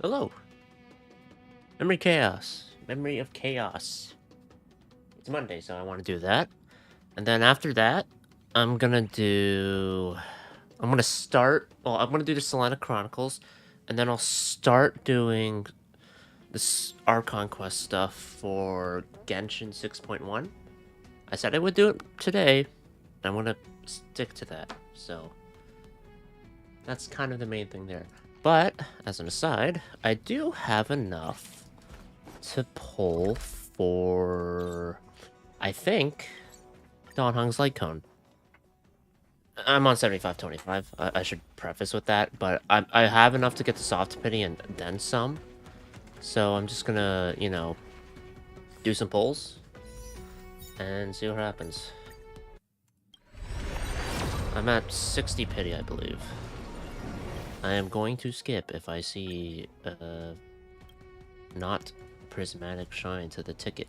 Hello. Memory chaos. Memory of chaos. It's Monday, so I want to do that. And then after that, I'm gonna start... Well, I'm gonna do the Selenic Chronicles. And then I'll start doing this Archon Quest stuff for Genshin 6.1. I said I would do it today. I'm gonna stick to that, so... That's kind of the main thing there. But, as an aside, I do have enough to pull for, I think, Don Hung's Light Cone. I'm on 75-25. I should preface with that, but I have enough to get the soft pity and then some. So I'm just gonna, you know, do some pulls and see what happens. I'm at 60 pity, I believe. I am going to skip if I see not prismatic shine to the ticket.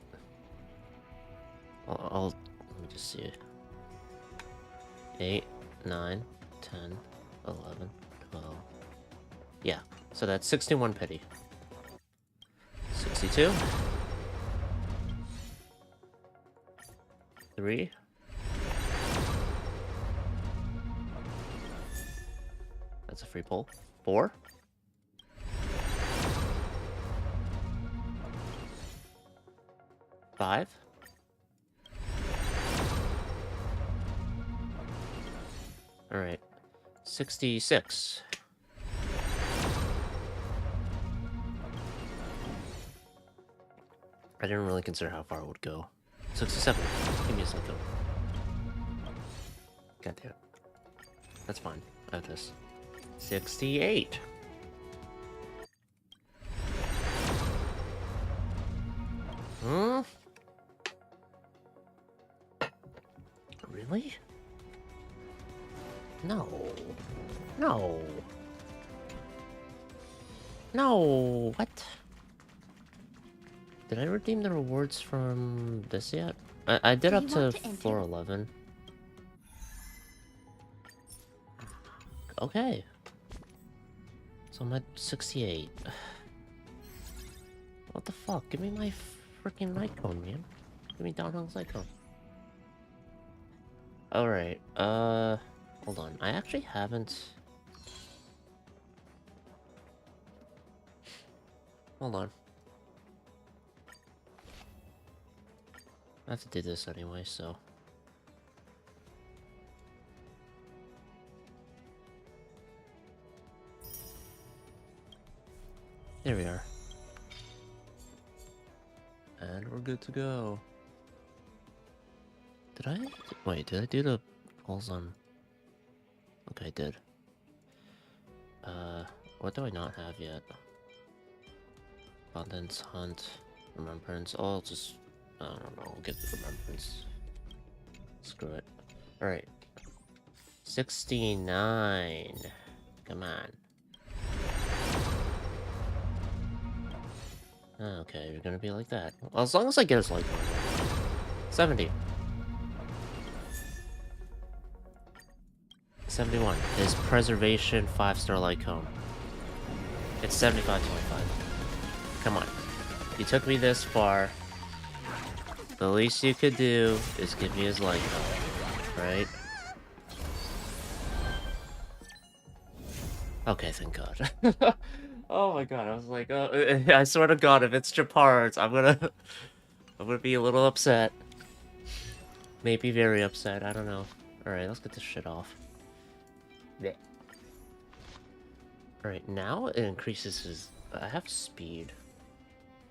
Let me just see. 8, 9, 10, 11, 12. Yeah, so that's 61 pity. 62. 3. That's a free pull. 4. 5. Alright. 66. I didn't really consider how far it would go. 67. Give me a second. God damn it. That's fine. I have this. 68. Hmm? Really? No. No. No. What? Did I redeem the rewards from this yet? I did up to 411. Okay. So I'm at 68. What the fuck? Give me my freaking light cone, man. Give me Don Hung's light cone. Alright, hold on. I actually haven't... Hold on. I have to do this anyway, so... There we are. And we're good to go. Did I... Wait, did I do the pulls on... Okay, I did. What do I not have yet? Abundance, Hunt, Remembrance. Oh, I'll just... I don't know, we'll get the Remembrance. Screw it. Alright. 69. Come on. Okay, you're gonna be like that. Well, as long as I get his light cone. 70. 71. His Preservation 5-star light cone. It's 75-25. Come on. You took me this far. The least you could do is give me his light cone, right? Okay, thank God. Oh my god, I was like, I swear to God, if it's Japards, I'm gonna be a little upset. Maybe very upset, I don't know. Alright, let's get this shit off. Yeah. Alright, now it increases his... I have speed.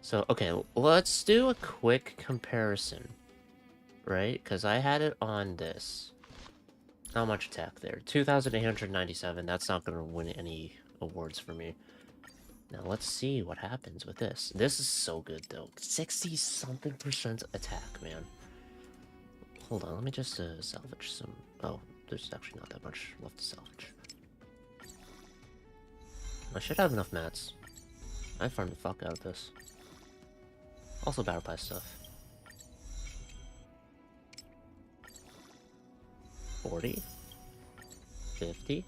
So, okay, let's do a quick comparison. Right? Because I had it on this. Not much attack there. 2,897, that's not gonna win any awards for me. Now let's see what happens with this. This is so good though. 60-something% attack, man. Hold on, let me just salvage some... Oh, there's actually not that much left to salvage. I should have enough mats. I farmed the fuck out of this. Also battle pass stuff. 40? 50?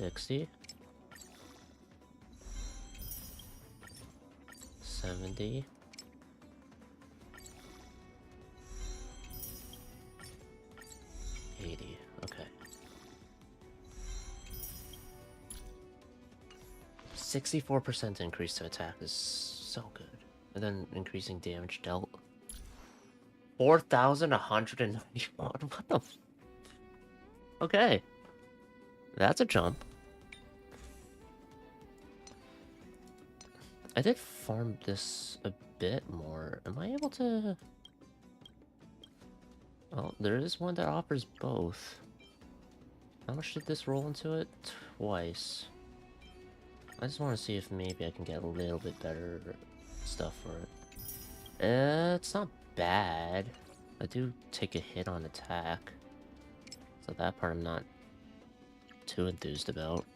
60. 70. 80. Okay. 64% increase to attack is so good. And then increasing damage dealt. 4,191. What the f... Okay. That's a jump. I did farm this a bit more. Am I able to... Oh, there is one that offers both. How much did this roll into it? Twice. I just want to see if maybe I can get a little bit better stuff for it. It's not bad. I do take a hit on attack. So that part I'm not too enthused about.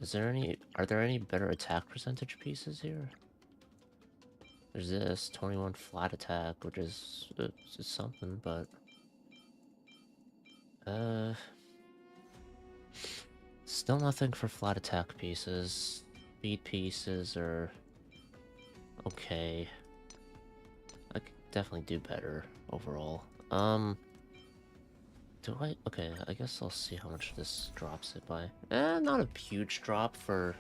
Are there any better attack percentage pieces here? There's this 21 flat attack, which is something, but still nothing for flat attack pieces. Speed pieces are okay. I could definitely do better overall. Do I? Okay, I guess I'll see how much this drops it by. Not a huge drop for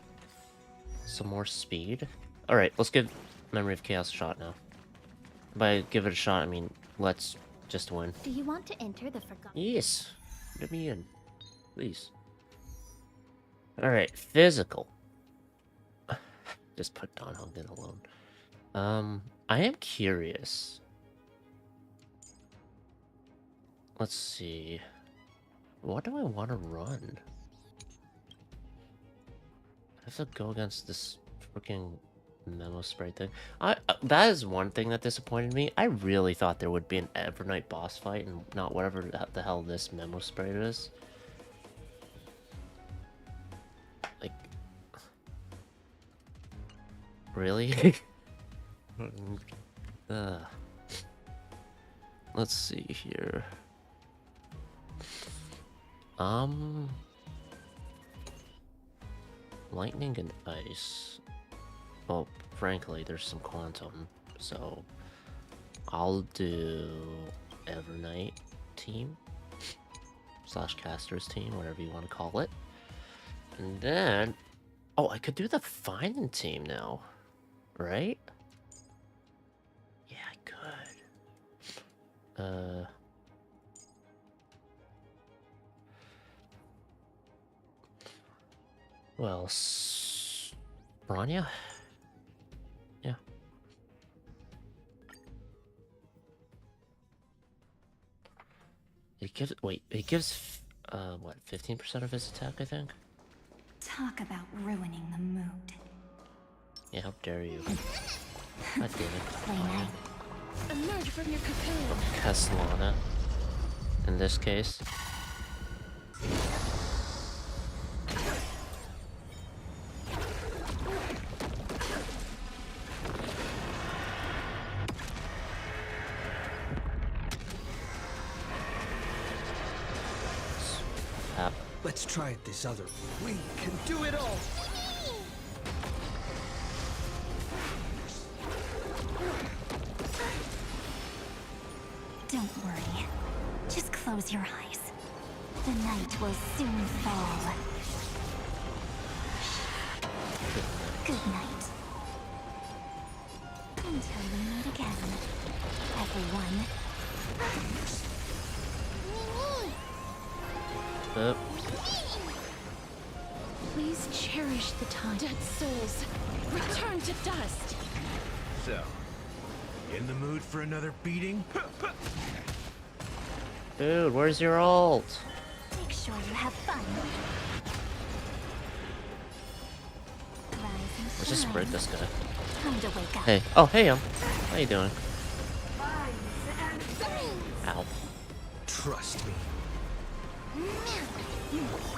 some more speed. Alright, let's give Memory of Chaos a shot now. By give it a shot, I mean, let's just win. Do you want to enter the Forgotten? Yes! Get me in. Please. Alright, physical. Just put Don Hung in alone. I am curious. Let's see. What do I want to run? I have to go against this freaking memo spray thing. That is one thing that disappointed me. I really thought there would be an Evernight boss fight and not whatever the hell this memo spray is. Like, really? Let's see here. Lightning and ice. Well, frankly, there's some quantum, so I'll do Evernight team / casters team, whatever you want to call it. And then, oh, I could do the Finan team now, right? Yeah, I could. Well, Branya? Yeah. It gives, wait, it gives, what, 15% of his attack, I think? Talk about ruining the mood. Yeah, how dare you. God damn it. Play night. Emerge from your cocoon. Castellana. In this case. Let's try it this other. We can do it all! Don't worry. Just close your eyes. The night will soon fall. Good night. Until we meet again, everyone. Please cherish the time. Dead souls, return to dust. So, in the mood for another beating? Dude, where's your ult? Make sure you have fun. Let's just spread this guy. Time to wake up. Hey. Oh, hey, how you doing? Ow. Trust me.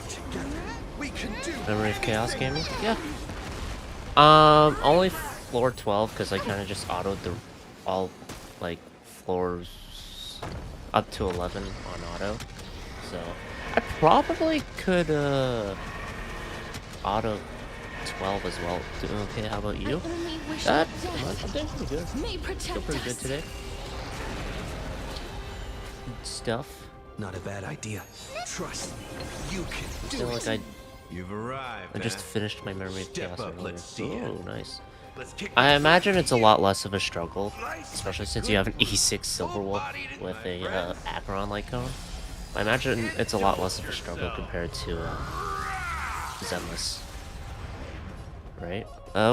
Together, we can do Memory of Chaos gaming? Yeah. Only floor 12 because I kind of just autoed all like floors up to 11 on auto. so I probably could auto 12 as well. Okay, how about you? I only wish That death I'm doing pretty good. may Feel protect pretty good us. today. Good stuff. Not a bad idea. Trust me, you can I do feel it. like You've arrived. I just man. finished my Memory of Step Chaos up, earlier. let's see ya. Oh, nice. Let's kick I this imagine it's a off. lot less of a struggle, Slice especially like since good you have an fruit. E6 Silver Wolf Full-bodied, with my a friends. Acheron like cone. I imagine it's a lot less of a Indulge struggle yourself. compared to Zenless. Right?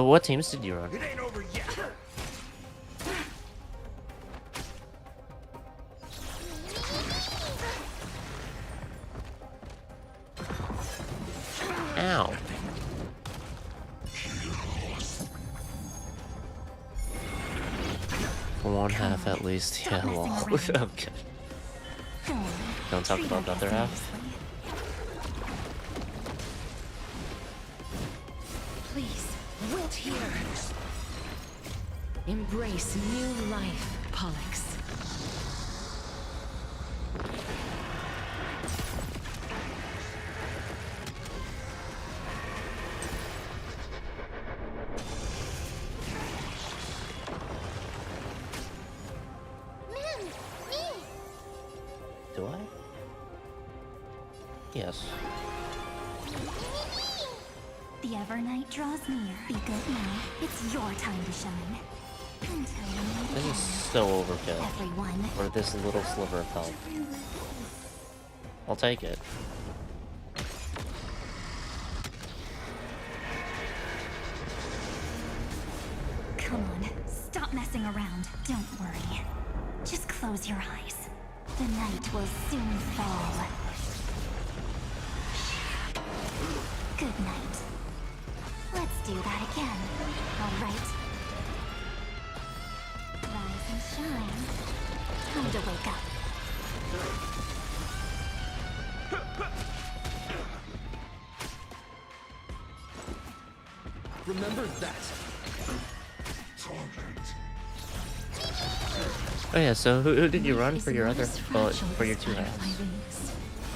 What teams did you run? It ain't over yet. Ow. For one half at least, yeah, lol. Okay. Don't talk about the other half. Please, wilt here. Embrace new life, Pollux. Do I? Yes. The Evernight draws near. Be good now. It's your time to shine. Until we meet This is again, so overkill. everyone. For this little sliver of health. I'll take it. Come on, stop messing around. Don't worry. Just close your eyes. The night will soon fall. Good night. Let's do that again. All right. Rise and shine. Time to wake up. Remember that. Oh yeah, so who did you run Is for your not other, as well, fragile for your as two butterfly halves? wings.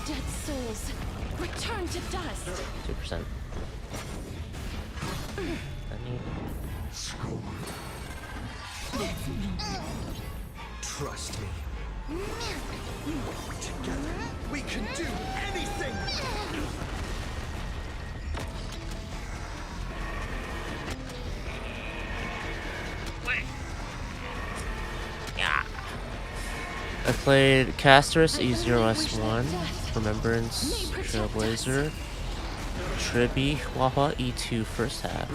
Dead souls, return to dust. 2%. I need... Trust me. Together, we can do anything. I played Casterus E0S1, Remembrance, Trailblazer, Tribi, Wawa E2 first half,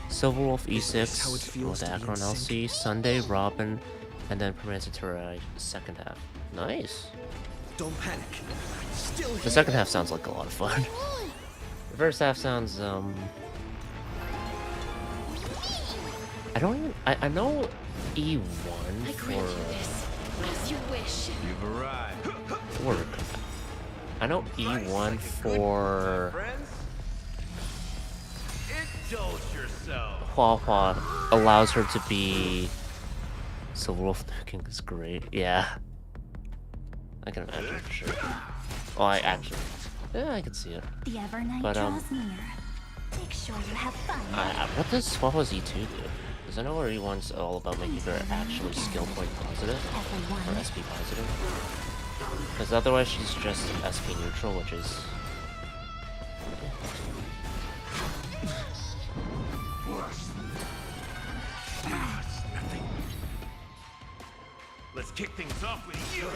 Silverwolf E6 with Acheron LC, Sunday, Robin, and then Permanent second half. Nice. Don't panic. Still The second half sounds like a lot of fun. The first half sounds, I don't even, I know E1 I grant you this, as you wish. You've arrived. work. I know E1 for Friends, indulge yourself. Hua allows her to be Silverwolf nuking is great. Yeah. I can imagine for sure. Oh, I actually, yeah, I can see it. The Evernight But, draws near. Make sure you have fun. What does Wawa's E2 do? Because I know where E1's all about making her actually skill point positive, or Everyone. SP positive. Because otherwise she's just SP neutral, which is... Let's kick things off with you.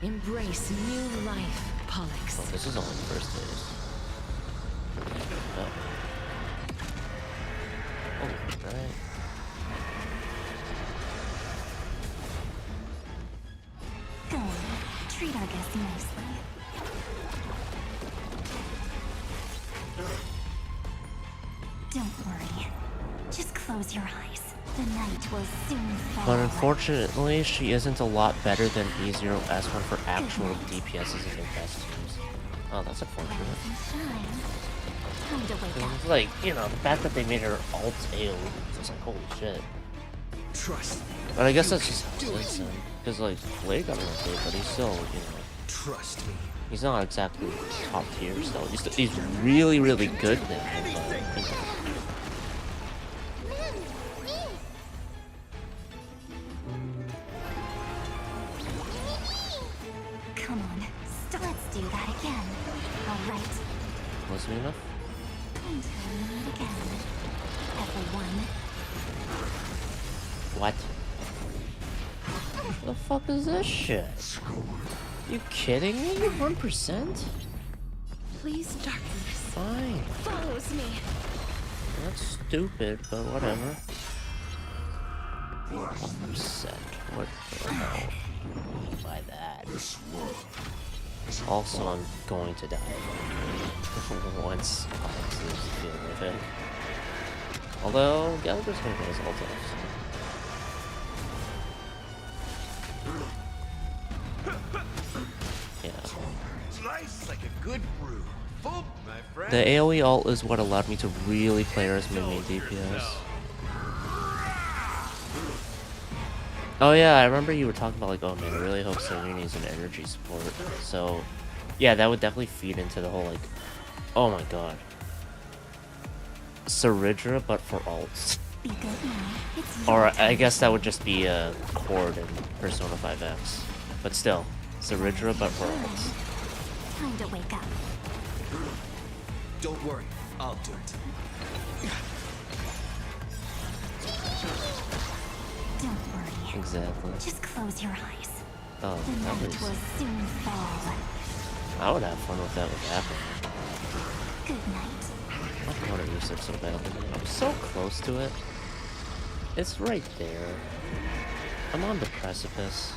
Embrace new life, Pollux. Oh, this is only the first phase. Oh. Oh, right. Go on. Treat our guests nicely. Don't worry. Just close your eyes. The night will soon fall. But unfortunately, she isn't a lot better than E0S1 for actual DPSs against best teams. Oh, that's unfortunate. Rise and shine. Time to wake up. It's like, you know, the fact that they made her alt AoE, it's like, holy shit. Trust me. But I guess that's just how it is then. Because, like, Blade got okay, but he's still, you know, Trust me. He's not exactly top tier still. He's really, really good now. But, Come on, let's do that again. All right. wasn't enough? Until we meet again. Everyone. What? The fuck is this shit? You kidding me? 1%? Please, darkness. Fine. Follows me. That's stupid, but whatever. 1%. What the hell do you mean by that? Also, I'm going to die. Once Alex leaves the field with it. Although, Gallagher's gonna get his ult off. Yeah. Slice like a good brew. Full, my friend. The AoE ult is what allowed me to really play her as my main DPS. Oh yeah, I remember you were talking about like, oh man, I really hope Selenic needs an energy support. So, yeah, that would definitely feed into the whole like, oh my god. Saridra, but for ults. Be good now. It's Or your I turn. guess that would just be a Cord in Persona 5X. But still, Saridra, but for ults. Time to wake up. Don't worry, I'll do it. Don't worry. Exactly. Just close your eyes. Oh, The that night was... will soon fall. I would have fun with that with happening. Good night. I want to use it so badly. I'm so close to it. It's right there. I'm on the precipice.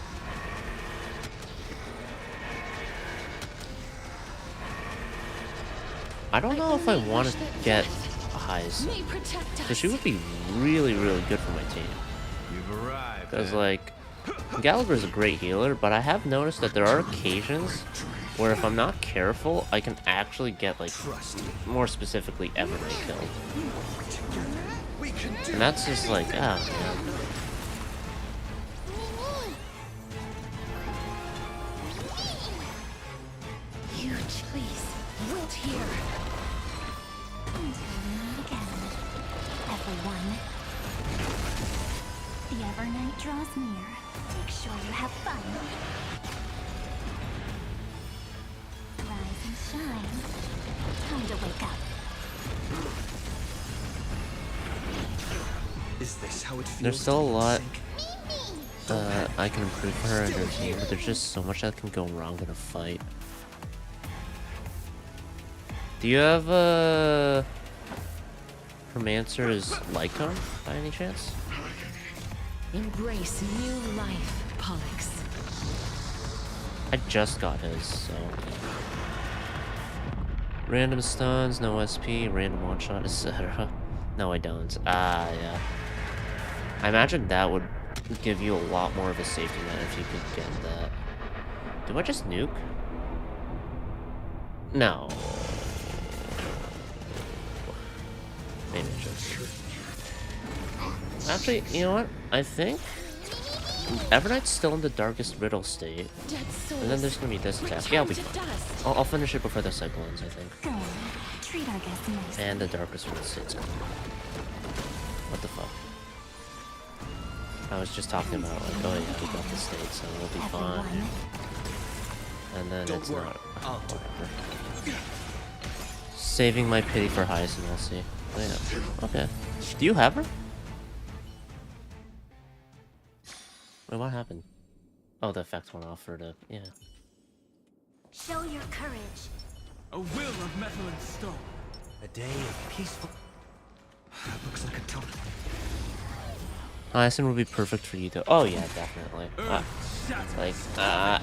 I don't know if I want to get a Heist. May protect us. Because she would be really, really good for my team. You've arrived. Because, like, Gallagher's a great healer, but I have noticed that there are occasions where if I'm not careful, I can actually get, like, Trust me. more specifically Evernight killed. We can do And that's just like, ah, man. Huge, please. Wilt here. Until we meet again. Everyone. The Evernight draws near. Make sure you have fun. Rise and shine. Time to wake up. Is this how it feels? There's still a to be in lot sync? I can improve for her and her team, but there's just so much that can go wrong in a fight. Do you have Hermancer's Lycon by any chance? Embrace new life, Pollux. I just got his, so. Random stuns, no SP, random one shot, etc. No, I don't. Ah, yeah. I imagine that would give you a lot more of a safety net if you could get that. Do I just nuke? No. Maybe I should. Actually, you know what? I think Evernight's still in the darkest riddle state. Dead souls. And then there's gonna be this attack. Yeah, I'll be Return to fine. dust. I'll finish it before the cycle ends, I think. Go on. Treat our guests nice. And the darkest riddle state's coming. What the fuck? I was just talking about like, oh yeah, we got the state, so we'll be fine. Everyone. And then Don't it's worry, not. I'll do it. Whatever. Saving my pity for Hyacinth, we'll see. Oh, yeah. Okay. Do you have her? Wait, what happened? Oh, the effect went off for the... yeah. Show your courage. A will of metal and stone. A day of peaceful. Looks like a tough. Hyacinth would be perfect for you though. Oh yeah, definitely. Earth shatters. Like,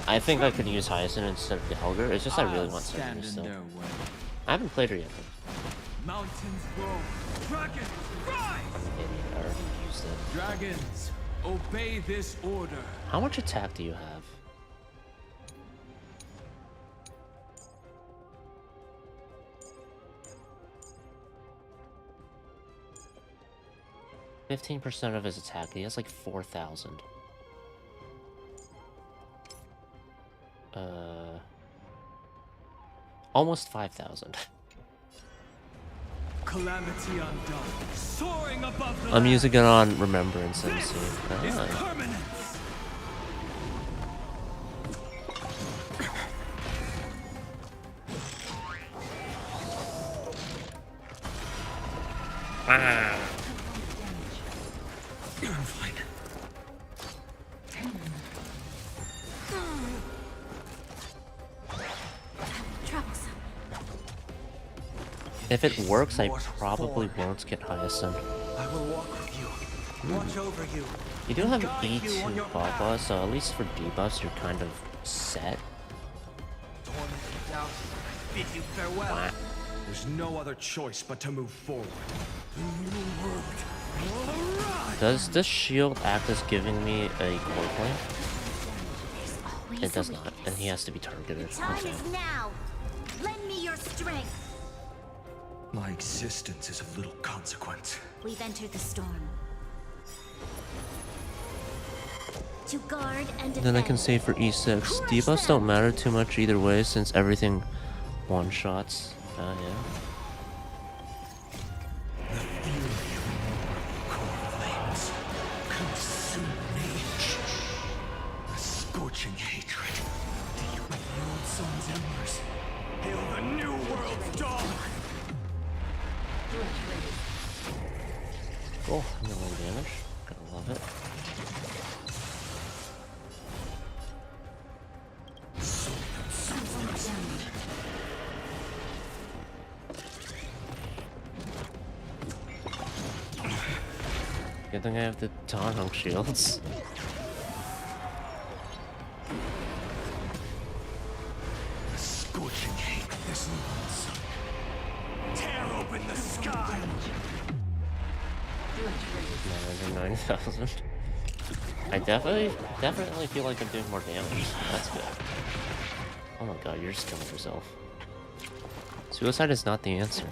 I think I could use Hyacinth instead of Gallagher. It's just I really I'll want stand Serenity in still. their way. I haven't played her yet. Mountains roar. Dragons, rise! I'm an idiot. I already used it. Dragons, obey this order. How much attack do you have? %15% of his attack. He has like 4,000. Almost 5,000. Calamity undone, soaring above the I'm using it lands. on Remembrance This MC. is Ah. permanence. Ah. I'm fine. Troublesome. If it works, I probably won't get Hyacinth. I will walk with you. Watch over you. You do have Guide you on E2 your Baba, so at least for debuffs, you're kind of set. Torment and doubt, I bid you farewell. Wah. There's no other choice but to move forward. Does this shield act as giving me a core point? There's always It does a not, weakness. and he has to be targeted. Time Okay. is now. Lend me your strength. My existence is of little consequence. We've entered the storm. To guard and defend. Then I can save for E6. Debuffs don't matter too much either way since everything one-shots. Yeah. The fury of core flames consume me. A scorching hatred. Deep with the old sun's embers. Hail the new world's dawn. Oh, million damage. Gotta love it. Good thing I have the Tanhong shields. A scorching hate of this new sun. Tear open the sky. 9,000. I definitely feel like I'm doing more damage. That's good. Oh my god, you're just killing yourself. Suicide is not the answer.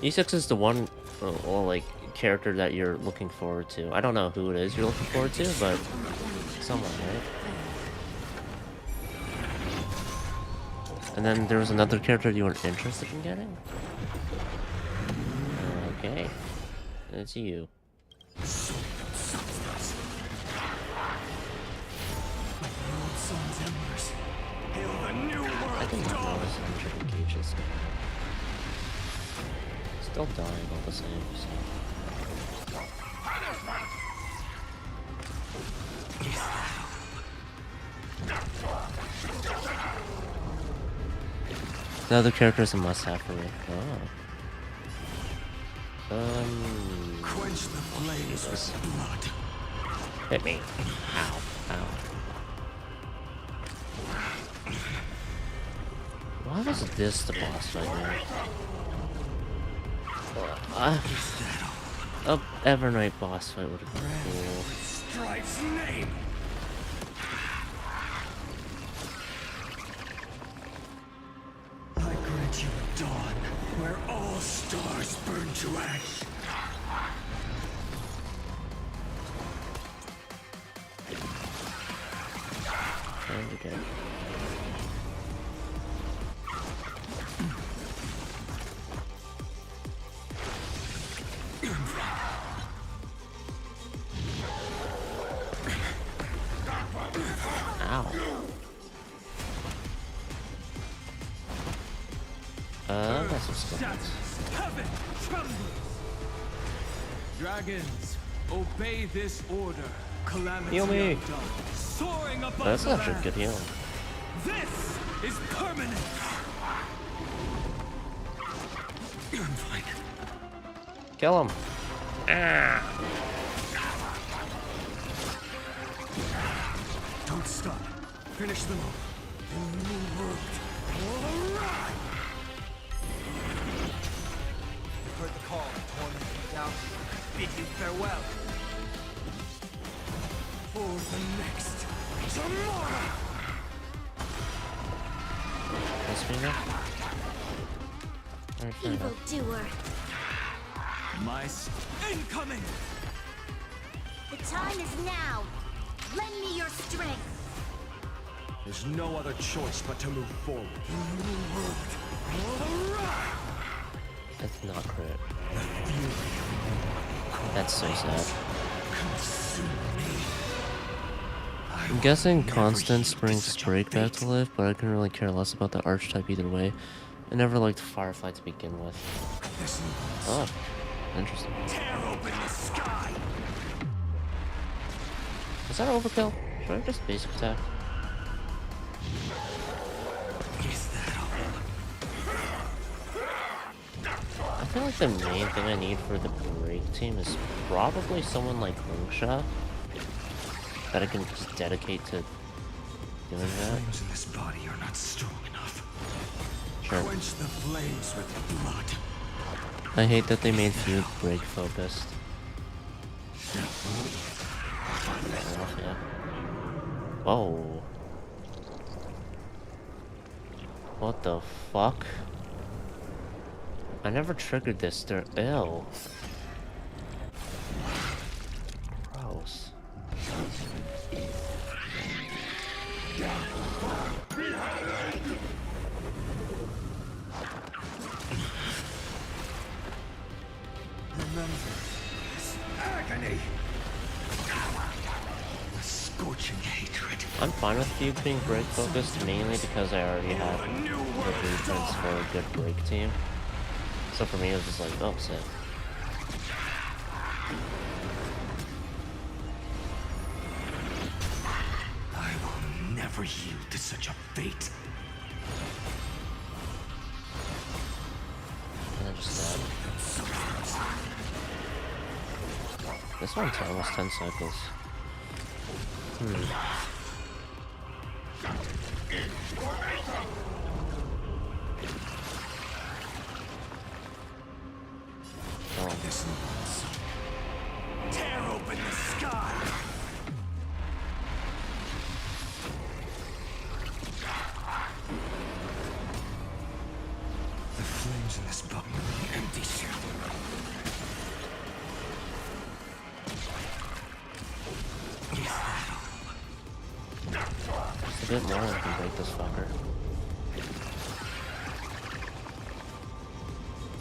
E6 is the one, like, character that you're looking forward to. I don't know who it is you're looking forward to, but someone, right? And then there was another character you were interested in getting? Okay. It's you. Sun's embers. Hail the new I world's did not dawn. notice I'm tripping cages. Still dying all the same, so. The other character is a must-have for me. Oh. Quench the flames Jesus. with blood. Hit me. Ow. Ow. Why was this the boss fight now? A Evernight boss fight would have been cool. Strife's name. I grant you a dawn where all stars burn to ash. Trying to get. Ow. That's some stuff. Shatters, heaven trembles. Dragons, obey this order. Calamity Heal me. undone, soaring above That's the actually good lands. healing. This is permanent. I'm fine. Kill him. Ah. Don't stop. Finish them off. The new world will arrive. You've heard the call, torment and doubt. I bid you farewell. For the next tomorrow. This me now? Alright, fair Evil enough. doer. Incoming. The time is now. Lend me your strength. There's no other choice but to move forward. That's not crit. That's so sad. I'm guessing Constance brings Break back to life, but I couldn't really care less about the archetype either way. I never liked Firefly to begin with. Oh, interesting. Tear open the sky. Is that overkill? Should I just basic attack? Is that all? I feel like the main thing I need for the break team is probably someone like Lingsha that I can just dedicate to doing that. Flames in this body are not strong enough. Sure. Quench the flames with blood. I hate that they made Feud break focused. Yeah. Whoa. What the fuck? I never triggered this. Ew. Gross. Remember this agony. The scorching hatred. I'm fine with Feud being break focused mainly because I already have the blueprints for a good break team. So for me it was just like, oh sick. I will never yield to such a fate. And then just stab. This one's almost 10 cycles. Oh. This once. Tear open the sky. The flames in this bubble are the empty shell. Is that all? Just a bit more and I can break this fucker.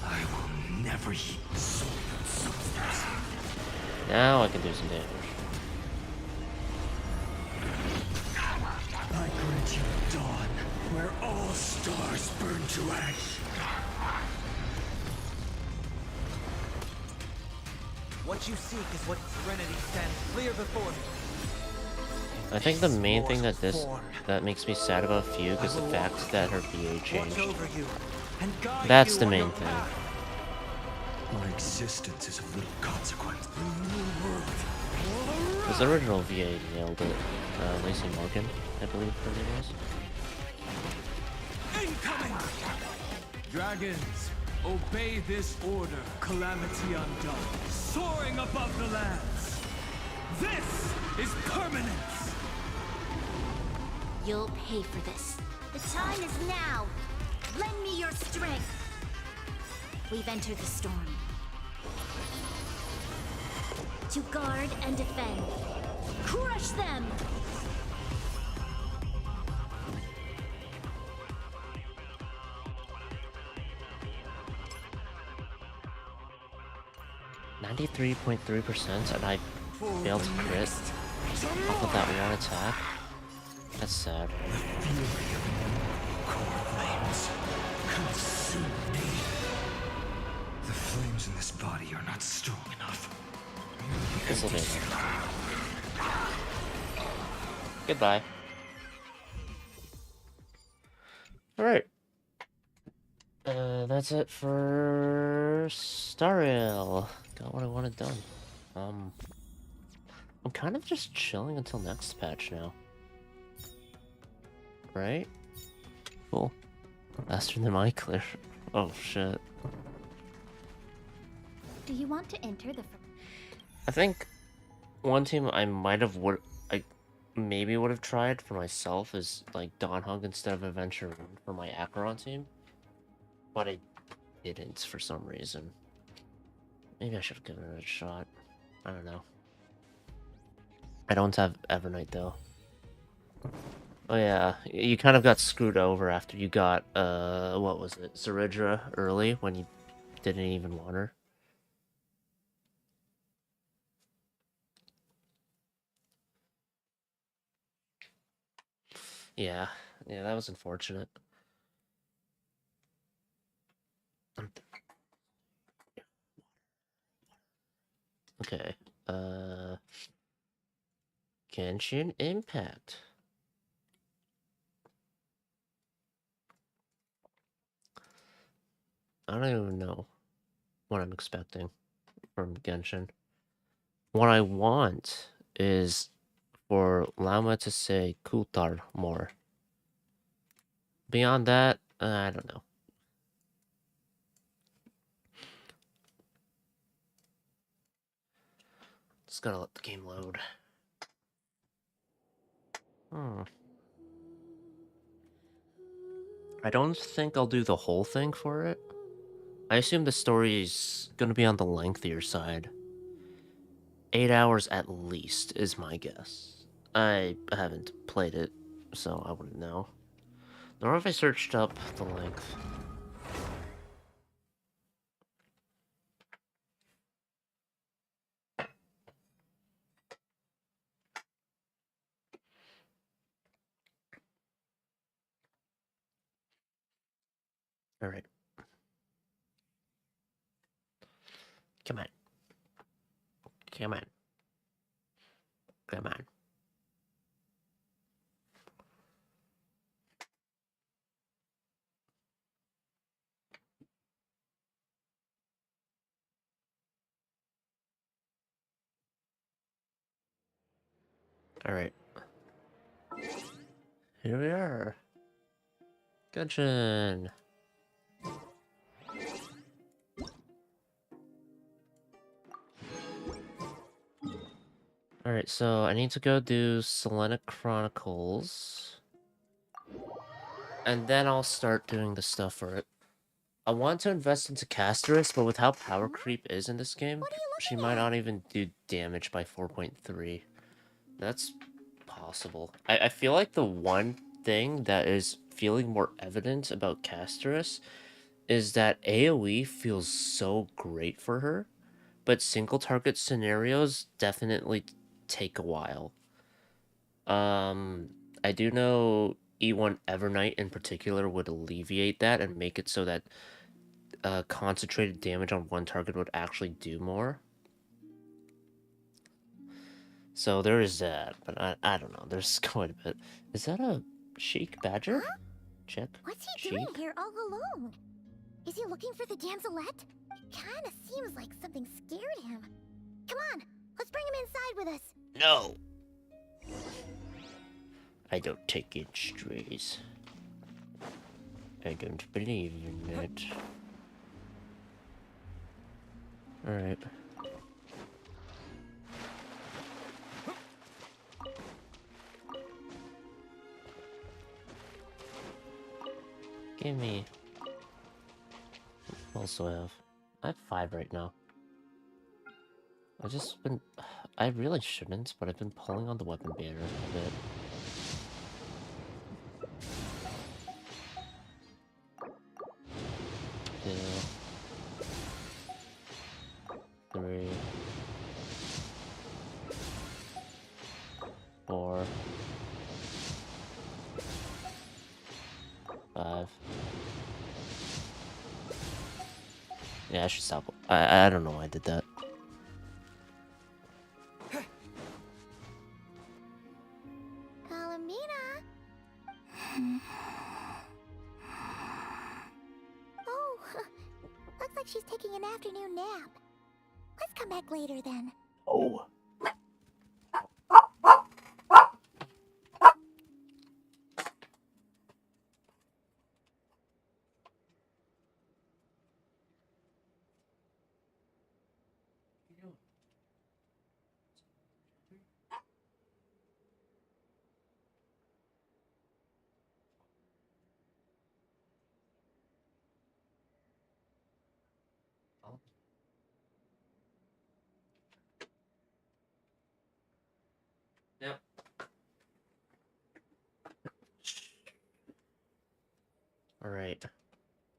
I will never eat soul substance. Now I can do some damage. I grant you dawn, where all stars burn to ash. What you seek is what Serenity stands clear before me. I think the main thing that makes me sad about Fugue is the fact that her VA Watch changed. over you and guide That's you the on main your thing. path. My existence is of little consequence. Because the original VA nailed it. Lacey Morgan, I believe her name was. Incoming! Dragons, obey this order. Calamity undone. Soaring above the lands. This is permanence! You'll pay for this. The time is now. Lend me your strength. We've entered the storm. To guard and defend. Crush them! .3%, and I failed to crit off of that one attack. That's sad. The fury of core flames consume me. The flames in this body are not strong enough. This'll do. Goodbye. Alright. That's it for Stariel. Got what I wanted done. I'm kind of just chilling until next patch now. Right? Cool. Faster than my clear. Oh shit. Do you want to enter the... I think one team I maybe would have tried for myself is like Dawn Hug instead of Adventure Rune for my Acheron team. But I didn't for some reason. Maybe I should have given it a shot. I don't know. I don't have Evernight though. Oh yeah, you kind of got screwed over after you got what was it, Zeridra early when you didn't even want her. Yeah, yeah, that was unfortunate. Okay, Genshin Impact. I don't even know what I'm expecting from Genshin. What I want is for Lama to say Kultar more. Beyond that, I don't know. Just gotta let the game load. I don't think I'll do the whole thing for it. I assume the story's gonna be on the lengthier side. 8 hours at least is my guess. I haven't played it, so I wouldn't know. Nor have I searched up the length. Alright. Come on. Come on. Come on. Alright. Here we are. Genshin. Alright, so I need to go do Selenic Chronicles. And then I'll start doing the stuff for it. I want to invest into Casterus, but with how power creep is in this game, she might not even do damage by 4.3. That's possible. I feel like the one thing that is feeling more evident about Casterus is that AoE feels so great for her, but single target scenarios definitely take a while. I do know E1 Evernight in particular would alleviate that and make it so that concentrated damage on one target would actually do more. So there is that, but I don't know. There's quite a bit. Is that a Sheik Badger? Huh? Check. What's he Sheik? doing here all alone? Is he looking for the damselette? It kinda seems like something scared him. Come on, let's bring him inside with us. No! I don't take in strays. I don't believe in it. Alright. Give me. What else do I have? I have 5 right now. I really shouldn't, but I've been pulling on the weapon banner a bit. Two. 3. 4. 5. Yeah, I should stop. I don't know why I did that. Palomina? Oh, looks like she's taking an afternoon nap. Let's come back later then. Oh.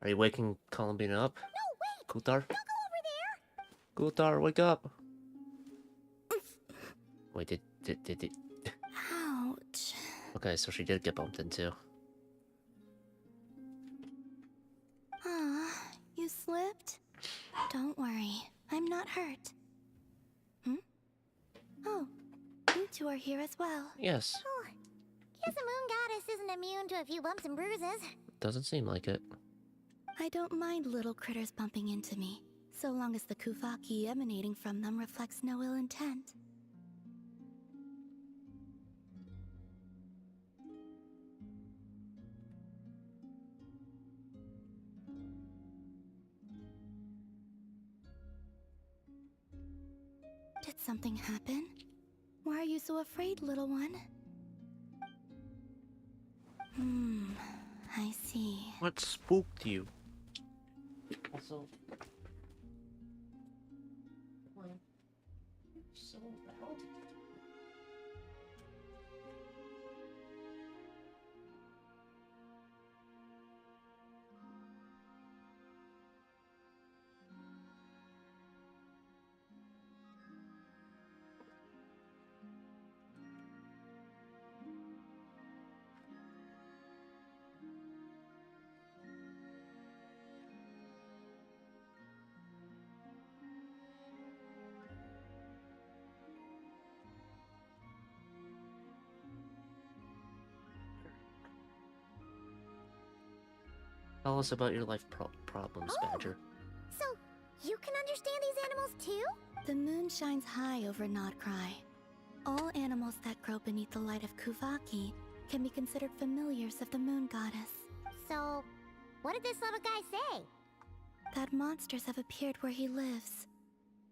Are you waking Columbina up? No, wait! Kutar? Don't go over there! Kutar, wake up! Wait, did... Ouch. Okay, so she did get bumped into. Ah, you slipped? Don't worry, I'm not hurt. Hmm? Oh, you two are here as well. Yes. Oh, guess the moon goddess isn't immune to a few bumps and bruises. Doesn't seem like it. I don't mind little critters bumping into me, so long as the kufaki emanating from them reflects no ill intent. Did something happen? Why are you so afraid, little one? I see. What spooked you? Also... So loud. Tell us about your life problems, Badger. So, you can understand these animals too? The moon shines high over Nod-Krai. All animals that grow beneath the light of Kuvaki can be considered familiars of the moon goddess. So, what did this little guy say? That monsters have appeared where he lives.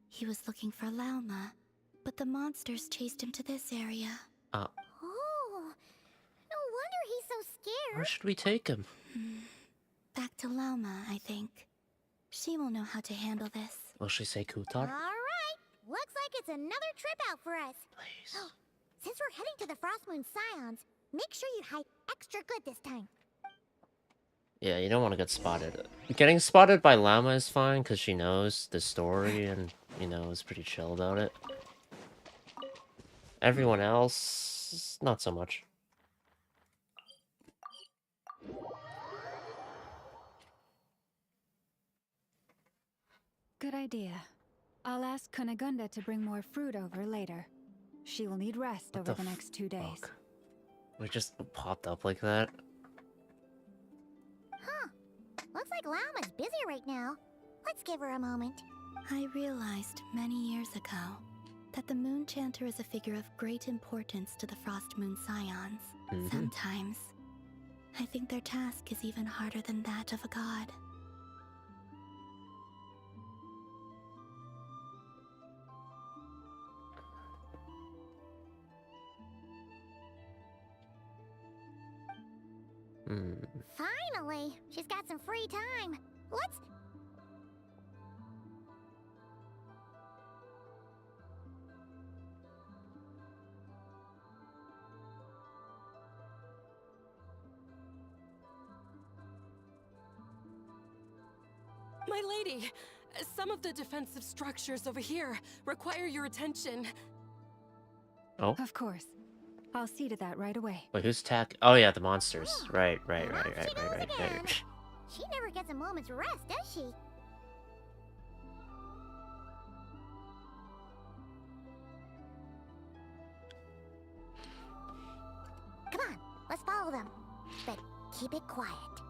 He was looking for Lauma, but the monsters chased him to this area. Oh, no wonder he's so scared. Where should we take him? Back to Lauma, I think. She will know how to handle this. Will she say Kutar? Alright, looks like it's another trip out for us. Please. Since we're heading to the Frost Moon Scions, make sure you hide extra good this time. Yeah, you don't want to get spotted. Getting spotted by Llama is fine, because she knows the story and, you know, is pretty chill about it. Everyone else, not so much. Good idea. I'll ask Kunigunda to bring more fruit over later. She will need rest What over the the next 2 days. fuck? We just popped up like that? Huh. Looks like Lauma's busy right now. Let's give her a moment. I realized many years ago that the Moon Chanter is a figure of great importance to the Frost Moon Scions. Sometimes, I think their task is even harder than that of a god. Finally! She's got some free time. Let's... My lady, some of the defensive structures over here require your attention. Oh? Of course. I'll see to that right away. Wait, who's tack? Oh yeah, the monsters. Right. She never gets a moment's rest, does she? Come on, let's follow them. But keep it quiet.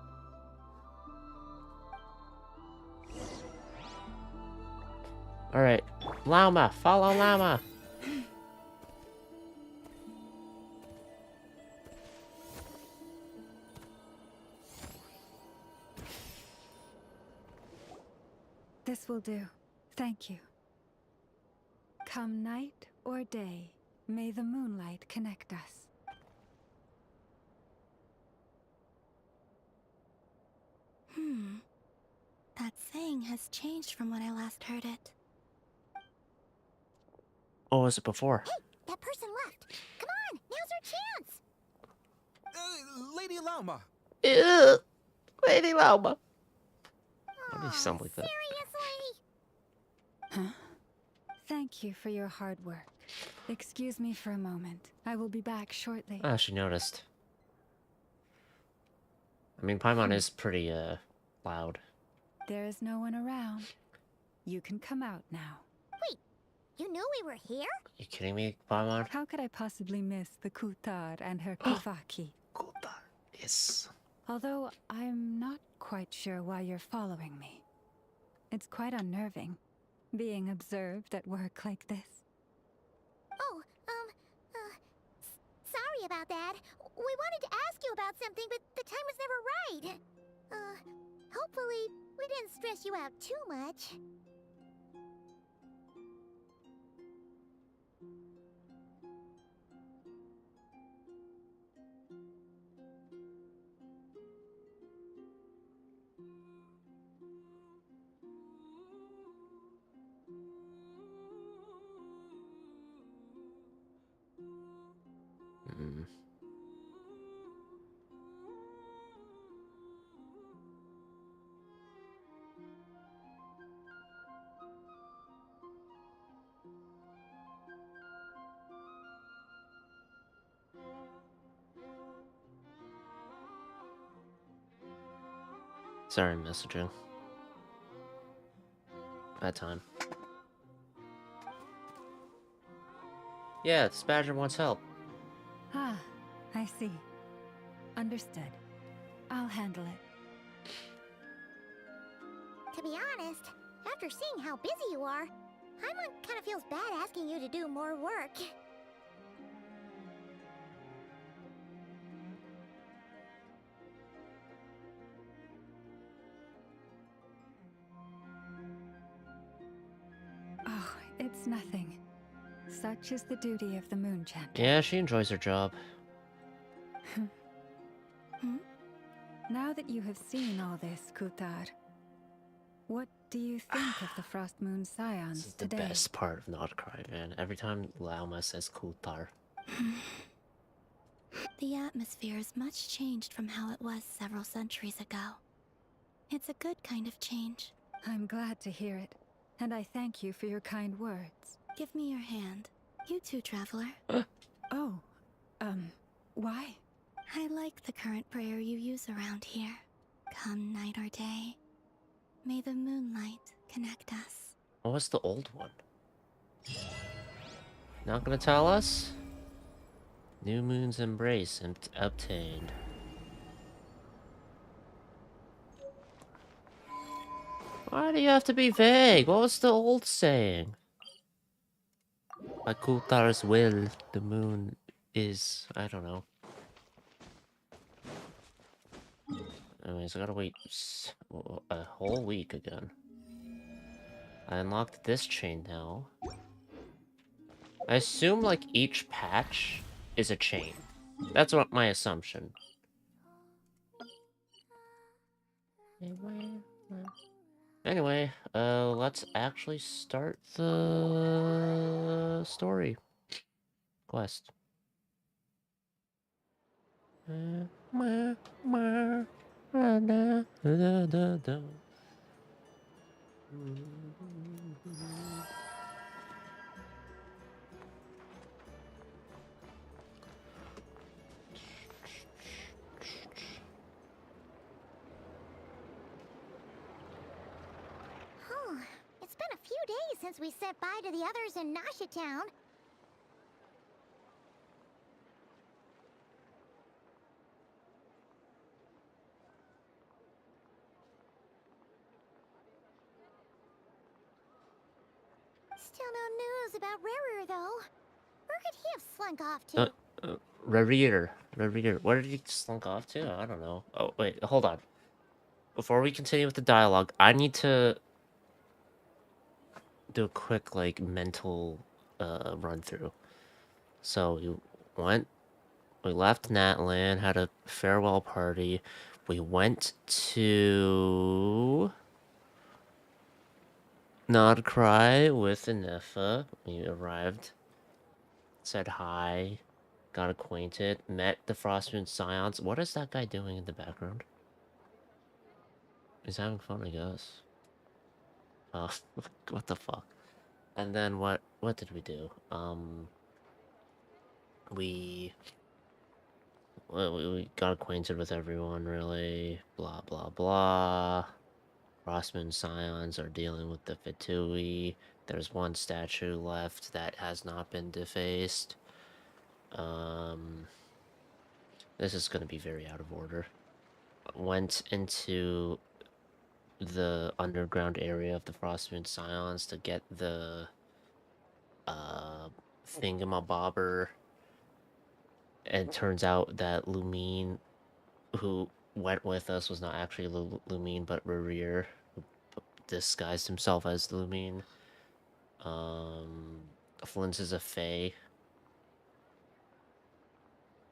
Alright. Llama! Follow Llama! This will do. Thank you. Come night or day, may the moonlight connect us. That saying has changed from when I last heard it. What was it before? Hey, that person left. Come on, now's our chance. Lady Lauma! Ew, Lady Llama. Why do you sound like that? Seriously? Huh? Thank you for your hard work. Excuse me for a moment. I will be back shortly. Ah, she noticed. I mean, Paimon is pretty, loud. There is no one around. You can come out now. Wait, you knew we were here? You kidding me, Paimon? How could I possibly miss the Kutar and her Kuvaki? Kutar. Yes. Although I'm not quite sure why you're following me. It's quite unnerving, being observed at work like this. Oh, sorry about that. We wanted to ask you about something, but the time was never right. Hopefully, we didn't stress you out too much. Mm. Sorry, messaging. Bad time. Yeah, this badger wants help. Ah, I see. Understood. I'll handle it. To be honest, after seeing how busy you are, Paimon kind of feels bad asking you to do more work. Oh, it's nothing. Such is the duty of the moon chanter. Yeah, she enjoys her job. Now that you have seen all this, Kutar, what do you think of the Frost Moon This Scions is the today? best part of Nod-Krai, man. Every time Lauma says Kutar. The atmosphere is much changed from how it was several centuries ago. It's a good kind of change. I'm glad to hear it, and I thank you for your kind words. Give me your hand. You too, traveler. Oh, why? I like the current prayer you use around here. Come night or day, may the moonlight connect us. What was the old one? Not gonna tell us? New Moon's Embrace obtained. Why do you have to be vague? What was the old saying? By Kutar's will, the moon is... I don't know. Anyways, I gotta wait a whole week again. I unlocked this chain now. I assume, like, each patch is a chain. That's what my assumption. Anyway, let's actually start the story quest. It's been a few days since we said bye to the others in Nasha Town. Still no news about Rarer, though. Where could he have slunk off to? Rereader. Where did he slunk off to? I don't know. Oh, wait, hold on. Before we continue with the dialogue, I need to do a quick, like, mental run through. So we left Natlan, had a farewell party. We went to Nod-Krai with Inefa. We arrived, said hi, got acquainted, met the Frostmoon Scions. What is that guy doing in the background? He's having fun, I guess. What the fuck? And then what did we do? We we got acquainted with everyone, really. Blah blah blah. Crossman Scions are dealing with the Fatui. There's one statue left that has not been defaced. This is gonna be very out of order. Went into the underground area of the Frostmoon Scions to get the thingamabobber, and turns out that Lumine, who went with us, was not actually Lumine but Rerir, who disguised himself as Lumine. Flint's is a Fae.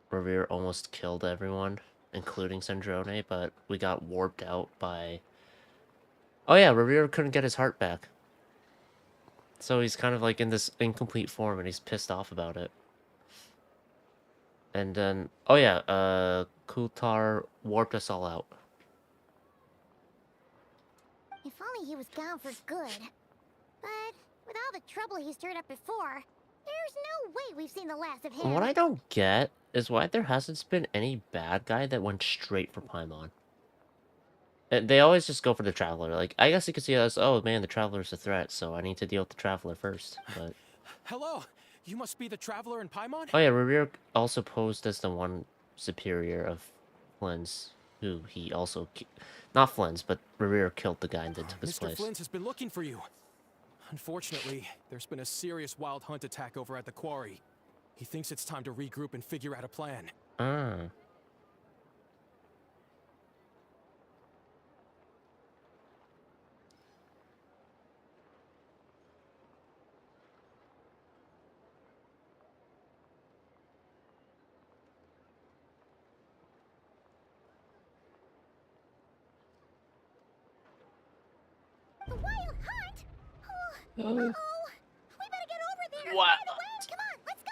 Rerir almost killed everyone, including Sandrone, but we got warped out by... Oh yeah, Rerir couldn't get his heart back. So he's kind of like in this incomplete form, and he's pissed off about it. And then, oh yeah, Kultar warped us all out. If only he was gone for good. But with all the trouble he stirred up before, there's no way we've seen the last of him. What I don't get is why there hasn't been any bad guy that went straight for Paimon. They always just go for the Traveler. Like, I guess you could see it as, oh man, the Traveler's a threat, so I need to deal with the Traveler first, but... Hello, you must be the Traveler in Paimon? Oh yeah, Rerir also posed as the one superior of Flynn's, who he also... Not Flynn's, but Rerir killed the guy that took his place. Mr. Flint has been looking for you. Unfortunately, there's been a serious wild hunt attack over at the quarry. He thinks it's time to regroup and figure out a plan. Ah. The wild hunt? Oh, uh-oh. We better get over there. What? Right away. Come on, let's go.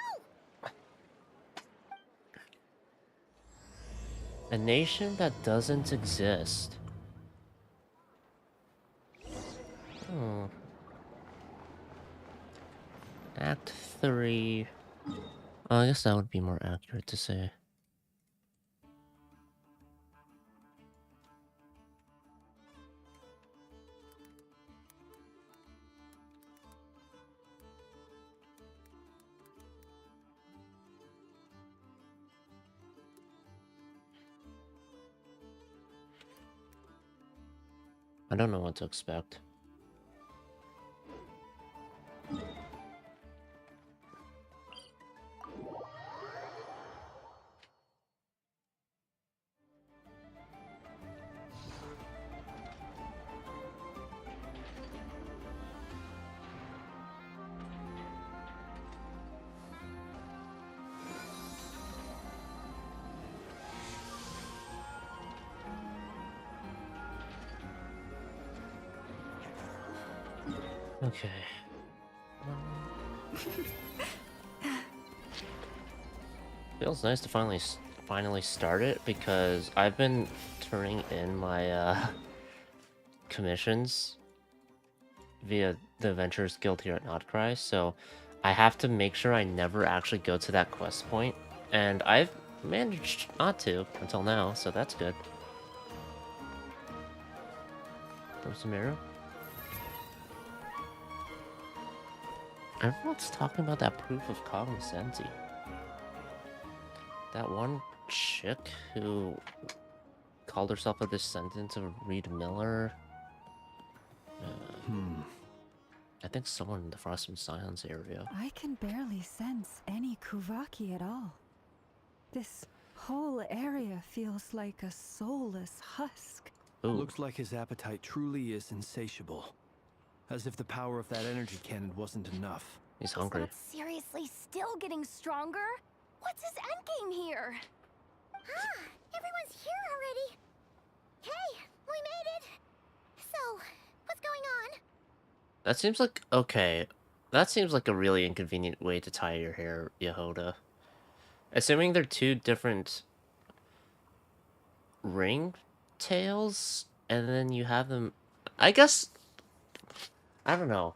A nation that doesn't exist. Hmm. Act 3. Oh, I guess that would be more accurate to say. I don't know what to expect. Okay. Feels nice to finally start it, because I've been turning in my commissions via the Adventurers Guild here at Nod-Krai, so I have to make sure I never actually go to that quest point, and I've managed not to until now, so that's good. From Sumeru. Everyone's talking about that proof of cognoscenti. That one chick who called herself a descendant of Reed Miller. I think someone in the Frostmoon Scions area. I can barely sense any Kuvaki at all. This whole area feels like a soulless husk. Ooh. Looks like his appetite truly is insatiable. As if the power of that energy cannon wasn't enough. He's hungry. Is that seriously still getting stronger? What's his endgame here? Ah, everyone's here already. Hey, we made it. So, what's going on? That seems like... Okay. That seems like a really inconvenient way to tie your hair, Yehoda. Assuming they're two different ring tails, and then you have them. I guess I don't know.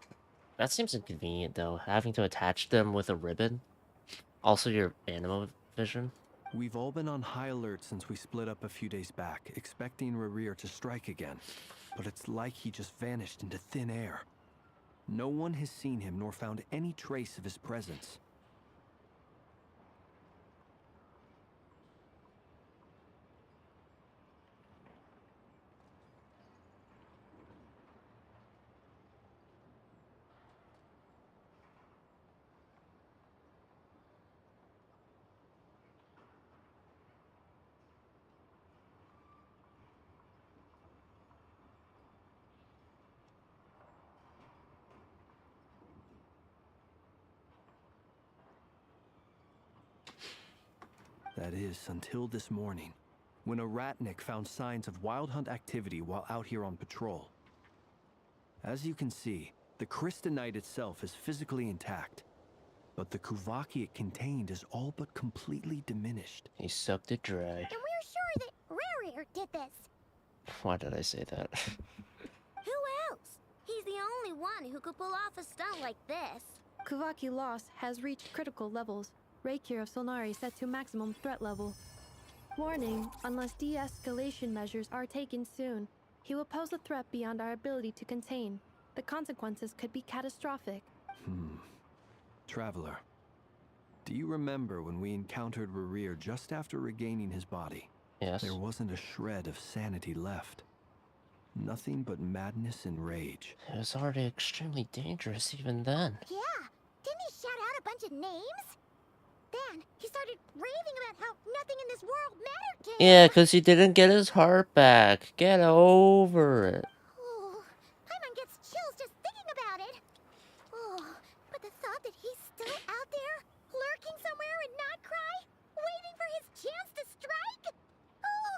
That seems inconvenient though, having to attach them with a ribbon. Also, your animo vision. We've all been on high alert since we split up a few days back, expecting Rerir to strike again. But it's like he just vanished into thin air. No one has seen him nor found any trace of his presence. That is, until this morning, when a ratnik found signs of wild hunt activity while out here on patrol. As you can see, the crystalline itself is physically intact, but the Kuvaki it contained is all but completely diminished. He sucked it dry. And we're sure that Rerir did this. Why did I say that? Who else? He's the only one who could pull off a stunt like this. Kuvaki loss has reached critical levels. Reikir of Solnari set to maximum threat level. Warning, unless de-escalation measures are taken soon, he will pose a threat beyond our ability to contain. The consequences could be catastrophic. Traveler, do you remember when we encountered Rerir just after regaining his body? Yes. There wasn't a shred of sanity left. Nothing but madness and rage. It was already extremely dangerous even then. Yeah, didn't he shout out a bunch of names? Then he started raving about how nothing in this world mattered to him. Yeah, because he didn't get his heart back. Get over it. Oh, Paimon gets chills just thinking about it. Oh, but the thought that he's still out there, lurking somewhere in Nod-Krai, waiting for his chance to strike? Oh,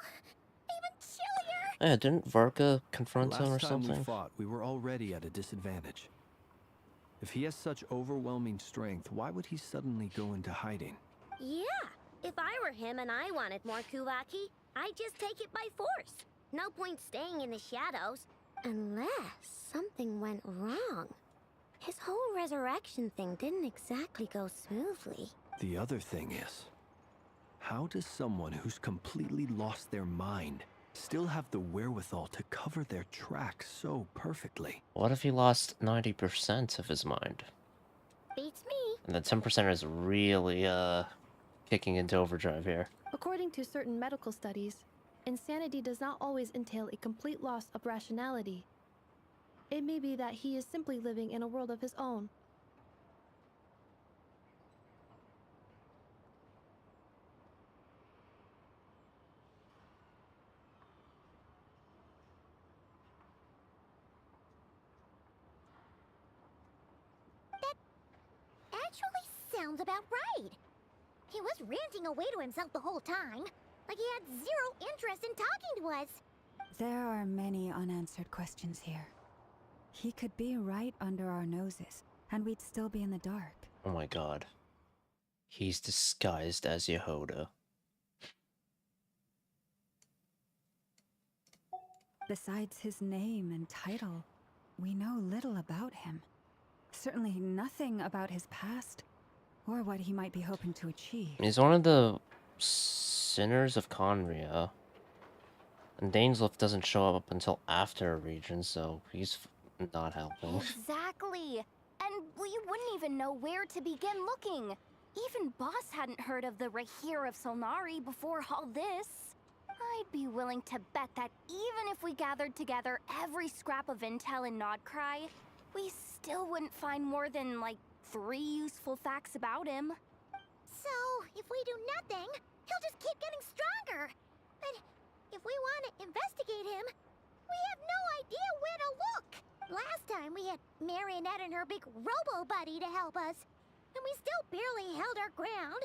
even chillier. Yeah, didn't Varka confront him or Last time we something? fought, we were already at a disadvantage. If he has such overwhelming strength, why would he suddenly go into hiding? Yeah, if I were him and I wanted more Kuvaki, I'd just take it by force. No point staying in the shadows. Unless something went wrong. His whole resurrection thing didn't exactly go smoothly. The other thing is, how does someone who's completely lost their mind still have the wherewithal to cover their tracks so perfectly? What if he lost 90% of his mind? Beats me. And the 10% is really, kicking into overdrive here. According to certain medical studies, insanity does not always entail a complete loss of rationality. It may be that he is simply living in a world of his own. Actually sounds about right. He was ranting away to himself the whole time, like he had zero interest in talking to us. There are many unanswered questions here. He could be right under our noses, and we'd still be in the dark. Oh my god. He's disguised as Yehoda. Besides his name and title, we know little about him. Certainly nothing about his past, or what he might be hoping to achieve. He's one of the sinners of Conria. And Dainsleif doesn't show up until after a region, so he's not helping. Exactly. And we wouldn't even know where to begin looking. Even Boss hadn't heard of the Rahir of Solnari before all this. I'd be willing to bet that even if we gathered together every scrap of intel in Nod-Krai, we still wouldn't find more than, like, 3 useful facts about him. So, if we do nothing, he'll just keep getting stronger. But if we want to investigate him, we have no idea where to look. Last time we had Marionette and her big robo-buddy to help us, and we still barely held our ground.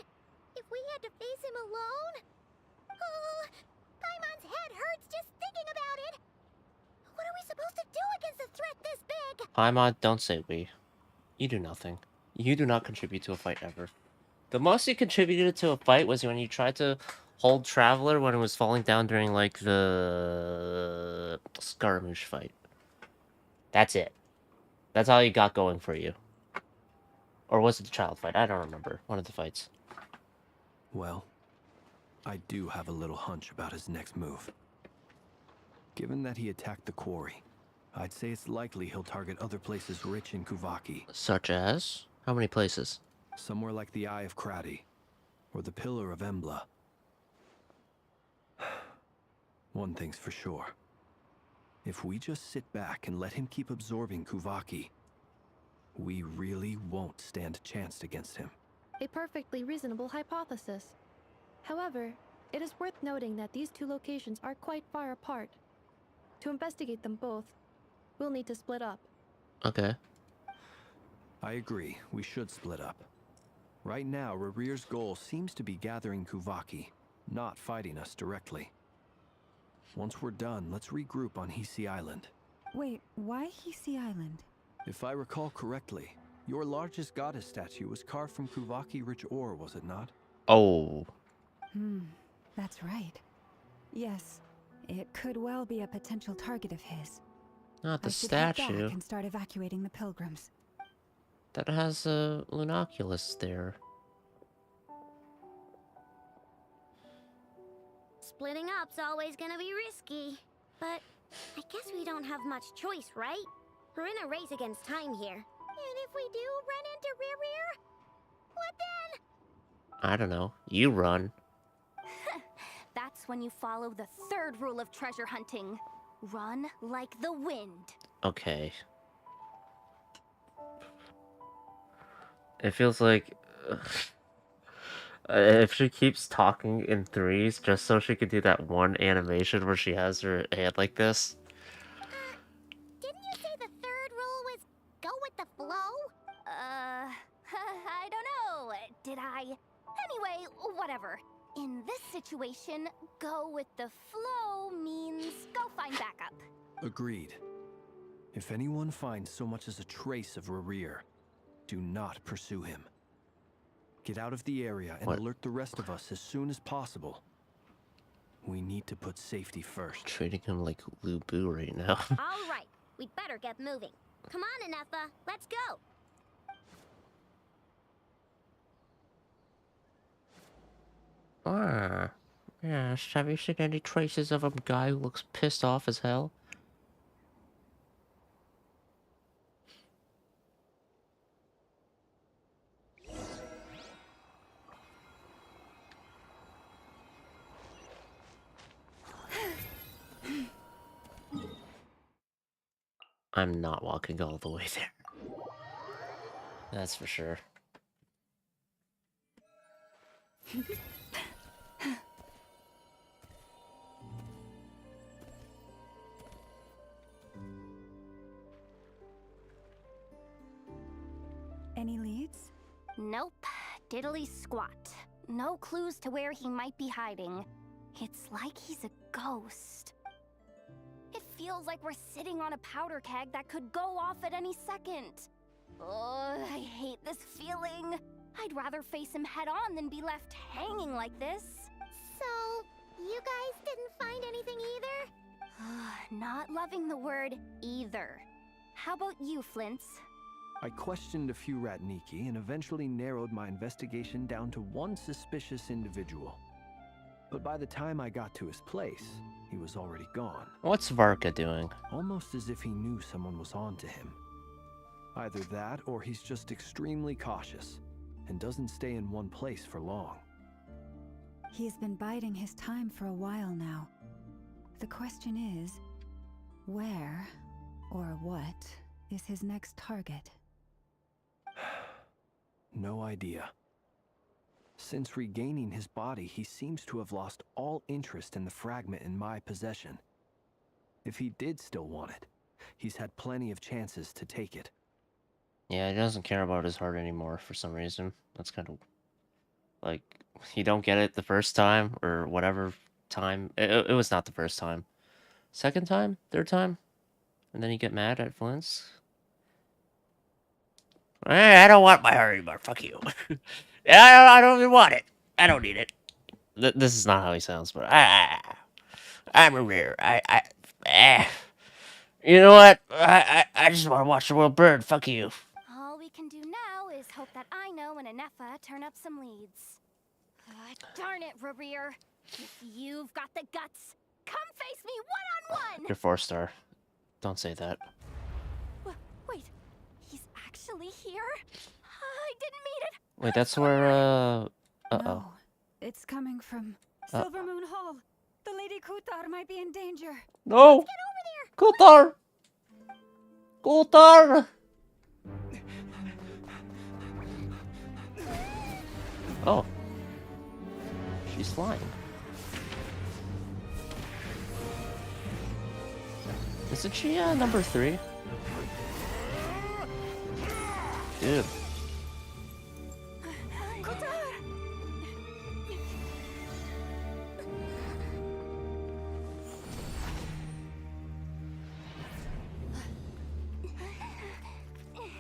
If we had to face him alone... Oh, Paimon's head hurts just thinking about it. What are we supposed to do against a threat this big? Paimon, don't say we. You do nothing. You do not contribute to a fight ever. The most you contributed to a fight was when you tried to Hold Traveler when it was falling down during, like, the skirmish fight. That's it. That's all you got going for you. Or was it the child fight? I don't remember. One of the fights. Well, I do have a little hunch about his next move. Given that he attacked the quarry, I'd say it's likely he'll target other places rich in Kuvaki. Such as? How many places? Somewhere like the Eye of Krati, or the Pillar of Embla. One thing's for sure. If we just sit back and let him keep absorbing Kuvaki, we really won't stand a chance against him. A perfectly reasonable hypothesis. However, it is worth noting that these two locations are quite far apart. To investigate them both, we'll need to split up. Okay. I agree, we should split up. Right now, Rarir's goal seems to be gathering Kuvaki, not fighting us directly. Once we're done, let's regroup on Hisi Island. Wait, why Hisi Island? If I recall correctly, your largest goddess statue was carved from Kuvaki-rich ore, was it not? Oh. That's right. Yes, it could well be a potential target of his. Not the I should head statue. back and start evacuating the pilgrims. That has a Lunoculus there. Splitting up's always gonna be risky. But I guess we don't have much choice, right? We're in a race against time here. And if we do run into Rear, what then? I don't know. You run. That's when you follow the third rule of treasure hunting. Run like the wind. Okay. It feels like... if she keeps talking in threes, just so she could do that one animation where she has her hand like this. Didn't you say the third rule was go with the flow? I don't know. Did I? Anyway, whatever. In this situation, go with the flow means go find backup. Agreed. If anyone finds so much as a trace of Rarir, do not pursue him. Get out of the area and alert the rest of us as soon as possible. We need to put safety first. Treating him like Lu Bu right now. All right, we'd better get moving. Come on, Anefa, let's go. Ah, yes. Have you seen any traces of a guy who looks pissed off as hell? I'm not walking all the way there. That's for sure. Any leads? Nope. Diddly squat. No clues to where he might be hiding. It's like he's a ghost. It feels like we're sitting on a powder keg that could go off at any second. Oh, I hate this feeling. I'd rather face him head on than be left hanging like this. So, you guys didn't find anything either? Not loving the word either. How about you, Flints? I questioned a few Ratniki and eventually narrowed my investigation down to one suspicious individual. But by the time I got to his place, he was already gone. What's Varka doing? Almost as if he knew someone was on to him. Either that, or he's just extremely cautious and doesn't stay in one place for long. He's been biding his time for a while now. The question is, where or what is his next target? No idea. Since regaining his body, he seems to have lost all interest in the fragment in my possession. If he did still want it, he's had plenty of chances to take it. Yeah, he doesn't care about his heart anymore for some reason. That's kind of... like, you don't get it the first time, or whatever time. It was not the first time. Second time? Third time? And then you get mad at Flints? I don't want my heart anymore. Fuck you. I don't even want it. I don't need it. This is not how he sounds, but I'm a rare. You know what? I just want to watch the world burn. Fuck you. All we can do now is hope that Ino and Anefa turn up some leads. Darn it, Rereer. If you've got the guts, come face me one-on-one! You're 4-star. Don't say that. Wait, he's actually here? I didn't mean it! Wait, that's where, Uh-oh. No, it's coming from Silver Moon Hall. The Lady Kutar might be in danger. No! Let's get over there! Kutar! Kutar! Oh. She's flying. Isn't she, number 3? Dude.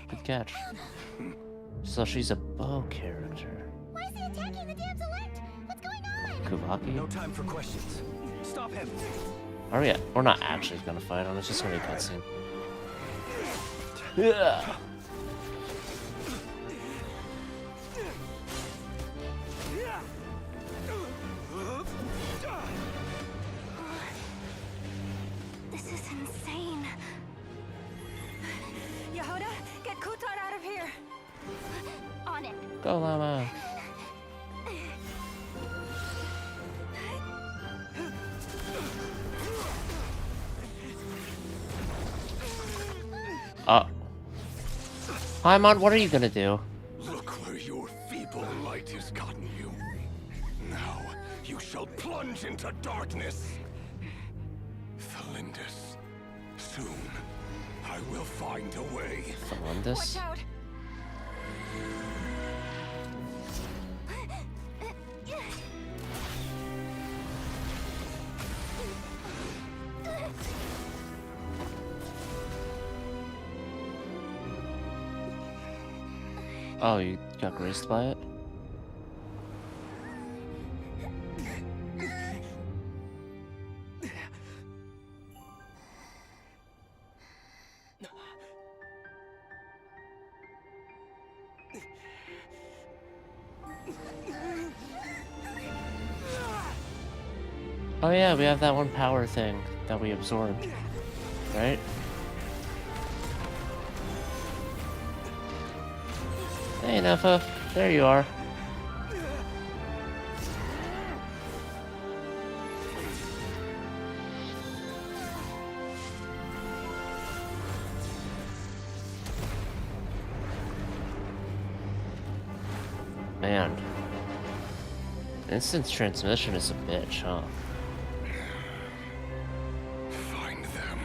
Good catch. So she's a bow character. Why is he attacking the damn select? What's going on? Kuvaki? No time for questions. Stop him. Are we? We're not actually gonna fight him. It's just gonna be a cutscene. Yeah. This is insane. Yehuda, get Kutar out of here. On it. Go, Llama. Paimon, what are you gonna do? Look where your feeble light has gotten you. Now you shall plunge into darkness. Felindus, soon I will find a way. Felindus? Watch out. Oh, you got graced by it? Oh yeah, we have that one power thing that we absorbed, right? Hey, Nefa, there you are. Man. Instant transmission is a bitch, huh? Find them,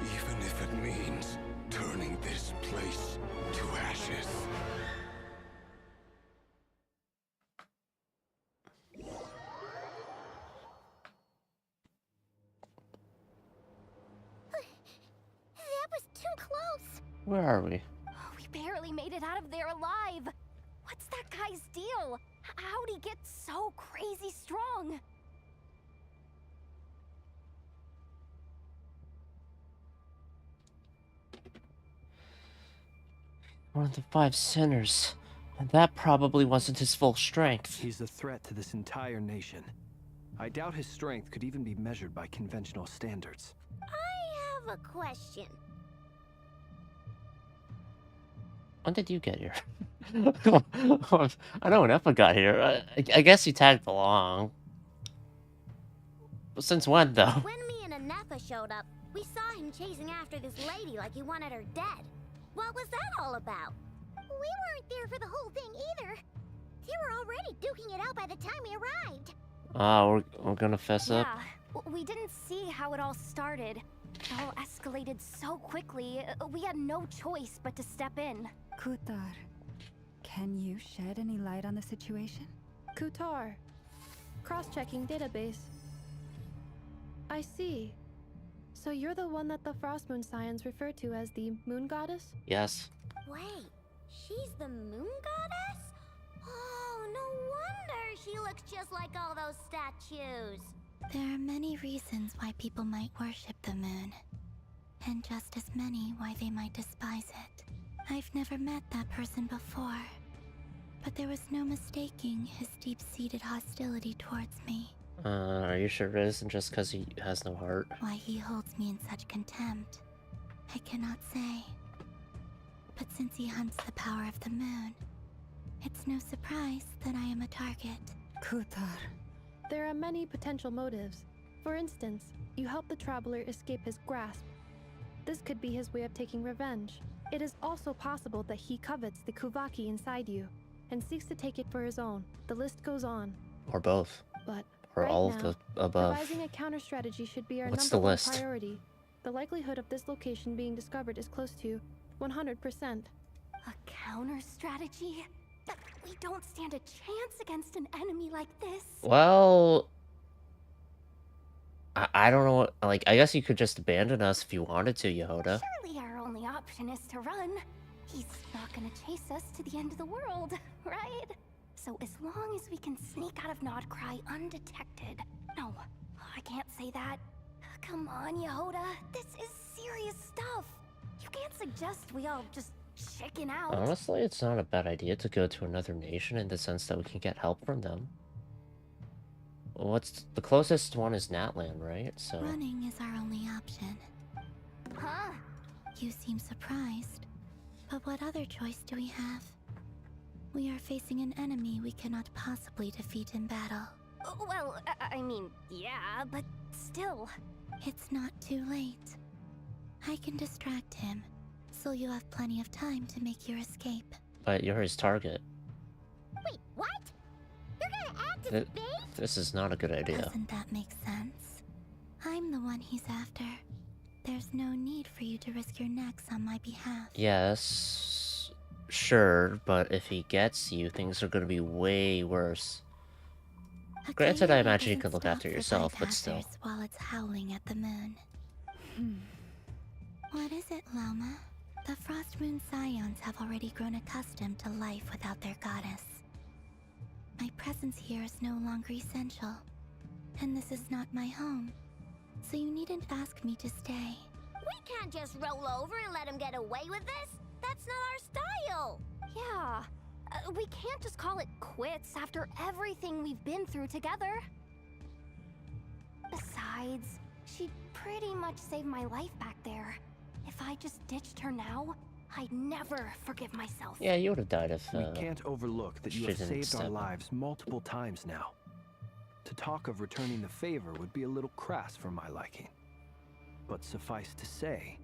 even if it means turning this place to ashes. That was too close. Where are we? We barely made it out of there alive. What's that guy's deal? How'd he get so crazy strong? One of the 5 sinners. And that probably wasn't his full strength. He's a threat to this entire nation. I doubt his strength could even be measured by conventional standards. I have a question. When did you get here? I know when Effa got here. I guess he tagged along. But since when, though? When me and Anefa showed up, we saw him chasing after this lady like he wanted her dead. What was that all about? We weren't there for the whole thing either. They were already duking it out by the time we arrived. We're gonna fess up? Yeah, we didn't see how it all started. It all escalated so quickly, we had no choice but to step in. Kutar, can you shed any light on the situation? Kutar. Cross-checking database. I see. So you're the one that the Frost Moon Scions refer to as the Moon Goddess? Yes. Wait, she's the moon goddess? Oh, no wonder she looks just like all those statues. There are many reasons why people might worship the moon, and just as many why they might despise it. I've never met that person before, but there was no mistaking his deep-seated hostility towards me. Are you sure it isn't just because he has no heart? Why he holds me in such contempt, I cannot say. But since he hunts the power of the moon, it's no surprise that I am a target. Kutar. There are many potential motives. For instance, you help the traveler escape his grasp. This could be his way of taking revenge. It is also possible that he covets the Kuvaki inside you and seeks to take it for his own. The list goes on. Or both. But or right all now, of the above. devising a counter strategy should be our What's number the one list? priority. The likelihood of this location being discovered is close to 100%. A counter strategy? But we don't stand a chance against an enemy like this. Well, I don't know what, like, I guess you could just abandon us if you wanted to, Yehoda. Surely our only option is to run. He's not gonna chase us to the end of the world, right? So as long as we can sneak out of Nod-Krai undetected. No, I can't say that. Come on, Yehoda. This is serious stuff. You can't suggest we all just chicken out. Honestly, it's not a bad idea to go to another nation in the sense that we can get help from them. What's the closest one is Natlan, right? So Running is our only option. Huh? You seem surprised. But what other choice do we have? We are facing an enemy we cannot possibly defeat in battle. Well, I mean, yeah, but still. It's not too late. I can distract him, so you have plenty of time to make your escape. but you're his target. Wait, what? You're gonna act as bait? This is not a good idea. Doesn't that make sense? I'm the one he's after. There's no need for you to risk your necks on my behalf. Yes, sure, but if he gets you, things are going to be way worse. Granted, I imagine you can look after yourself, but still. While it's howling at the moon. What is it, Loma? The Frost Moon Scions have already grown accustomed to life without their goddess. My presence here is no longer essential, and this is not my home, so you needn't ask me to stay. We can't just roll over and let him get away with this. That's not our style. Yeah, we can't just call it quits after everything we've been through together. Besides, she pretty much saved my life back there. If I just ditched her now, I'd never forgive myself. Yeah, you would have died if We can't overlook that you have she didn't saved our step up. lives multiple times now. To talk of returning the favor would be a little crass for my liking. But suffice to say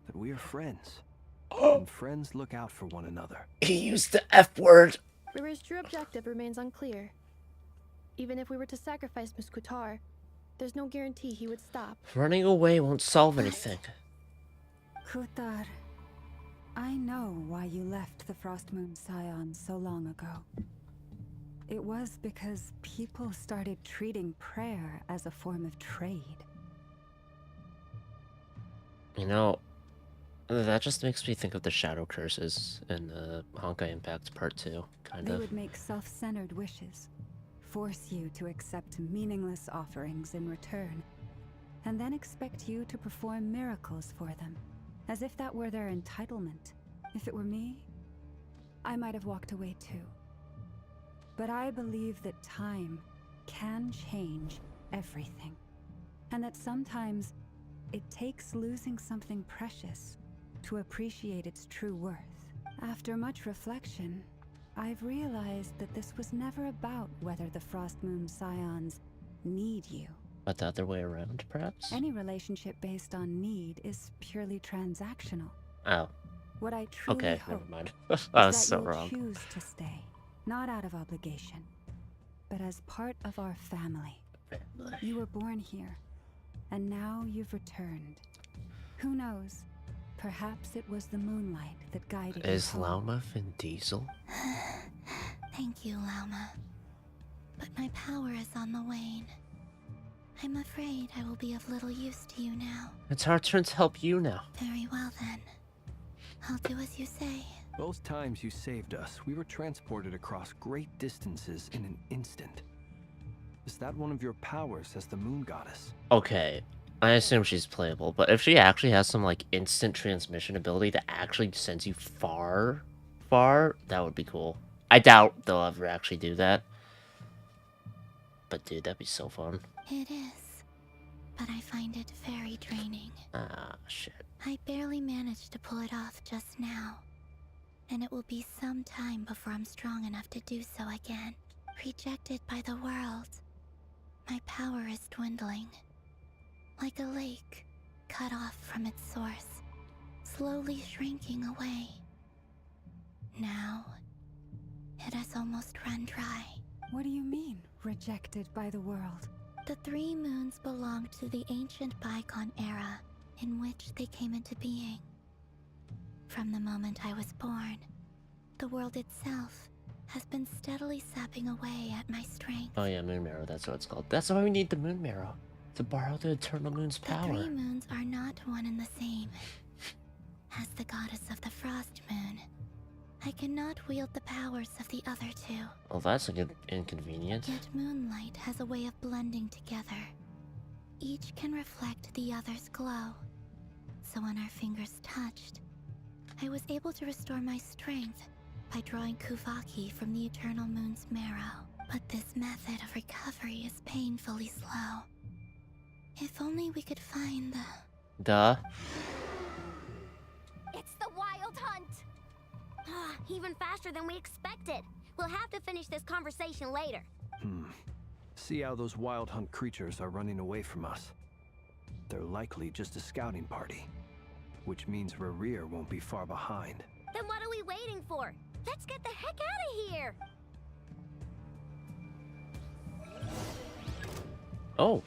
that we are friends. And friends look out for one another. He used the F word. Riri's true objective remains unclear. Even if we were to sacrifice Miss Kutar, there's no guarantee he would stop. Running away won't solve anything. Kutar, I know why you left the Frost Moon Scions so long ago. It was because people started treating prayer as a form of trade. You know, that just makes me think of the shadow curses in Honkai Impact Part 2, kind They of. would make self-centered wishes, force you to accept meaningless offerings in return, and then expect you to perform miracles for them, as if that were their entitlement. If it were me, I might have walked away too. But I believe that time can change everything, and that sometimes it takes losing something precious to appreciate its true worth. After much reflection, I've realized that this was never about whether the Frost Moon Scions need you. But the other way around, perhaps? Any relationship based on need is purely transactional. Oh. What I truly Okay, hope never mind. is I was that so you'll wrong. choose to stay, not out of obligation, but as part of our family. You were born here, and now you've returned. Who knows? Perhaps it was the moonlight that guided you Is home. Lauma Vin Diesel? Thank you, Lauma. But my power is on the wane. I'm afraid I will be of little use to you now. It's our turn to help you now. Very well then. I'll do as you say. Both times you saved us, we were transported across great distances in an instant. Is that one of your powers as the moon goddess? Okay, I assume she's playable, but if she actually has some, like, instant transmission ability that actually sends you far, that would be cool. I doubt they'll ever actually do that. But dude, that'd be so fun. It is, but I find it very draining. Ah, shit. I barely managed to pull it off just now. And it will be some time before I'm strong enough to do so again. Rejected by the world. My power is dwindling. Like a lake, cut off from its source, slowly shrinking away. Now, it has almost run dry. What do you mean, rejected by the world? The 3 moons belonged to the ancient Bygone era, in which they came into being. From the moment I was born, the world itself has been steadily sapping away at my strength. Oh yeah, Moon Marrow, that's what it's called. That's why we need the Moon Marrow. To borrow the Eternal Moon's power. The 3 moons are not one and the same. As the goddess of the Frost Moon, I cannot wield the powers of the other 2. Well, that's a good inconvenience. Yet moonlight has a way of blending together. Each can reflect the other's glow. So when our fingers touched, I was able to restore my strength by drawing Kuvaki from the Eternal Moon's marrow. But this method of recovery is painfully slow. If only we could find the... Duh. It's the Wild Hunt! Even faster than we expected. We'll have to finish this conversation later. See how those Wild Hunt creatures are running away from us. They're likely just a scouting party. Which means Rerir won't be far behind. Then what are we waiting for? Let's get the heck out of here! Oh.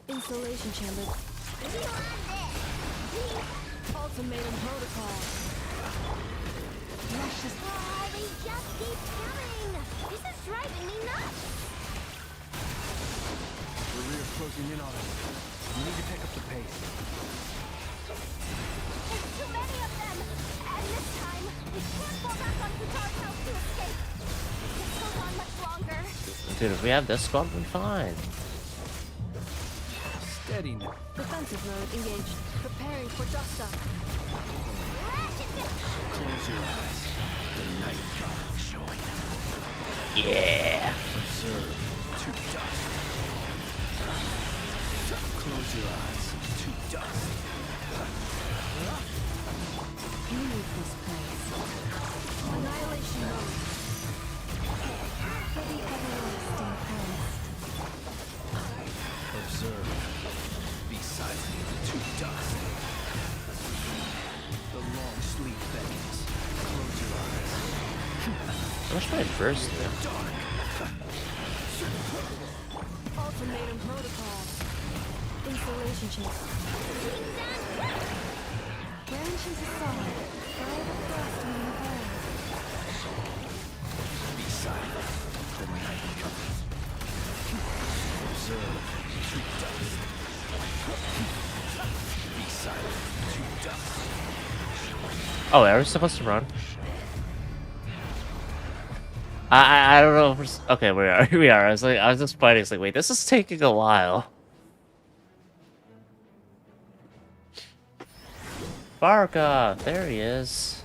Installation chamber. Ultimatum protocol. Oh, they just keep coming! This is driving me nuts! Rerir's closing in on us. We need to pick up the pace. There's too many of them! And this time, we can't fall back on Kutar's house to escape! This goes on much longer. Dude, if we have this squad, we're fine. Steady now. Defensive mode engaged. Preparing for dust up. Close your eyes. The night god is showing. Yeah. Observe to dust. Close your eyes to dust. You need this place. Annihilation mode. For the everlasting past. Observe. Be silent to dust. The long sleep beckons. Close your eyes. What's my burst there? Ultimatum protocol. Installation chamber. Branches aside. Fire the frost moon above. Be silent. The night comes. Observe to dust. Be silent to dust. Oh, are we supposed to run? I don't know if we're... Okay, we are. We are. I was just fighting. It's like, wait, this is taking a while. Barca! There he is.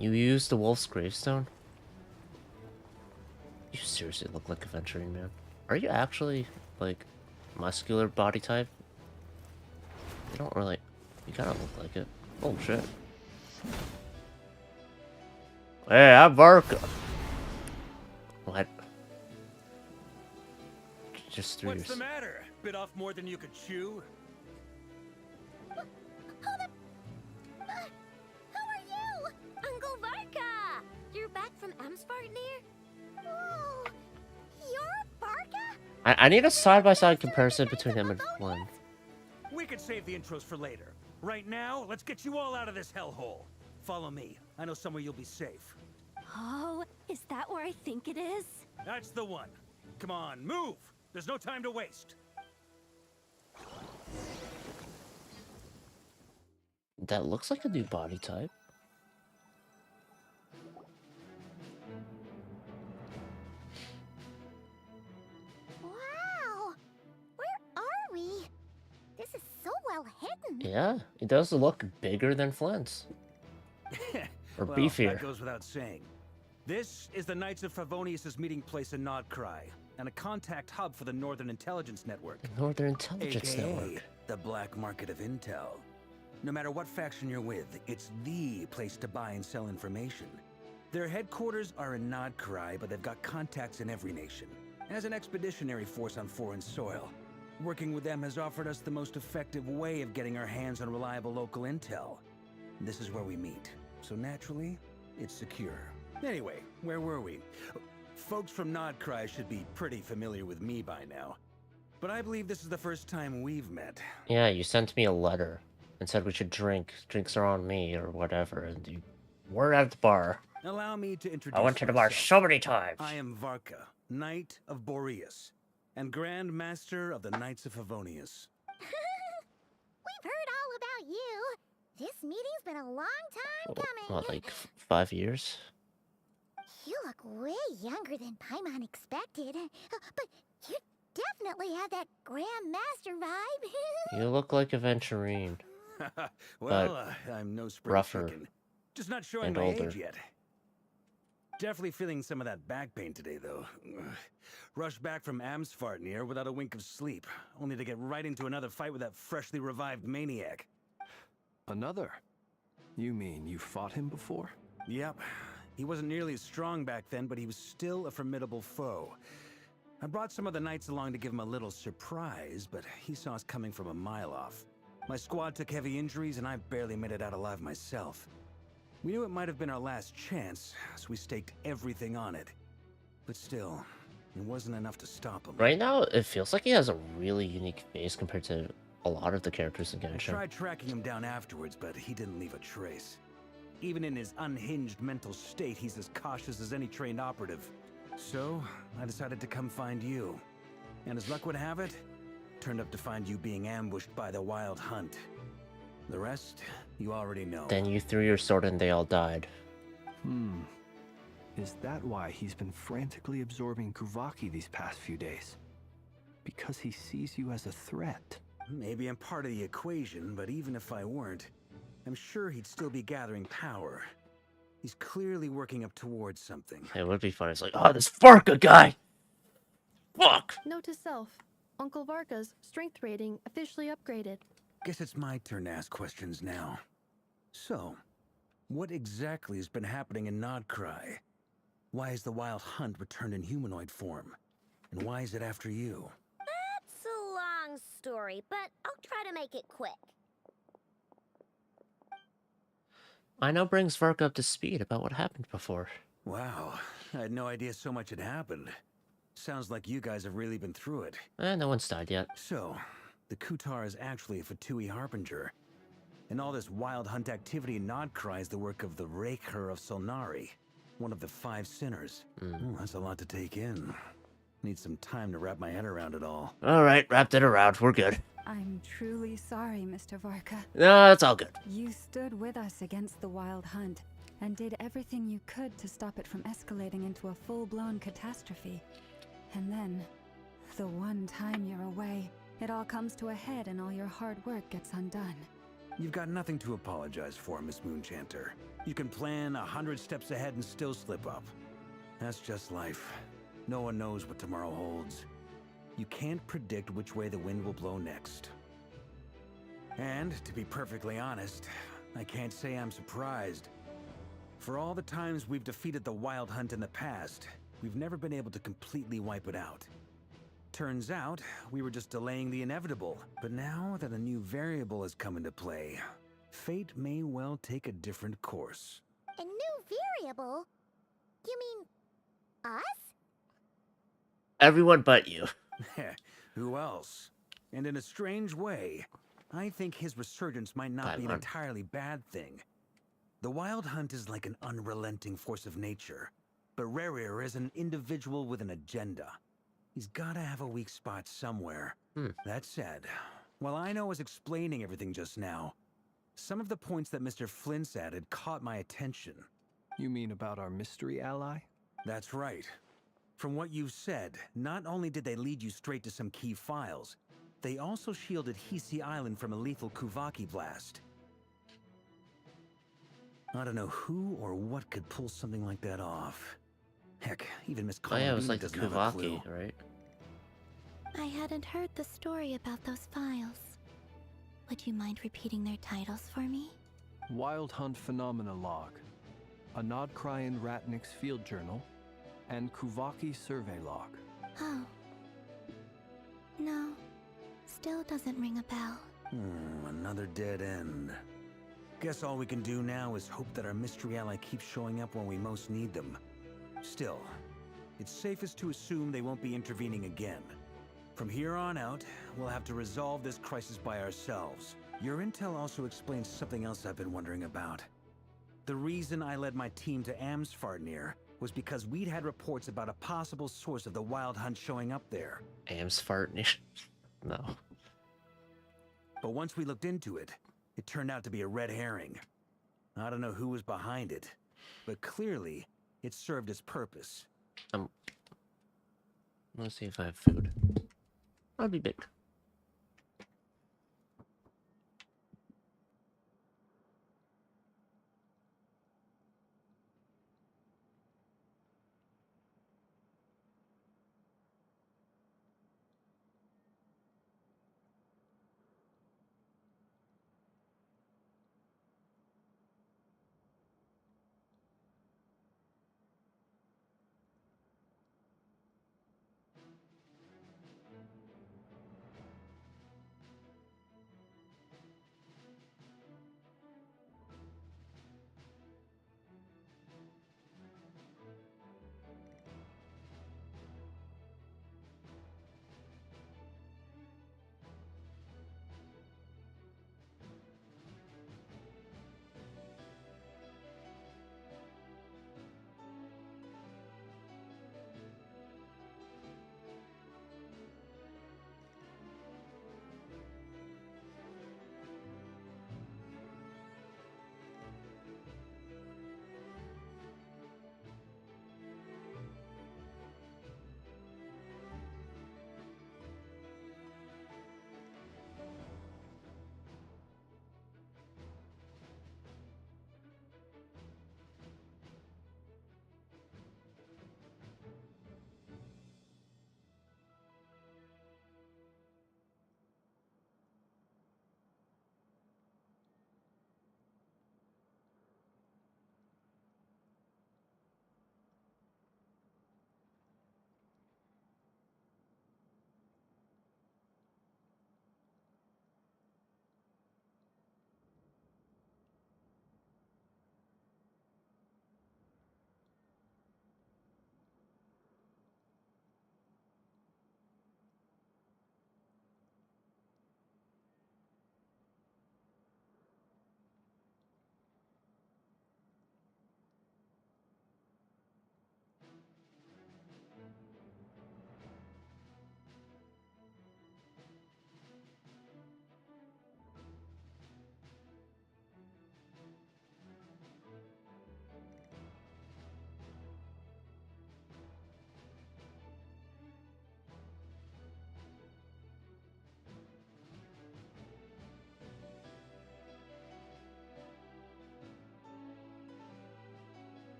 You used the wolf's gravestone? You seriously look like a venturing man. Are you actually, like, muscular body type? You don't really... You kind of look like it. Oh, shit. Hey, I'm Barca. What? Just 3 years. What's the matter? Bit off more than you could chew? Hold up! How are you? Uncle Varka! You're back from Amsvartnir? Oh, you're Varka? I need a side-by-side comparison between him and Flynn. We could save the intros for later. Right now, let's get you all out of this hellhole. Follow me. I know somewhere you'll be safe. Oh, is that where I think it is? That's the one. Come on, move! There's no time to waste. That looks like a new body type. Wow! Where are we? This is so well hidden. Yeah, it does look bigger than Flint's. Or Well, beefier. that goes without saying. This is the Knights of Favonius' meeting place in Nod-Krai, and a contact hub for the Northern Intelligence Network. Northern Intelligence AKA Network. the black market of intel. No matter what faction you're with, it's the place to buy and sell information. Their headquarters are in Nod-Krai, but they've got contacts in every nation. As an expeditionary force on foreign soil, working with them has offered us the most effective way of getting our hands on reliable local intel. This is where we meet, so naturally, it's secure. Anyway, where were we? Folks from Nod-Krai should be pretty familiar with me by now. But I believe this is the first time we've met. Yeah, you sent me a letter and said we should drink. Drinks are on me or whatever, and you weren't at the bar. Allow me to introduce I went to the bar myself. so many times. I am Varka, Knight of Boreas, and Grand Master of the Knights of Favonius. We've heard all about you. This meeting's been a long time coming. What, like 5 years? You look way younger than Paimon expected. But you definitely have that Grand Master vibe. You look like a Venturine. Well, I'm no spring rougher chicken. Just not showing and my older. age yet. Definitely feeling some of that back pain today, though. Rushed back from Amsfartnir without a wink of sleep, only to get right into another fight with that freshly revived maniac. Another? You mean you fought him before? Yep. He wasn't nearly as strong back then, but he was still a formidable foe. I brought some of the knights along to give him a little surprise, but he saw us coming from a mile off. My squad took heavy injuries, and I barely made it out alive myself. We knew it might have been our last chance, so we staked everything on it. But still, it wasn't enough to stop him. Right now, it feels like he has a really unique face compared to a lot of the characters in I Genshin. tried tracking him down afterwards, but he didn't leave a trace. Even in his unhinged mental state, he's as cautious as any trained operative. So, I decided to come find you. And as luck would have it, turned up to find you being ambushed by the Wild Hunt. The rest, you already know. Then you threw your sword and they all died. Is that why he's been frantically absorbing Kuvaki these past few days? Because he sees you as a threat? Maybe I'm part of the equation, but even if I weren't, I'm sure he'd still be gathering power. He's clearly working up towards something. It would be fun. It's like, oh, this Varka guy! Fuck! Note to self. Uncle Varka's strength rating officially upgraded. Guess it's my turn to ask questions now. So, what exactly has been happening in Nod-Krai? Why has the Wild Hunt returned in humanoid form? And why is it after you? That's a long story, but I'll try to make it quick. I now brings Varka up to speed about what happened before. Wow, I had no idea so much had happened. Sounds like you guys have really been through it. No one's died yet. So, the Kutar is actually a Fatui Harbinger. And all this Wild Hunt activity in Nod-Krai is the work of the Raker of Solnari, one of the 5 sinners. That's a lot to take in. Need some time to wrap my head around it all. Alright, wrapped it around. We're good. I'm truly sorry, Mr. Varka. No, it's all good. You stood with us against the Wild Hunt and did everything you could to stop it from escalating into a full-blown catastrophe. And then, the one time you're away, it all comes to a head and all your hard work gets undone. You've got nothing to apologize for, Miss Moonchanter. You can plan 100 steps ahead and still slip up. That's just life. No one knows what tomorrow holds. You can't predict which way the wind will blow next. And, to be perfectly honest, I can't say I'm surprised. For all the times we've defeated the Wild Hunt in the past, we've never been able to completely wipe it out. Turns out, we were just delaying the inevitable. But now that a new variable has come into play, fate may well take a different course. A new variable? You mean us? Everyone but you. Who else? And in a strange way, I think his resurgence might not be an entirely bad thing. The Wild Hunt is like an unrelenting force of nature, but Rarir is an individual with an agenda. He's gotta have a weak spot somewhere. That said, while I know I was explaining everything just now, Some of the points that Mr. Flint's added caught my attention. You mean about our mystery ally? That's right. From what you've said, not only did they lead you straight to some key files, they also shielded Hisi Island from a lethal Kuvaki blast. I don't know who or what could pull something like that off. Heck, even Miss Oh yeah, it was Colombiana like the doesn't have a clue. Kuvaki, right? I hadn't heard the story about those files. Would you mind repeating their titles for me? Wild Hunt Phenomena Log, a Nod-Krai and Ratnik's Field Journal, and Kuvaki Survey Log. Oh. No. Still doesn't ring a bell. Another dead end. Guess all we can do now is hope that our mystery ally keeps showing up when we most need them. Still, it's safest to assume they won't be intervening again. From here on out, we'll have to resolve this crisis by ourselves. Your intel also explains something else I've been wondering about. The reason I led my team to Amsfarnir was because we'd had reports about a possible source of the Wild Hunt showing up there. Amsfarnir. No. But once we looked into it, it turned out to be a red herring. I don't know who was behind it, but clearly, it served its purpose. Let's see if I have food. I'll be big.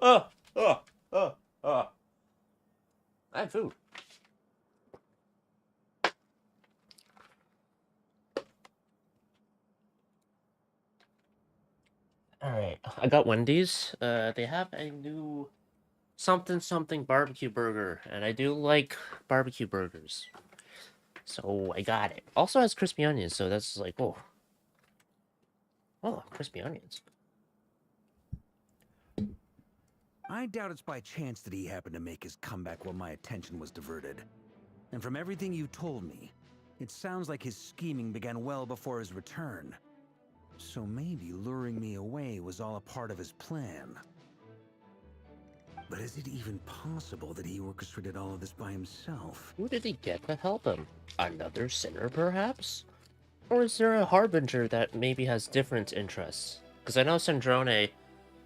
I have food. Alright, I got Wendy's. They have a new something barbecue burger, and I do like barbecue burgers. So I got it. Also has crispy onions, so that's like, oh. Oh, crispy onions. I doubt it's by chance that he happened to make his comeback while my attention was diverted. And from everything you told me, it sounds like his scheming began well before his return. So maybe luring me away was all a part of his plan. But is it even possible that he orchestrated all of this by himself? Who did he get to help him? Another sinner, perhaps? Or is there a harbinger that maybe has different interests? Because I know Sandrone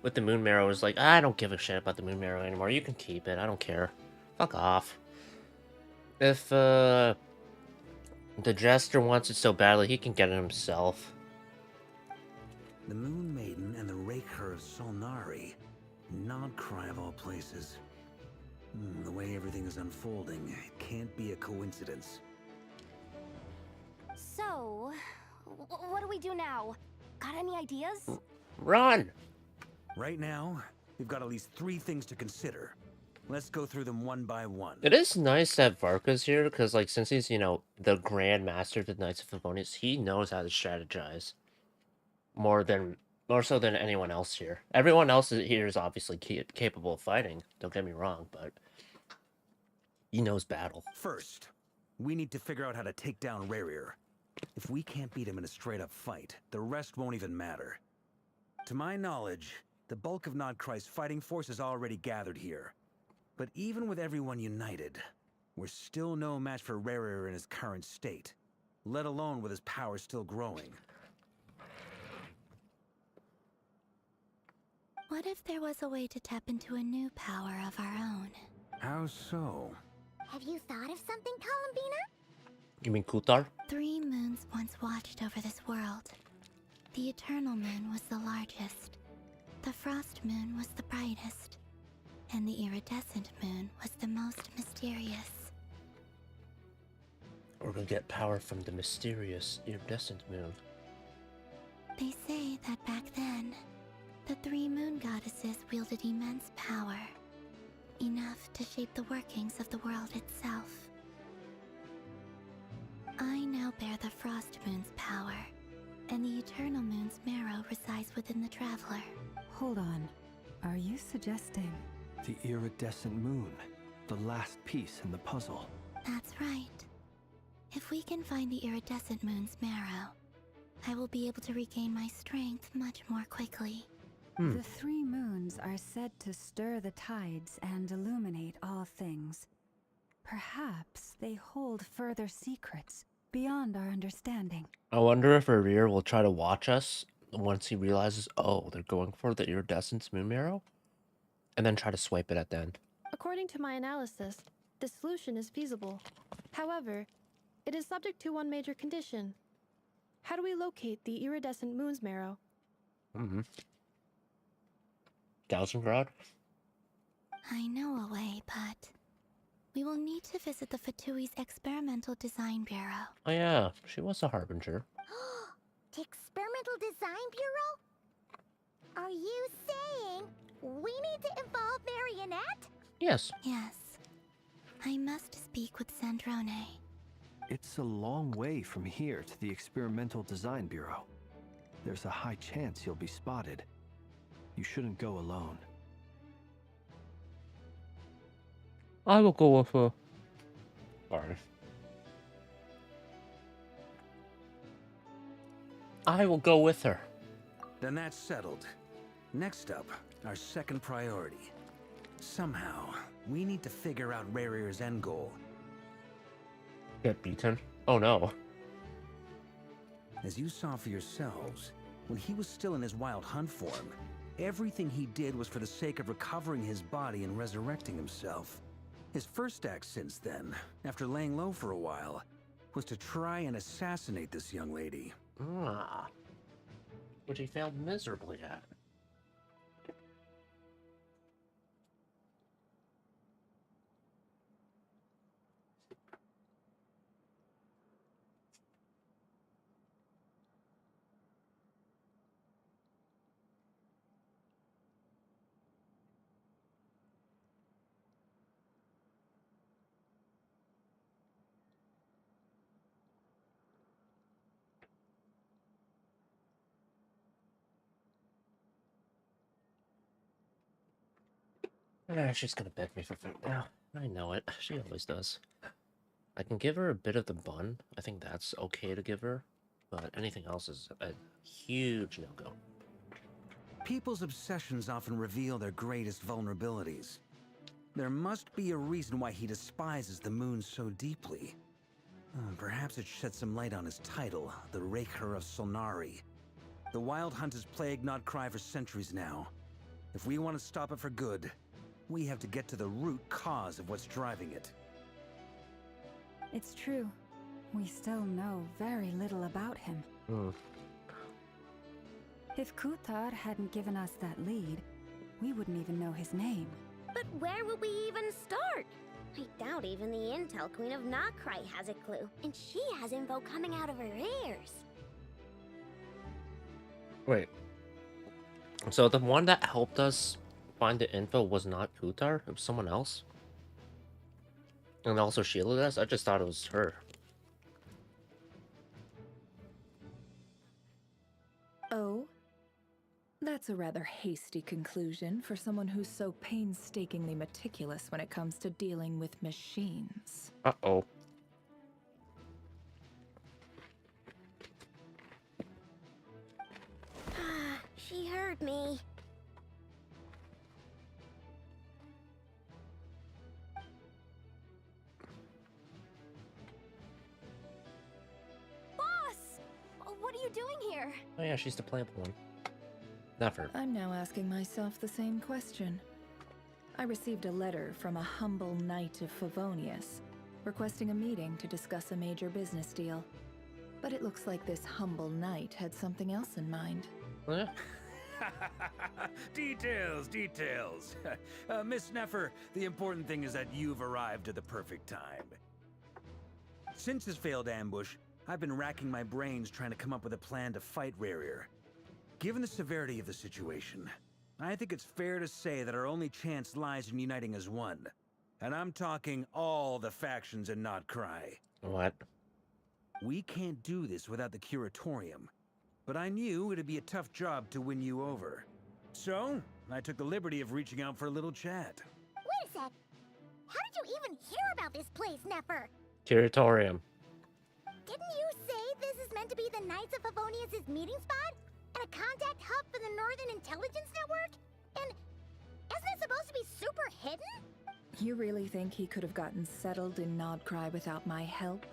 with the Moon Marrow is like, I don't give a shit about the Moon Marrow anymore. You can keep it. I don't care. Fuck off. If, the Jester wants it so badly, he can get it himself. The Moon Maiden and the Raker of Solnari. Nod-Krai of all places. The way everything is unfolding, it can't be a coincidence. So, what do we do now? Got any ideas? Run! Right now, we've got at least 3 things to consider. Let's go through them one by one. It is nice that Varka's here, because, like, since he's, you know, the Grand Master of the Knights of Favonius, he knows how to strategize. More so than anyone else here. Everyone else here is obviously capable of fighting, don't get me wrong, but he knows battle. First, we need to figure out how to take down Rarier. If we can't beat him in a straight-up fight, the rest won't even matter. To my knowledge, the bulk of Nod-Krai's fighting force is already gathered here. But even with everyone united, we're still no match for Rarier in his current state, let alone with his power still growing. What if there was a way to tap into a new power of our own? How so? Have you thought of something, Columbina? You mean Kutar? 3 moons once watched over this world. The Eternal Moon was the largest. The Frost Moon was the brightest. And the Iridescent Moon was the most mysterious. We're gonna get power from the mysterious iridescent moon. They say that back then, the 3 moon goddesses wielded immense power. Enough to shape the workings of the world itself. I now bear the Frost Moon's power, and the Eternal Moon's marrow resides within the Traveler. Hold on. Are you suggesting... The iridescent moon, the last piece in the puzzle. That's right. If we can find the Iridescent Moon's marrow, I will be able to regain my strength much more quickly. The 3 moons are said to stir the tides and illuminate all things. Perhaps they hold further secrets beyond our understanding. I wonder if Rarier will try to watch us once he realizes, oh, they're going for the iridescent moon marrow? And then try to swipe it at the end. According to my analysis, this solution is feasible. However, it is subject to one major condition. How do we locate the iridescent moon's marrow? Gausengrad? I know a way, but we will need to visit the Fatui's Experimental Design Bureau. Oh yeah, she was a harbinger. The Experimental Design Bureau? Are you saying we need to involve Marionette? Yes. Yes. I must speak with Sandrone. It's a long way from here to the Experimental Design Bureau. There's a high chance you'll be spotted. You shouldn't go alone. I will go with her. Sorry. I will go with her. Then that's settled. Next up, our second priority. Somehow, we need to figure out Rarier's end goal. Get beaten? Oh no. As you saw for yourselves, when he was still in his wild hunt form, everything he did was for the sake of recovering his body and resurrecting himself. His first act since then, after laying low for a while, was to try and assassinate this young lady. Which he failed miserably at. She's gonna beg me for food now. I know it. She always does. I can give her a bit of the bun. I think that's okay to give her. But anything else is a huge no-go. People's obsessions often reveal their greatest vulnerabilities. There must be a reason why he despises the moon so deeply. Perhaps it sheds some light on his title, the Raker of Solnari. The Wild Hunt has plagued Nod-Krai for centuries now. If we want to stop it for good, we have to get to the root cause of what's driving it. It's true. We still know very little about him. If Kutar hadn't given us that lead, we wouldn't even know his name. But where would we even start? I doubt even the Intel Queen of Nod-Krai has a clue, and she has info coming out of her ears. Wait. So the one that helped us find the info was not Kutar? It was someone else? And also shielded us? I just thought it was her. Oh? That's a rather hasty conclusion for someone who's so painstakingly meticulous when it comes to dealing with machines. Uh-oh. She heard me. Boss! What are you doing here? Oh yeah, she's the plant one. Never. I'm now asking myself the same question. I received a letter from a humble knight of Favonius, requesting a meeting to discuss a major business deal. But it looks like this humble knight had something else in mind. Yeah. Details, details. Miss Neffer, the important thing is that you've arrived at the perfect time. Since his failed ambush, I've been racking my brains trying to come up with a plan to fight Rarier. Given the severity of the situation, I think it's fair to say that our only chance lies in uniting as one. And I'm talking all the factions in Nod-Krai. What? We can't do this without the Curatorium. But I knew it'd be a tough job to win you over. So, I took the liberty of reaching out for a little chat. Wait a sec. How did you even hear about this place, Neffer? Curatorium. Didn't you say this is meant to be the Knights of Favonius' meeting spot? And a contact hub for the Northern Intelligence Network? And isn't it supposed to be super hidden? You really think he could have gotten settled in Nod-Krai without my help?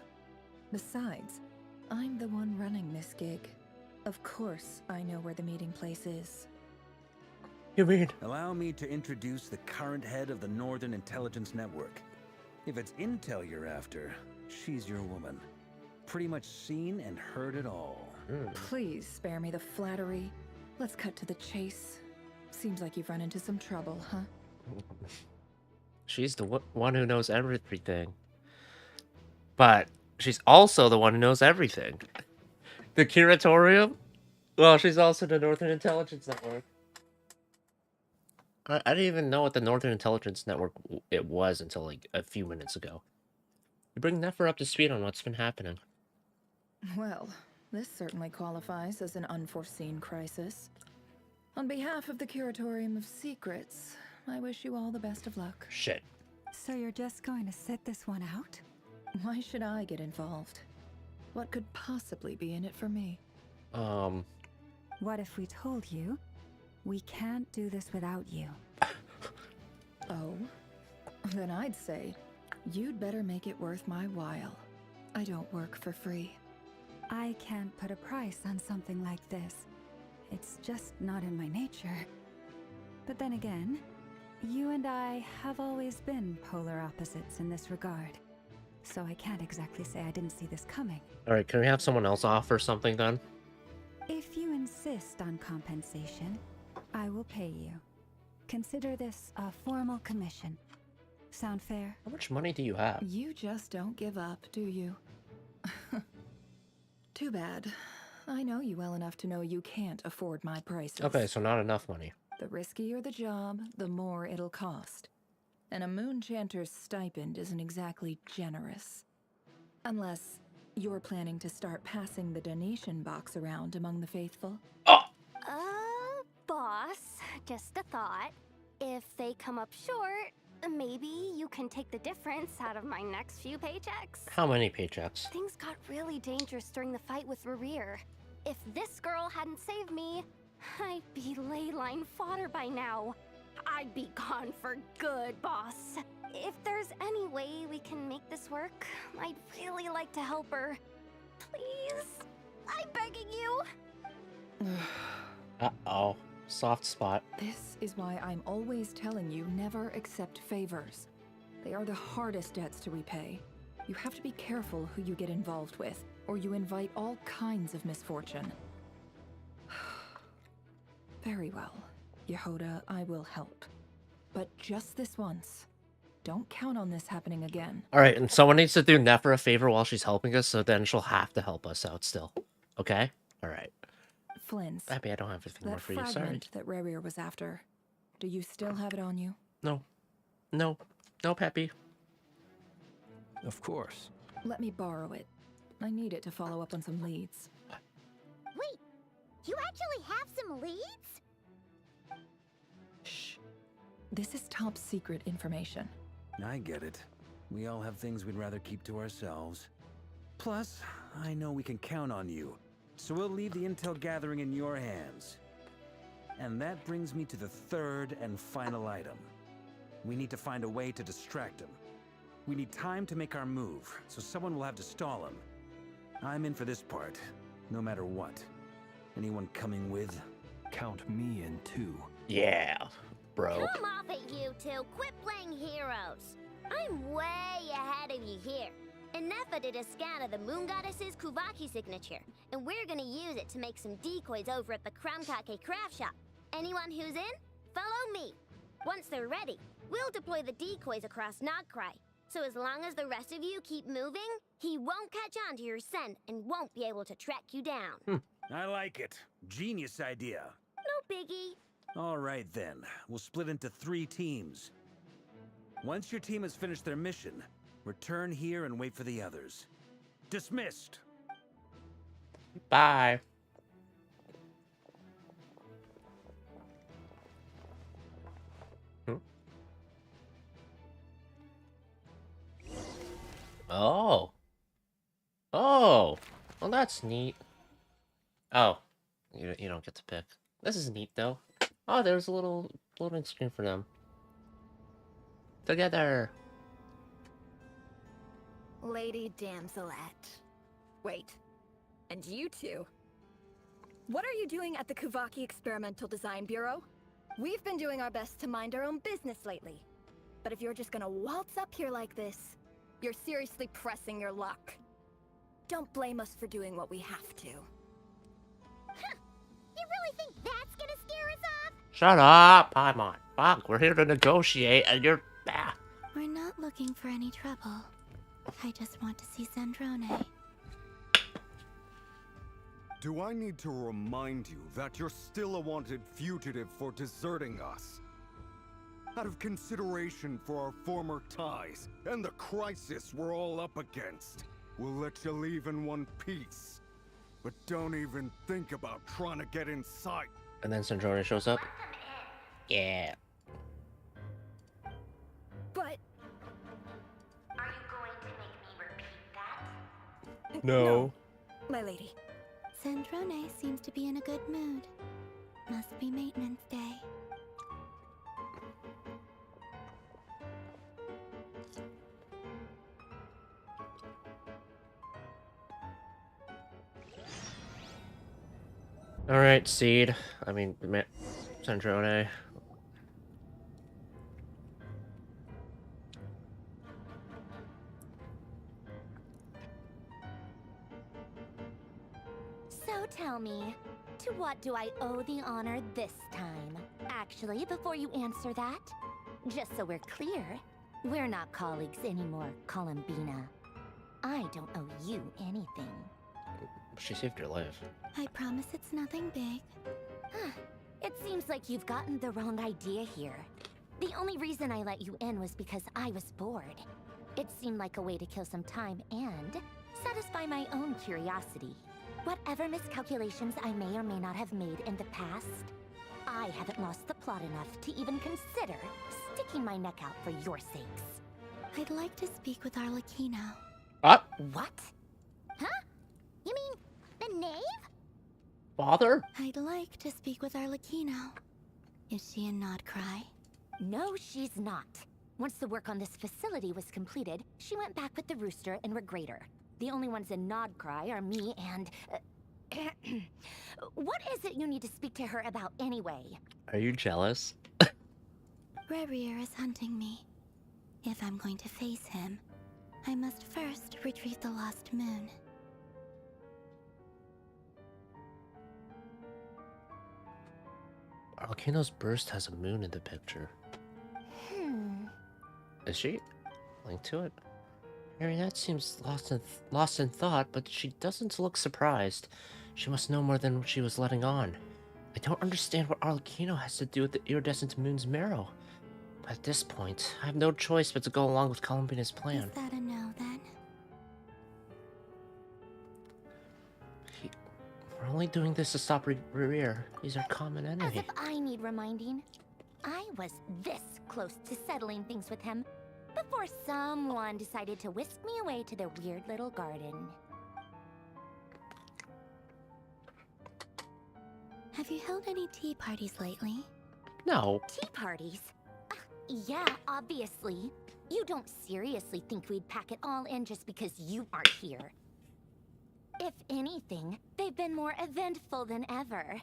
Besides, I'm the one running this gig. Of course, I know where the meeting place is. You mean? Allow me to introduce the current head of the Northern Intelligence Network. If it's intel you're after, she's your woman. Pretty much seen and heard it all. Please spare me the flattery. Let's cut to the chase. Seems like you've run into some trouble, huh? She's the one who knows everything. But she's also the one who knows everything. The Curatorium? Well, she's also the Northern Intelligence Network. I didn't even know what the Northern Intelligence Network it was until like a few minutes ago. You bring Neffer up to speed on what's been happening. Well, this certainly qualifies as an unforeseen crisis. On behalf of the Curatorium of Secrets, I wish you all the best of luck. Shit. So you're just going to sit this one out? Why should I get involved? What could possibly be in it for me? What if we told you we can't do this without you? Oh? Then I'd say you'd better make it worth my while. I don't work for free. I can't put a price on something like this. It's just not in my nature. But then again, you and I have always been polar opposites in this regard. So I can't exactly say I didn't see this coming. Alright, can we have someone else offer something then? If you insist on compensation, I will pay you. Consider this a formal commission. Sound fair? How much money do you have? You just don't give up, do you? Too bad. I know you well enough to know you can't afford my prices. Okay, so not enough money. The riskier the job, the more it'll cost. And a Moonchanter's stipend isn't exactly generous. Unless you're planning to start passing the donation box around among the faithful. Boss, just a thought. If they come up short, maybe you can take the difference out of my next few paychecks. How many paychecks? Things got really dangerous during the fight with Rerir. If this girl hadn't saved me, I'd be ley line fodder by now. I'd be gone for good, boss. If there's any way we can make this work, I'd really like to help her. Please? I'm begging you. Uh-oh. Soft spot. This is why I'm always telling you never accept favors. They are the hardest debts to repay. You have to be careful who you get involved with, or you invite all kinds of misfortune. Very well. Yehoda, I will help. But just this once. Don't count on this happening again. Alright, and someone needs to do Nephra a favor while she's helping us, so then she'll have to help us out still. Okay? Alright. Flins. Happy I don't have anything more That for you, sorry. fragment that Rerir was after. Do you still have it on you? No. No. No, Peppy. Of course. Let me borrow it. I need it to follow up on some leads. Wait, you actually have some leads? Shh. This is top secret information. I get it. We all have things we'd rather keep to ourselves. Plus, I know we can count on you, so we'll leave the intel gathering in your hands. And that brings me to the third and final item. We need to find a way to distract him. We need time to make our move, so someone will have to stall him. I'm in for this part, no matter what. Anyone coming with? Count me in too. Yeah, bro. Come off it, you two. Quit playing heroes. I'm way ahead of you here. And Nefa did a scan of the Moon Goddess's Kuvaki signature, and we're gonna use it to make some decoys over at the Kramkake craft shop. Anyone who's in, follow me. Once they're ready, we'll deploy the decoys across Nod-Krai. So as long as the rest of you keep moving, he won't catch on to your scent and won't be able to track you down. I like it. Genius idea. No biggie. All right then, we'll split into 3 teams. Once your team has finished their mission, return here and wait for the others. Dismissed! Bye. Oh. Oh. Well, that's neat. Oh. You don't get to pick. This is neat, though. Oh, there's a little loading screen for them. Together. Lady Damselette. Wait. And you two? What are you doing at the Kuvaki Experimental Design Bureau? We've been doing our best to mind our own business lately. But if you're just gonna waltz up here like this, you're seriously pressing your luck. Don't blame us for doing what we have to. Huh. You really think that's gonna scare us off? Shut up! I'm on. Fuck, we're here to negotiate, and you're... Ah. We're not looking for any trouble. I just want to see Sandrone. Do I need to remind you that you're still a wanted fugitive for deserting us? Out of consideration for our former ties and the crisis we're all up against, we'll let you leave in one piece. But don't even think about trying to get inside. And then Sandrone shows up. Yeah. But... Are you going to make me repeat that? No. My lady. Sandrone seems to be in a good mood. Must be maintenance day. Alright, Seed. I mean, Sandrone. So tell me, to what do I owe the honor this time? Actually, before you answer that, just so we're clear, we're not colleagues anymore, Columbina. I don't owe you anything. She saved your life. I promise it's nothing big. It seems like you've gotten the wrong idea here. The only reason I let you in was because I was bored. It seemed like a way to kill some time and satisfy my own curiosity. Whatever miscalculations I may or may not have made in the past, I haven't lost the plot enough to even consider sticking my neck out for your sakes. I'd like to speak with Arlecchino. What? Huh? You mean the knave? Father? I'd like to speak with Arlecchino. Is she in Nod-Krai? No, she's not. Once the work on this facility was completed, she went back with the Rooster and Regrator. The only ones in Nod-Krai are me and... what is it you need to speak to her about anyway? Are you jealous? Rerir is hunting me. If I'm going to face him, I must first retrieve the lost moon. Arlecchino's burst has a moon in the picture. Is she linked to it? Marionette seems lost in thought, but she doesn't look surprised. She must know more than she was letting on. I don't understand what Arlecchino has to do with the iridescent moon's marrow. But at this point, I have no choice but to go along with Columbina's plan. Is that a no, then? We're only doing this to stop Rerir. He's our common enemy. As if I need reminding. I was this close to settling things with him before someone decided to whisk me away to their weird little garden. Have you held any tea parties lately? No. Tea parties? Yeah, obviously. You don't seriously think we'd pack it all in just because you aren't here. If anything, they've been more eventful than ever.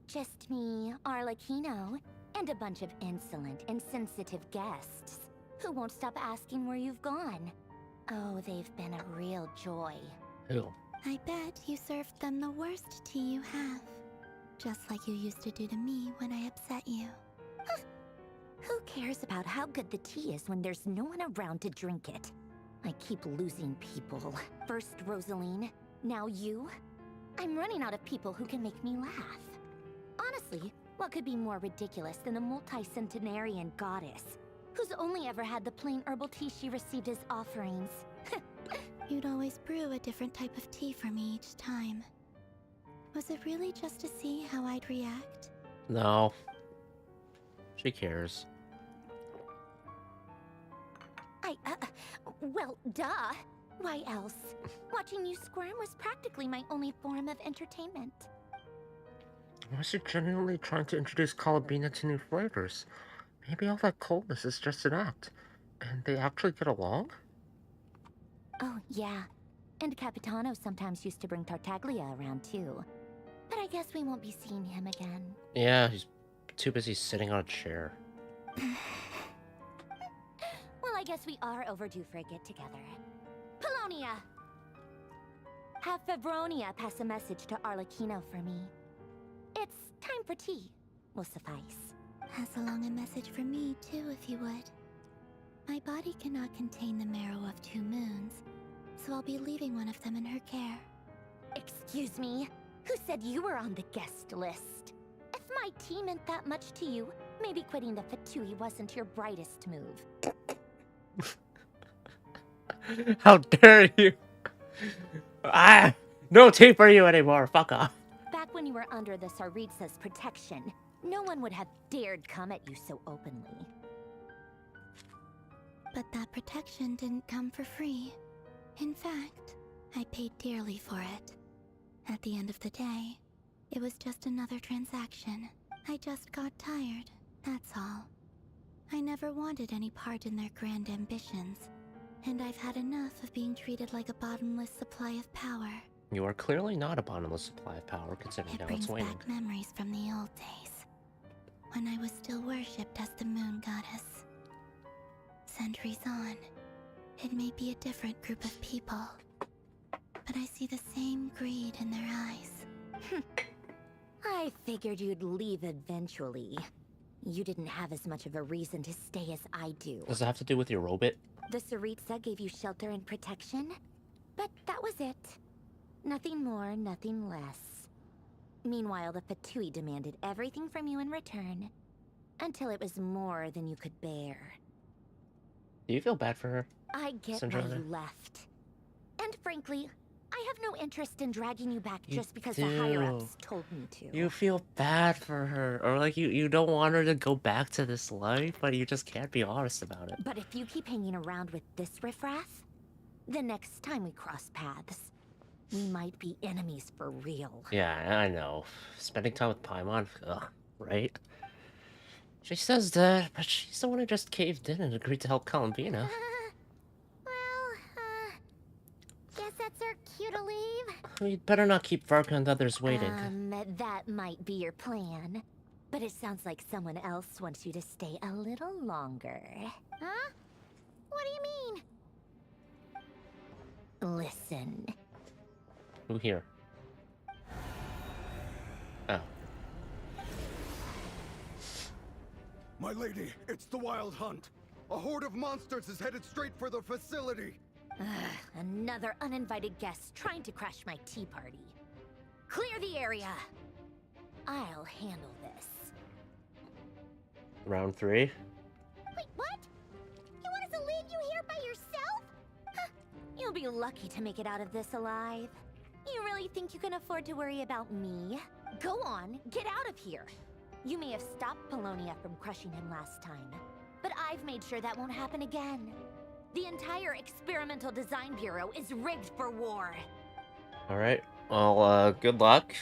Just me, Arlecchino, and a bunch of insolent, insensitive guests who won't stop asking where you've gone. Oh, they've been a real joy. Who? I bet you served them the worst tea you have. Just like you used to do to me when I upset you. Who cares about how good the tea is when there's no one around to drink it? I keep losing people. First Rosaline, now you. I'm running out of people who can make me laugh. Honestly, what could be more ridiculous than a multi-centenarian goddess who's only ever had the plain herbal tea she received as offerings? You'd always brew a different type of tea for me each time. Was it really just to see how I'd react? No. She cares. Well, duh. Why else? Watching you squirm was practically my only form of entertainment. Was she genuinely trying to introduce Columbina to new flavors? Maybe all that coldness is just an act, and they actually get along? Oh, yeah. And Capitano sometimes used to bring Tartaglia around, too. But I guess we won't be seeing him again. Yeah, he's too busy sitting on a chair. Well, I guess we are overdue for a get-together. Polonia! Have Febronia pass a message to Arlecchino for me. It's time for tea. Will suffice. Pass along a message for me, too, if you would. My body cannot contain the marrow of 2 moons, so I'll be leaving one of them in her care. Excuse me? Who said you were on the guest list? If my tea meant that much to you, maybe quitting the Fatui wasn't your brightest move. How dare you! No tea for you anymore, fuck off. Back when you were under the Tsaritsa's protection, no one would have dared come at you so openly. But that protection didn't come for free. In fact, I paid dearly for it. At the end of the day, it was just another transaction. I just got tired, that's all. I never wanted any part in their grand ambitions, and I've had enough of being treated like a bottomless supply of power. You are clearly not a bottomless supply of power, considering It how brings it's waning. back memories from the old days, when I was still worshipped as the moon goddess. Centuries on, it may be a different group of people, but I see the same greed in their eyes. I figured you'd leave eventually. You didn't have as much of a reason to stay as I do. Does it have to do with your robot? The Tsaritsa gave you shelter and protection, but that was it. Nothing more, nothing less. Meanwhile, the Fatui demanded everything from you in return, until it was more than you could bear. Do you feel bad for her? I get why Sandrona? you left. And frankly, I have no interest in dragging you back You just because the higher-ups do. told me to. You feel bad for her, or like you don't want her to go back to this life, but you just can't be honest about it. But if you keep hanging around with this riffraff, the next time we cross paths, we might be enemies for real. Yeah, I know. Spending time with Paimon, ugh, right? She says that, but she's the one who just caved in and agreed to help Columbina. Guess that's our cue to leave. We'd better not keep Varka and the others waiting. That might be your plan. But it sounds like someone else wants you to stay a little longer. Huh? What do you mean? Listen. Who here? Oh. My lady, it's the Wild Hunt. A horde of monsters is headed straight for the facility. Another uninvited guest trying to crash my tea party. Clear the area. I'll handle this. Round 3. Wait, what? You want us to leave you here by yourself? Huh. You'll be lucky to make it out of this alive. You really think you can afford to worry about me? Go on, get out of here. You may have stopped Polonia from crushing him last time, but I've made sure that won't happen again. The entire Experimental Design Bureau is rigged for war. Alright, well, good luck.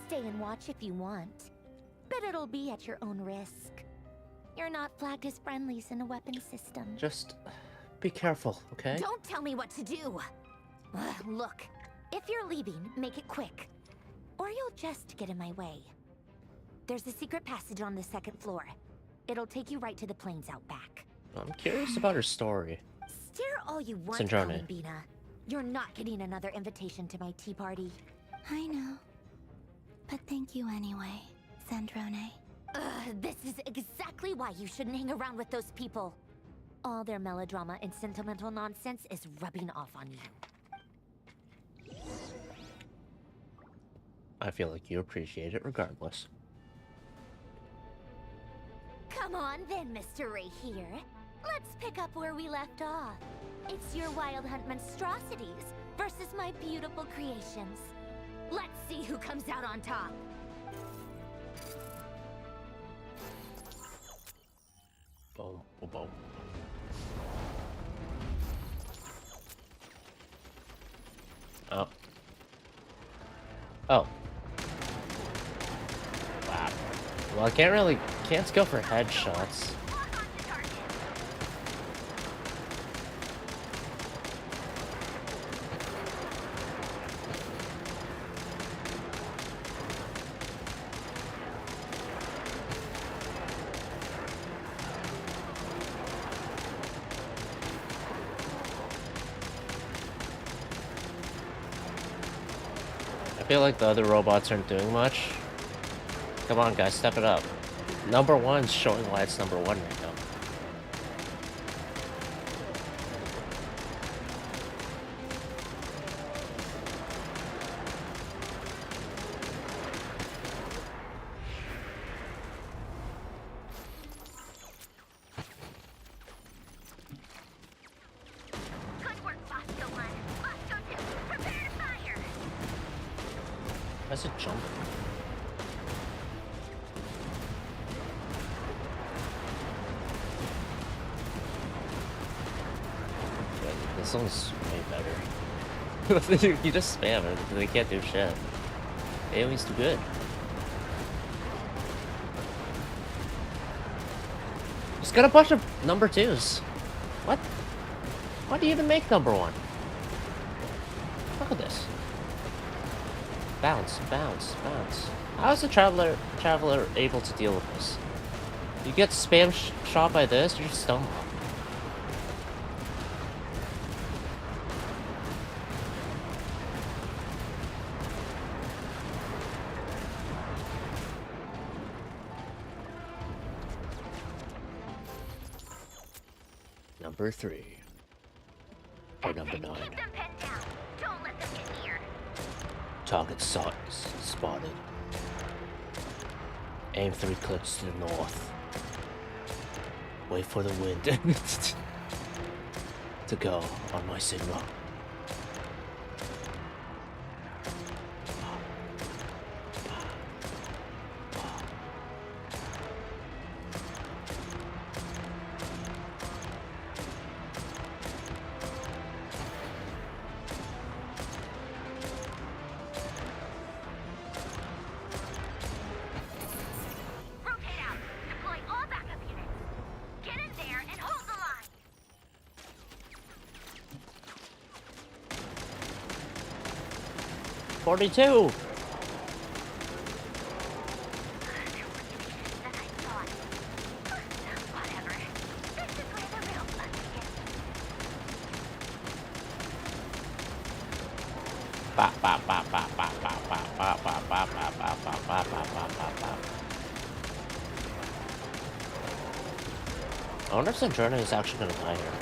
Stay and watch if you want, but it'll be at your own risk. You're not flagged as friendlies in a weapon system. Just be careful, okay? Don't tell me what to do! Look, if you're leaving, make it quick. Or you'll just get in my way. There's a secret passage on the 2nd floor. It'll take you right to the plains out back. I'm curious about her story. Stare all you want, Sandrone. Columbina. You're not getting another invitation to my tea party. I know. But thank you anyway, Sandrone. This is exactly why you shouldn't hang around with those people. All their melodrama and sentimental nonsense is rubbing off on you. I feel like you appreciate it regardless. Come on then, Mr. Ray here. Let's pick up where we left off. It's your Wild Hunt monstrosities versus my beautiful creations. Let's see who comes out on top. Boom, boom, boom. Oh. Oh. Wow. Well, I can't go for headshots. I feel like the other robots aren't doing much. Come on, guys, step it up. Number 1's showing why it's number 1 right now. Good work, Bosco 1. Bosco 2, prepare to fire. Why's it jumping? This one's way better. You just spam it, they can't do shit. AoE's too good. Just got a bunch of number 2s. What? Why do you even make number 1? Look at this. Bounce, bounce, bounce. How is the traveler able to deal with this? You get spam shot by this, you're just stunned. Number 3. Or number 9. Keep them pinned down. Don't let them get near. Target spotted. Aim 3 clicks to the north. Wait for the wind to go on my signal. 42! I wonder if the journey is actually gonna die here.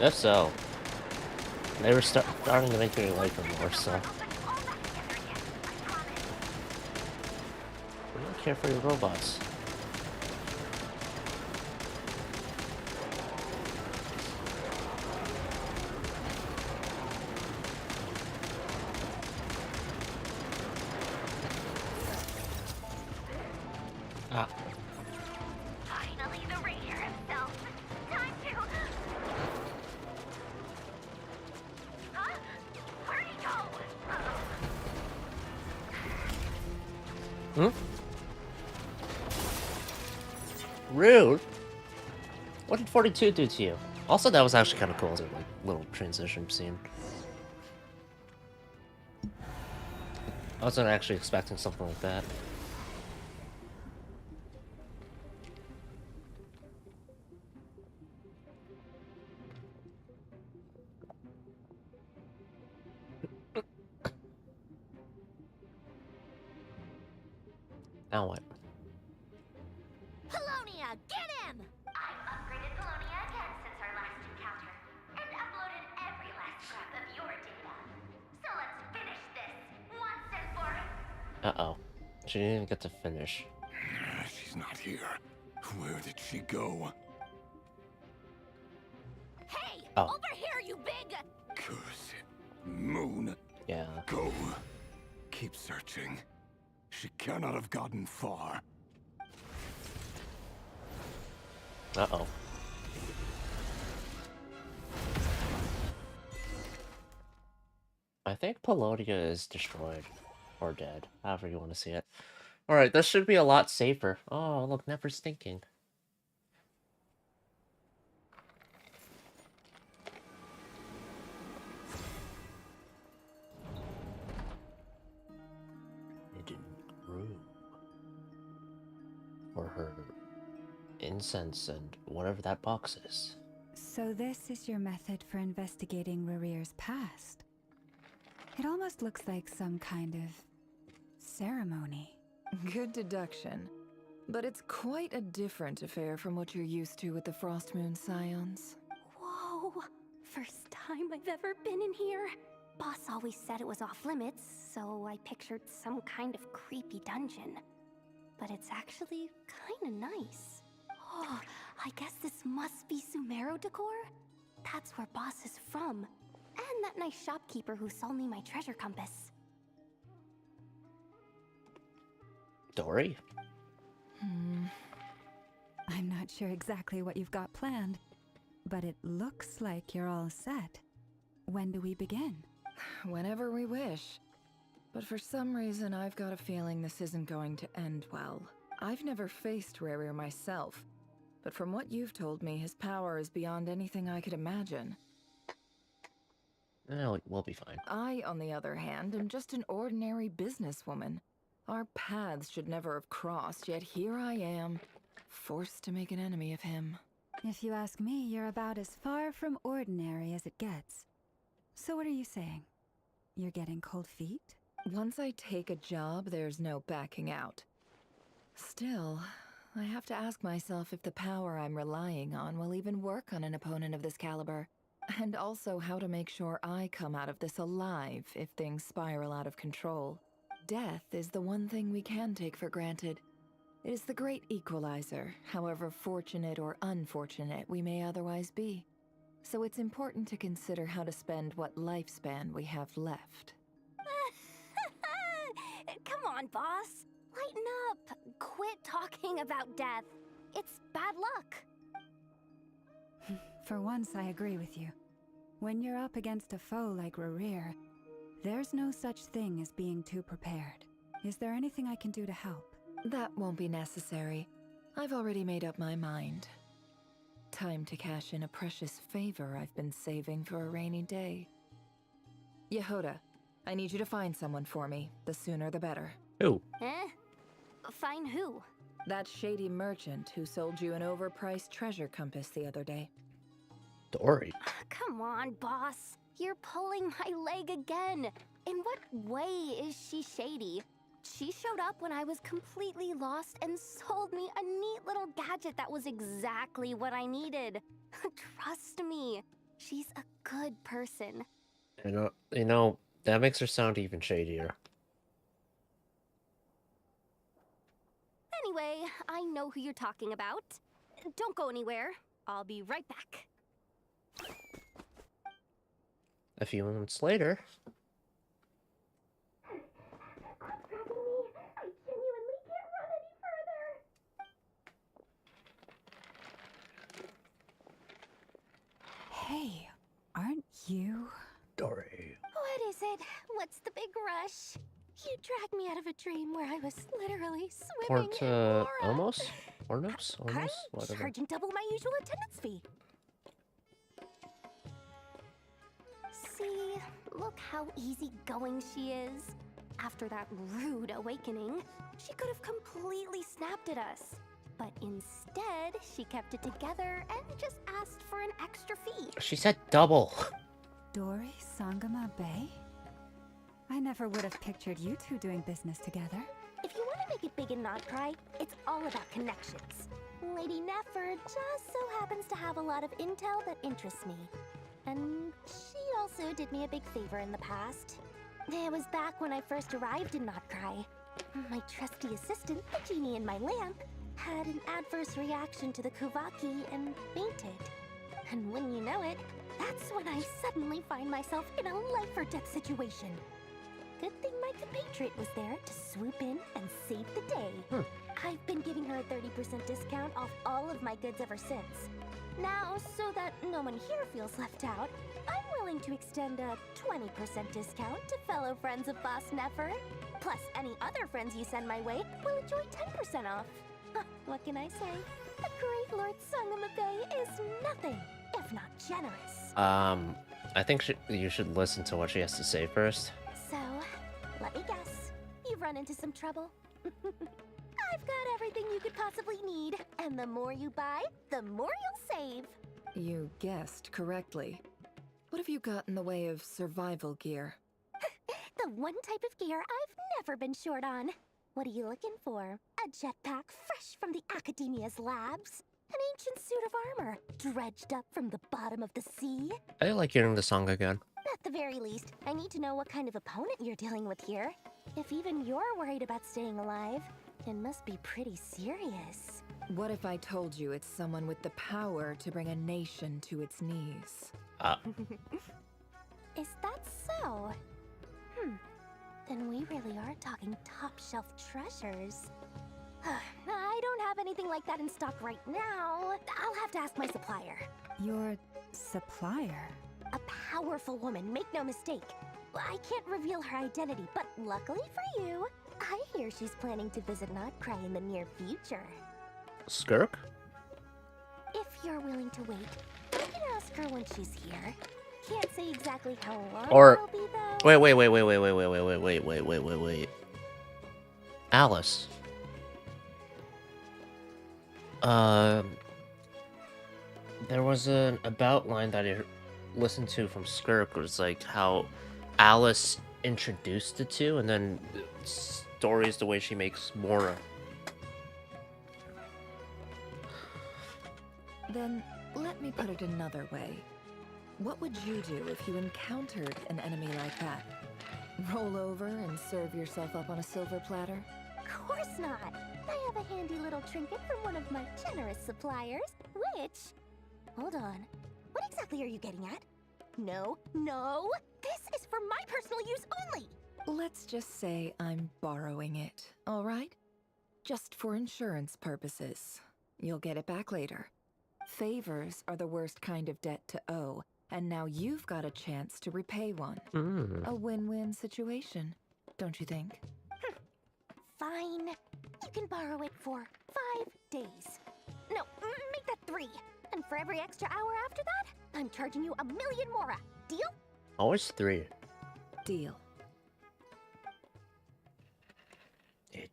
If so, they were starting to make me like them more, so. We don't care for your robots. Ah. Finally, the Ranger himself. Time to. Huh? Where'd he go? Hmm? Rude. What did 42 do to you? Also, that was actually kind of cool as a like little transition scene. I wasn't actually expecting something like that. Now what? Polonia, get him! I've upgraded Polonia again since our last encounter, and uploaded every last scrap of your data. So let's finish this once and for Uh-oh. She didn't even get to finish. She's not here. Where did she go? Hey! Oh. Over here, you big! Curse it. Moon. Yeah. Go. Keep searching. She cannot have gotten far. Uh-oh. I think Polonia is destroyed. Or dead. However you want to see it. Alright, this should be a lot safer. Oh, look, never stinking. Hidden room. For her incense and whatever that box is. So this is your method for investigating Rarir's past. It almost looks like some kind of ceremony. Good deduction. But it's quite a different affair from what you're used to with the Frost Moon Scions. Whoa! First time I've ever been in here. Boss always said it was off limits, so I pictured some kind of creepy dungeon. But it's actually kinda nice. Oh, I guess this must be Sumero decor? That's where Boss is from. And that nice shopkeeper who sold me my treasure compass. Dory? I'm not sure exactly what you've got planned, but it looks like you're all set. When do we begin? Whenever we wish. But for some reason, I've got a feeling this isn't going to end well. I've never faced Rarir myself, but from what you've told me, his power is beyond anything I could imagine. We'll be fine. I, on the other hand, am just an ordinary businesswoman. Our paths should never have crossed, yet here I am, forced to make an enemy of him. If you ask me, you're about as far from ordinary as it gets. So what are you saying? You're getting cold feet? Once I take a job, there's no backing out. Still, I have to ask myself if the power I'm relying on will even work on an opponent of this caliber. And also how to make sure I come out of this alive if things spiral out of control. Death is the one thing we can take for granted. It is the great equalizer, however fortunate or unfortunate we may otherwise be. So it's important to consider how to spend what lifespan we have left. Come on, boss. Lighten up. Quit talking about death. It's bad luck. For once, I agree with you. When you're up against a foe like Rarir, there's no such thing as being too prepared. Is there anything I can do to help? That won't be necessary. I've already made up my mind. Time to cash in a precious favor I've been saving for a rainy day. Yehoda, I need you to find someone for me. The sooner the better. Who? Find who? That shady merchant who sold you an overpriced treasure compass the other day. Dory. Come on, boss. You're pulling my leg again. In what way is she shady? She showed up when I was completely lost and sold me a neat little gadget that was exactly what I needed. Trust me, she's a good person. You know, that makes her sound even shadier. Anyway, I know who you're talking about. Don't go anywhere. I'll be right back. A few moments later. Hey, aren't you? Dory. What is it? What's the big rush? You dragged me out of a dream where I was literally swimming in Laura. Almost? Ornos? I'm Almost? Whatever. charging double my usual attendance fee. See, look how easygoing she is. After that rude awakening, she could have completely snapped at us. But instead, she kept it together and just asked for an extra fee. She said double. Dory Sangama Bay? I never would have pictured you two doing business together. If you want to make it big in Nod-Krai, it's all about connections. Lady Nefer just so happens to have a lot of intel that interests me. And she also did me a big favor in the past. It was back when I first arrived in Nod-Krai. My trusty assistant, the genie in my lamp, had an adverse reaction to the Kuvaki and fainted. And when you know it, that's when I suddenly find myself in a life-or-death situation. Good thing my compatriot was there to swoop in and save the day. I've been giving her a 30% discount off all of my goods ever since. Now, so that no one here feels left out, I'm willing to extend a 20% discount to fellow friends of Boss Nefer. Plus, any other friends you send my way will enjoy 10% off. What can I say? The great Lord Sangama Bay is nothing if not generous. I think you should listen to what she has to say first. So, let me guess. You've run into some trouble? I've got everything you could possibly need. And the more you buy, the more you'll save. You guessed correctly. What have you got in the way of survival gear? The one type of gear I've never been short on. What are you looking for? A jetpack fresh from the Academia's labs? An ancient suit of armor, dredged up from the bottom of the sea? I like hearing the song again. At the very least, I need to know what kind of opponent you're dealing with here. If even you're worried about staying alive, it must be pretty serious. What if I told you it's someone with the power to bring a nation to its knees? Is that so? Then we really are talking top-shelf treasures. I don't have anything like that in stock right now. I'll have to ask my supplier. Your supplier? A powerful woman, make no mistake. I can't reveal her identity, but luckily for you, I hear she's planning to visit Nod-Krai in the near future. Skirk? If you're willing to wait, I can ask her when she's here. Can't say exactly how long I'll be though. Wait. Alice. There was an about line that I listened to from Skirk, where it's like how Alice introduced the two, and then stories the way she makes Mora. Then let me put it another way. What would you do if you encountered an enemy like that? Roll over and serve yourself up on a silver platter? Of course not. I have a handy little trinket from one of my generous suppliers, which... Hold on. What exactly are you getting at? No. This is for my personal use only! Let's just say I'm borrowing it, all right? Just for insurance purposes. You'll get it back later. Favors are the worst kind of debt to owe, and now you've got a chance to repay one. A win-win situation, don't you think? Fine. You can borrow it for 5 days. No, make that 3. And for every extra hour after that, I'm charging you 1,000,000 mora. Deal? Always 3. Deal.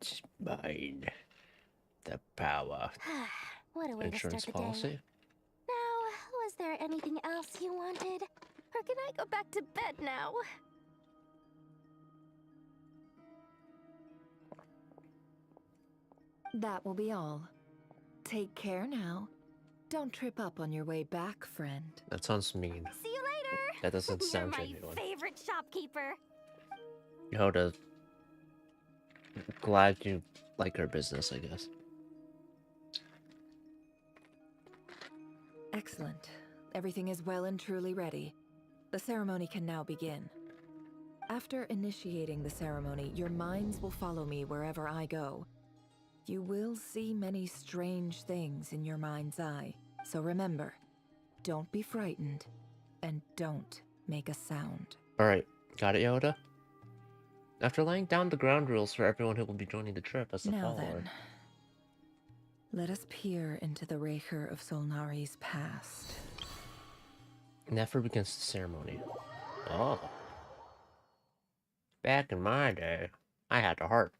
It's mine. The power. What a way Insurance to start the policy. day. Now, was there anything else you wanted? Or can I go back to bed now? That will be all. Take care now. Don't trip up on your way back, friend. That sounds mean. See you later! That doesn't sound You're genuine. my favorite shopkeeper. Yoda. Glad you like her business, I guess. Excellent. Everything is well and truly ready. The ceremony can now begin. After initiating the ceremony, your minds will follow me wherever I go. You will see many strange things in your mind's eye. So remember, don't be frightened, and don't make a sound. Alright, got it, Yoda? After laying down the ground rules for everyone who will be joining the trip as a Now follower. then, let us peer into the Raker of Solnari's past. Never begins the ceremony. Oh. Back in my day, I had a heart.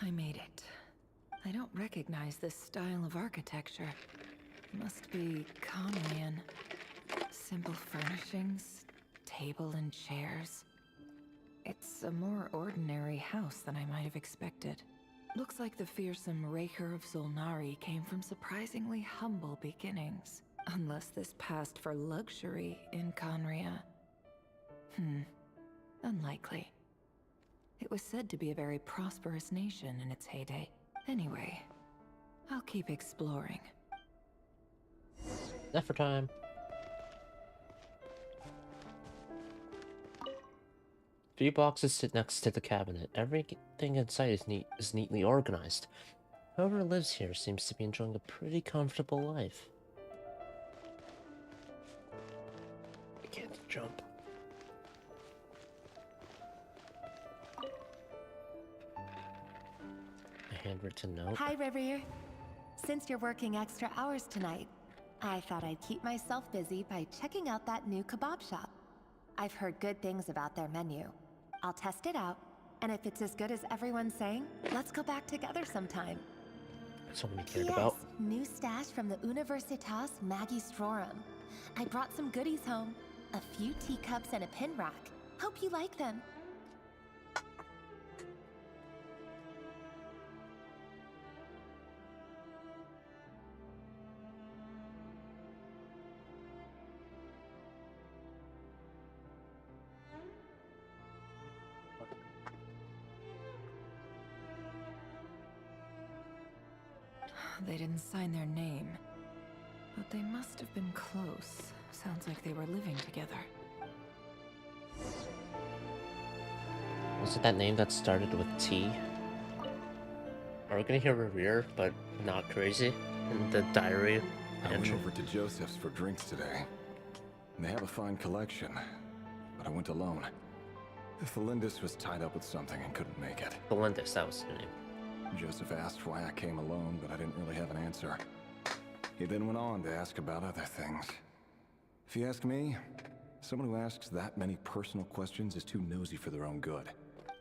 I made it. I don't recognize this style of architecture. Must be Conrian. Simple furnishings, table and chairs. It's a more ordinary house than I might have expected. Looks like the fearsome Raker of Solnari came from surprisingly humble beginnings. Unless this passed for luxury in Conria. Unlikely. It was said to be a very prosperous nation in its heyday. Anyway, I'll keep exploring. Zephyr time. Three boxes sit next to the cabinet. Everything inside is neatly organized. Whoever lives here seems to be enjoying a pretty comfortable life. I can't jump. A handwritten note. Hi, Rivier. Since you're working extra hours tonight, I thought I'd keep myself busy by checking out that new kebab shop. I've heard good things about their menu. I'll test it out, and if it's as good as everyone's saying, let's go back together sometime. Someone you cared Yes, about. new stash from the Universitas Magistrorum. I brought some goodies home. A few teacups and a pin rack. Hope you like them. They didn't sign their name, but they must have been close. Sounds like they were living together. Was it that name that started with T? Are we gonna hear Revere, but not crazy in the diary? I went entry? over to Joseph's for drinks today. They have a fine collection, but I went alone. Felindis was tied up with something and couldn't make it. Felindis, that was the name. Joseph asked why I came alone, but I didn't really have an answer. He then went on to ask about other things. If you ask me, someone who asks that many personal questions is too nosy for their own good.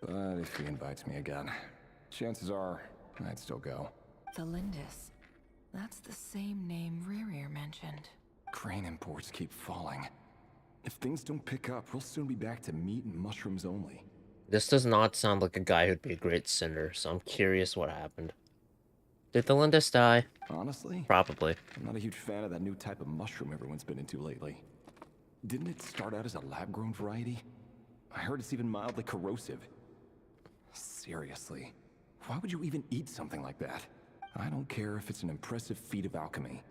But if he invites me again, chances are I'd still go. Felindis. That's the same name Rerir mentioned. Crane imports keep falling. If things don't pick up, we'll soon be back to meat and mushrooms only. This does not sound like a guy who'd be a great sinner, so I'm curious what happened. Did Felindis die? Honestly? Probably. I'm not a huge fan of that new type of mushroom everyone's been into lately. Didn't it start out as a lab-grown variety? I heard it's even mildly corrosive. Seriously, why would you even eat something like that? I don't care if it's an impressive feat of alchemy.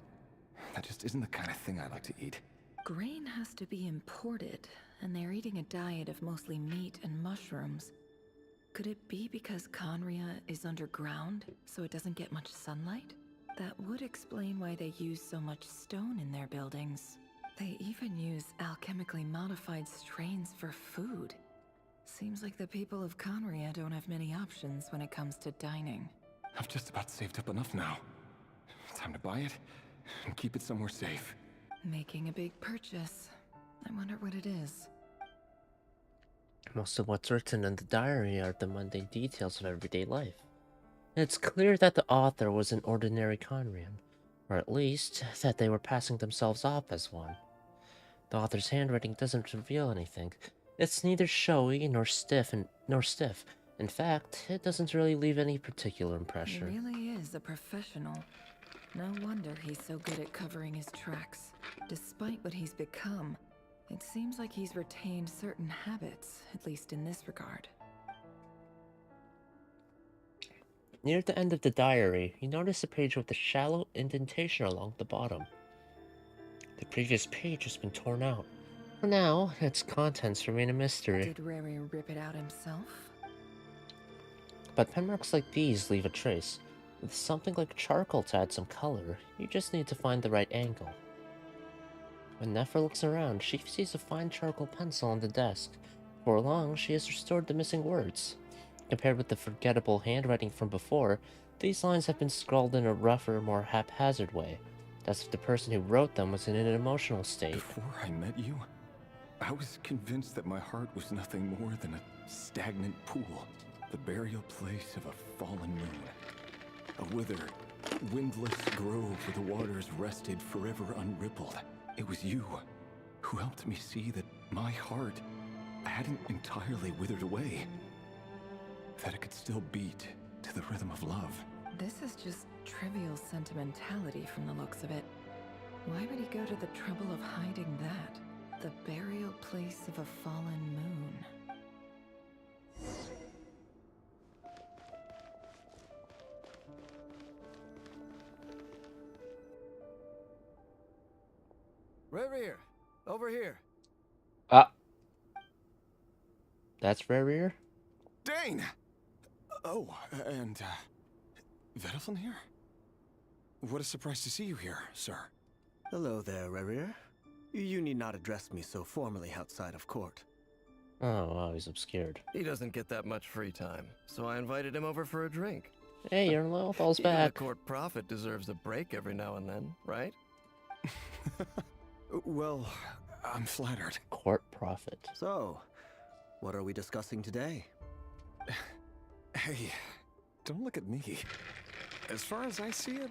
That just isn't the kind of thing I like to eat. Grain has to be imported, and they're eating a diet of mostly meat and mushrooms. Could it be because Conria is underground, so it doesn't get much sunlight? That would explain why they use so much stone in their buildings. They even use alchemically modified strains for food. Seems like the people of Conria don't have many options when it comes to dining. I've just about saved up enough now. Time to buy it and keep it somewhere safe. Making a big purchase. I wonder what it is. Most of what's written in the diary are the mundane details of everyday life. It's clear that the author was an ordinary Conrian, or at least that they were passing themselves off as one. The author's handwriting doesn't reveal anything. It's neither showy nor stiff. In fact, it doesn't really leave any particular He impression. really is a professional. No wonder he's so good at covering his tracks. Despite what he's become, it seems like he's retained certain habits, at least in this regard. Near the end of the diary, you notice a page with a shallow indentation along the bottom. The previous page has been torn out. For now, its contents remain a mystery. Did Rary rip it out himself? But pen marks like these leave a trace. With something like charcoal to add some color, you just need to find the right angle. When Nefer looks around, she sees a fine charcoal pencil on the desk. Before long, she has restored the missing words. Compared with the forgettable handwriting from before, these lines have been scrawled in a rougher, more haphazard way, as if the person who wrote them was in an emotional state. Before I met you, I was convinced that my heart was nothing more than a stagnant pool, the burial place of a fallen moon. A withered, windless grove where the waters rested forever unrippled. It was you who helped me see that my heart hadn't entirely withered away, that it could still beat to the rhythm of love. This is just trivial sentimentality from the looks of it. Why would he go to the trouble of hiding that? The burial place of a fallen moon. Rerir, over here. That's Rarier? Dane! Oh, and, Vedaflin here? What a surprise to see you here, sir. Hello there, Rerir. You need not address me so formally outside of court. Oh, wow, he's obscured. He doesn't get that much free time, so I invited him over for a drink. Hey, your Lothal's Even back. the court prophet deserves a break every now and then, right? Well, I'm flattered. Court prophet. So, what are we discussing today? Hey, don't look at me. As far as I see it,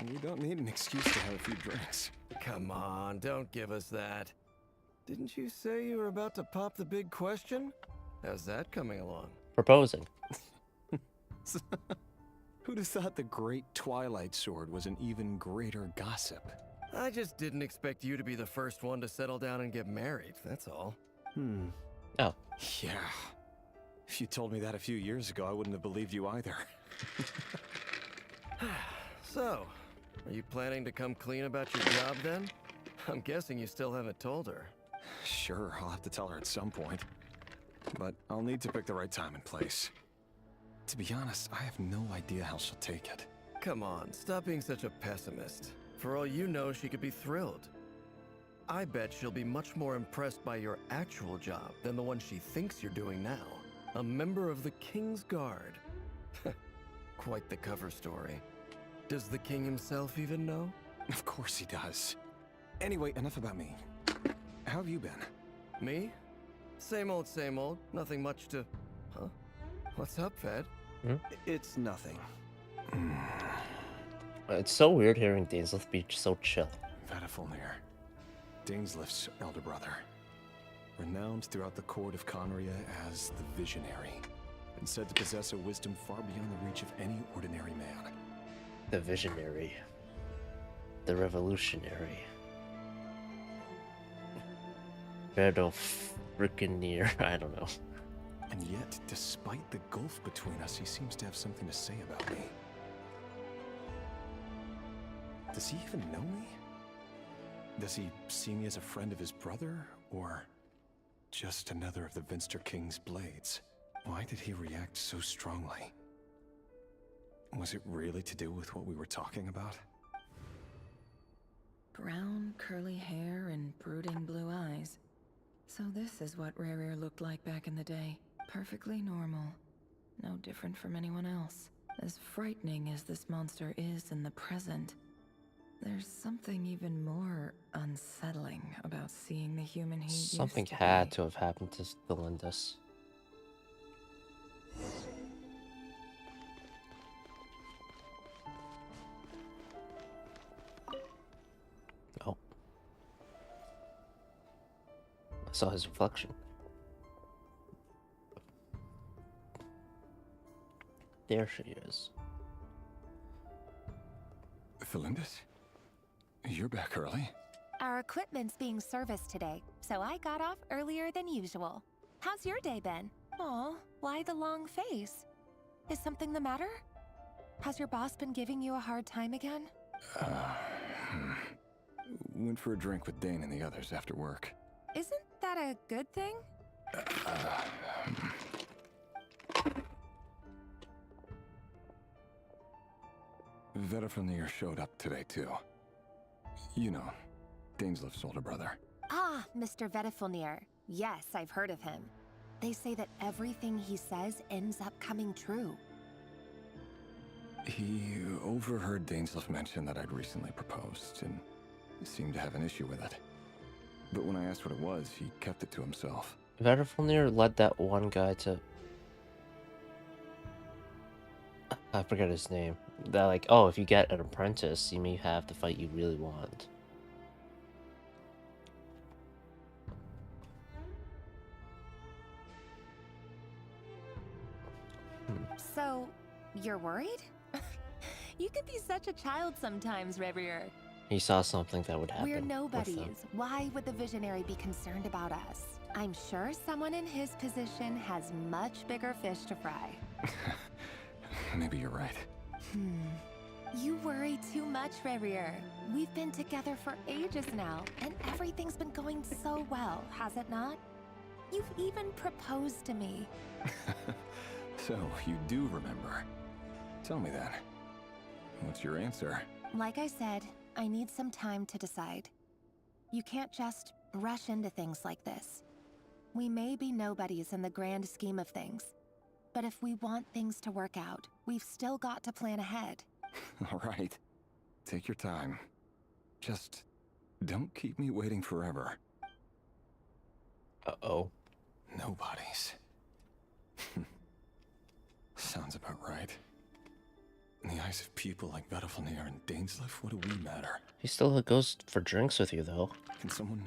we don't need an excuse to have a few drinks. Come on, don't give us that. Didn't you say you were about to pop the big question? How's that coming along? Proposing. Who'd have thought the great Twilight Sword was an even greater gossip? I just didn't expect you to be the first one to settle down and get married, that's all. Oh. Yeah. If you told me that a few years ago, I wouldn't have believed you either. So, are you planning to come clean about your job then? I'm guessing you still haven't told her. Sure, I'll have to tell her at some point. But I'll need to pick the right time and place. To be honest, I have no idea how she'll take it. Come on, stop being such a pessimist. For all you know, she could be thrilled. I bet she'll be much more impressed by your actual job than the one she thinks you're doing now. A member of the King's Guard. Quite the cover story. Does the king himself even know? Of course he does. Anyway, enough about me. How have you been? Me? Same old, same old. Nothing much to... Huh? What's up, Fed? It's nothing. It's so weird hearing Dainsleif be so chill. Vedafilnir, Dainsleif's elder brother. Renowned throughout the court of Conria as the Visionary, and said to possess a wisdom far beyond the reach of any ordinary man. The Visionary. The Revolutionary. Redo frickin' near, I don't know. And yet, despite the gulf between us, he seems to have something to say about me. Does he even know me? Does he see me as a friend of his brother, or just another of the Vinster King's blades? Why did he react so strongly? Was it really to do with what we were talking about? Brown, curly hair and brooding blue eyes. So this is what Rarier looked like back in the day. Perfectly normal. No different from anyone else. As frightening as this monster is in the present, there's something even more unsettling about seeing the human he Something used to had be. to have happened to Galindus. Oh. I saw his reflection. There she is. Felindis? You're back early? Our equipment's being serviced today, so I got off earlier than usual. How's your day been? Aw, why the long face? Is something the matter? Has your boss been giving you a hard time again? Went for a drink with Dane and the others after work. Isn't that a good thing? Vedifalnir showed up today, too. You know, Daneslif's older brother. Ah, Mr. Vedifalnir. Yes, I've heard of him. They say that everything he says ends up coming true. He overheard Daneslif mention that I'd recently proposed, and seemed to have an issue with it. But when I asked what it was, he kept it to himself. Vedifalnir led that one guy to... I forget his name. That like, oh, if you get an apprentice, you may have the fight you really want. So, you're worried? You could be such a child sometimes, Revier. He saw something that would happen. We're with nobodies. them. Why would the Visionary be concerned about us? I'm sure someone in his position has much bigger fish to fry. Maybe you're right. You worry too much, Revier. We've been together for ages now, and everything's been going so well, has it not? You've even proposed to me. So, you do remember. Tell me then. What's your answer? Like I said, I need some time to decide. You can't just rush into things like this. We may be nobodies in the grand scheme of things, but if we want things to work out, we've still got to plan ahead. All right. Take your time. Just don't keep me waiting forever. Uh-oh. Nobodies. Sounds about right. In the eyes of people like Vedifalnir and Daneslif, what do we matter? He still goes for drinks with you, though. Can someone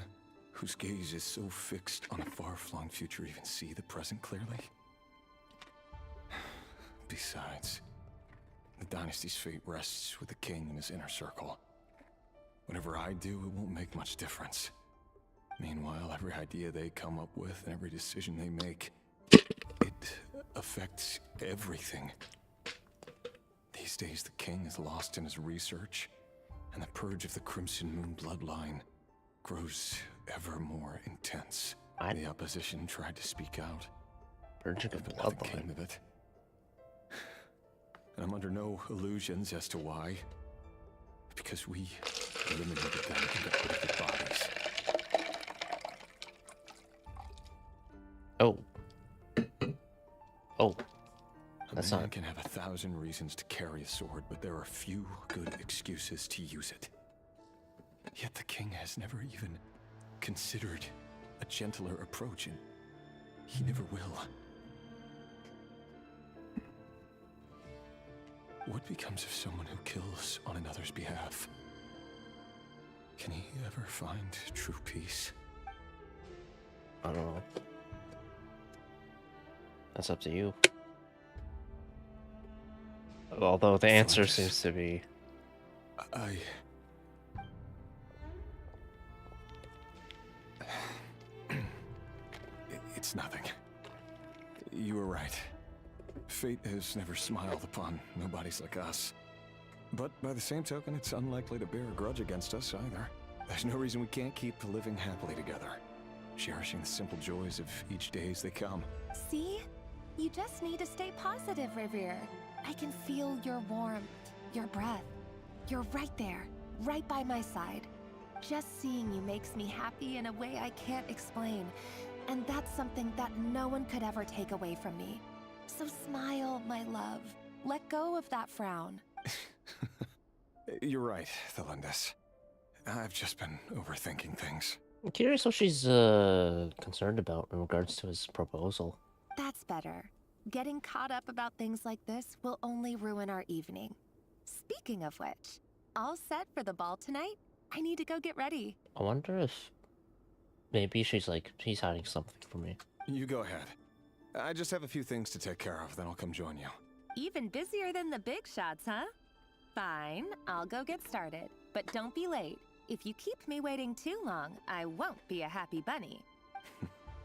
whose gaze is so fixed on a far-flung future even see the present clearly? Besides, the dynasty's fate rests with the king and his inner circle. Whatever I do, it won't make much difference. Meanwhile, every idea they come up with and every decision they make, it affects everything. These days, the king is lost in his research, and the purge of the Crimson Moon bloodline grows ever more intense. The opposition tried to speak out. Purge of the but nothing came bloodline. of it. And I'm under no illusions as to why. Because we eliminated them and got rid of their bodies. Oh. Oh. A That's man not... can have 1,000 reasons to carry a sword, but there are few good excuses to use it. Yet the king has never even considered a gentler approach, and he never will. What becomes of someone who kills on another's behalf? Can he ever find true peace? I don't know. That's up to you. Although the answer seems to be... It's nothing. You were right. Fate has never smiled upon nobodies like us. But by the same token, it's unlikely to bear a grudge against us either. There's no reason we can't keep living happily together, cherishing the simple joys of each day as they come. See? You just need to stay positive, Revier. I can feel your warmth, your breath. You're right there, right by my side. Just seeing you makes me happy in a way I can't explain. And that's something that no one could ever take away from me. So smile, my love. Let go of that frown. You're right, Thelindis. I've just been overthinking things. I'm curious what she's concerned about in regards to his proposal. That's better. Getting caught up about things like this will only ruin our evening. Speaking of which, all set for the ball tonight? I need to go get ready. I wonder if maybe she's hiding something from me. You go ahead. I just have a few things to take care of, then I'll come join you. Even busier than the big shots, huh? Fine, I'll go get started. But don't be late. If you keep me waiting too long, I won't be a happy bunny.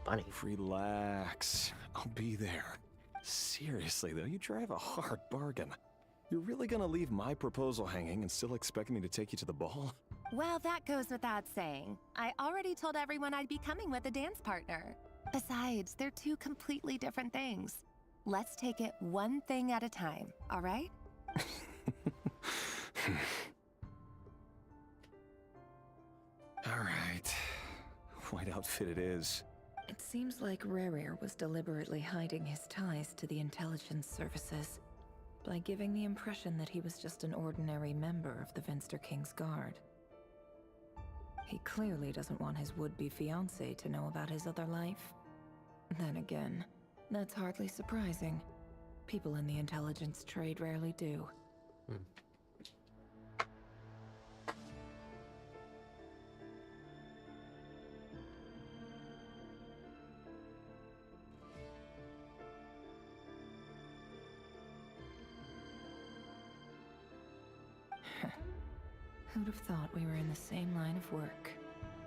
Bunny? Relax. I'll be there. Seriously, though, you drive a hard bargain. You're really gonna leave my proposal hanging and still expect me to take you to the ball? Well, that goes without saying. I already told everyone I'd be coming with a dance partner. Besides, they're two completely different things. Let's take it one thing at a time, all right? All right. White outfit it is. It seems like Rerir was deliberately hiding his ties to the intelligence services by giving the impression that he was just an ordinary member of the Vinster King's Guard. He clearly doesn't want his would-be fiancée to know about his other life. Then again, that's hardly surprising. People in the intelligence trade rarely do. Who'd have thought we were in the same line of work?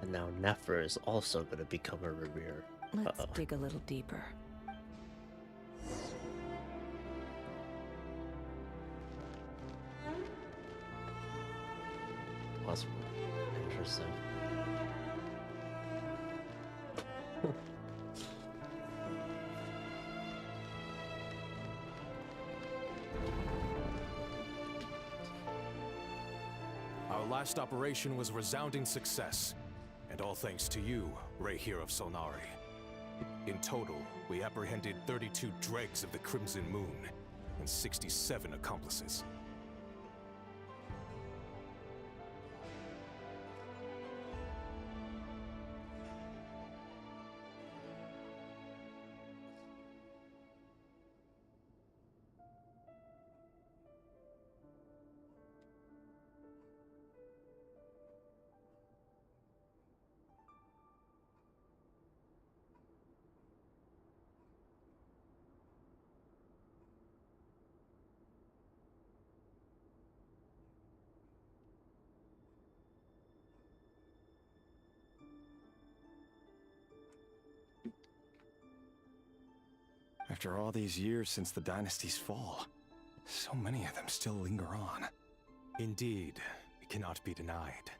And now Nefer is also going to become a Rerir. Let's dig a little deeper. That's interesting. Our last operation was a resounding success, and all thanks to you, Rehir of Solnari. In total, we apprehended 32 dregs of the Crimson Moon and 67 accomplices. After all these years since the dynasty's fall, so many of them still linger on. Indeed, it cannot be denied.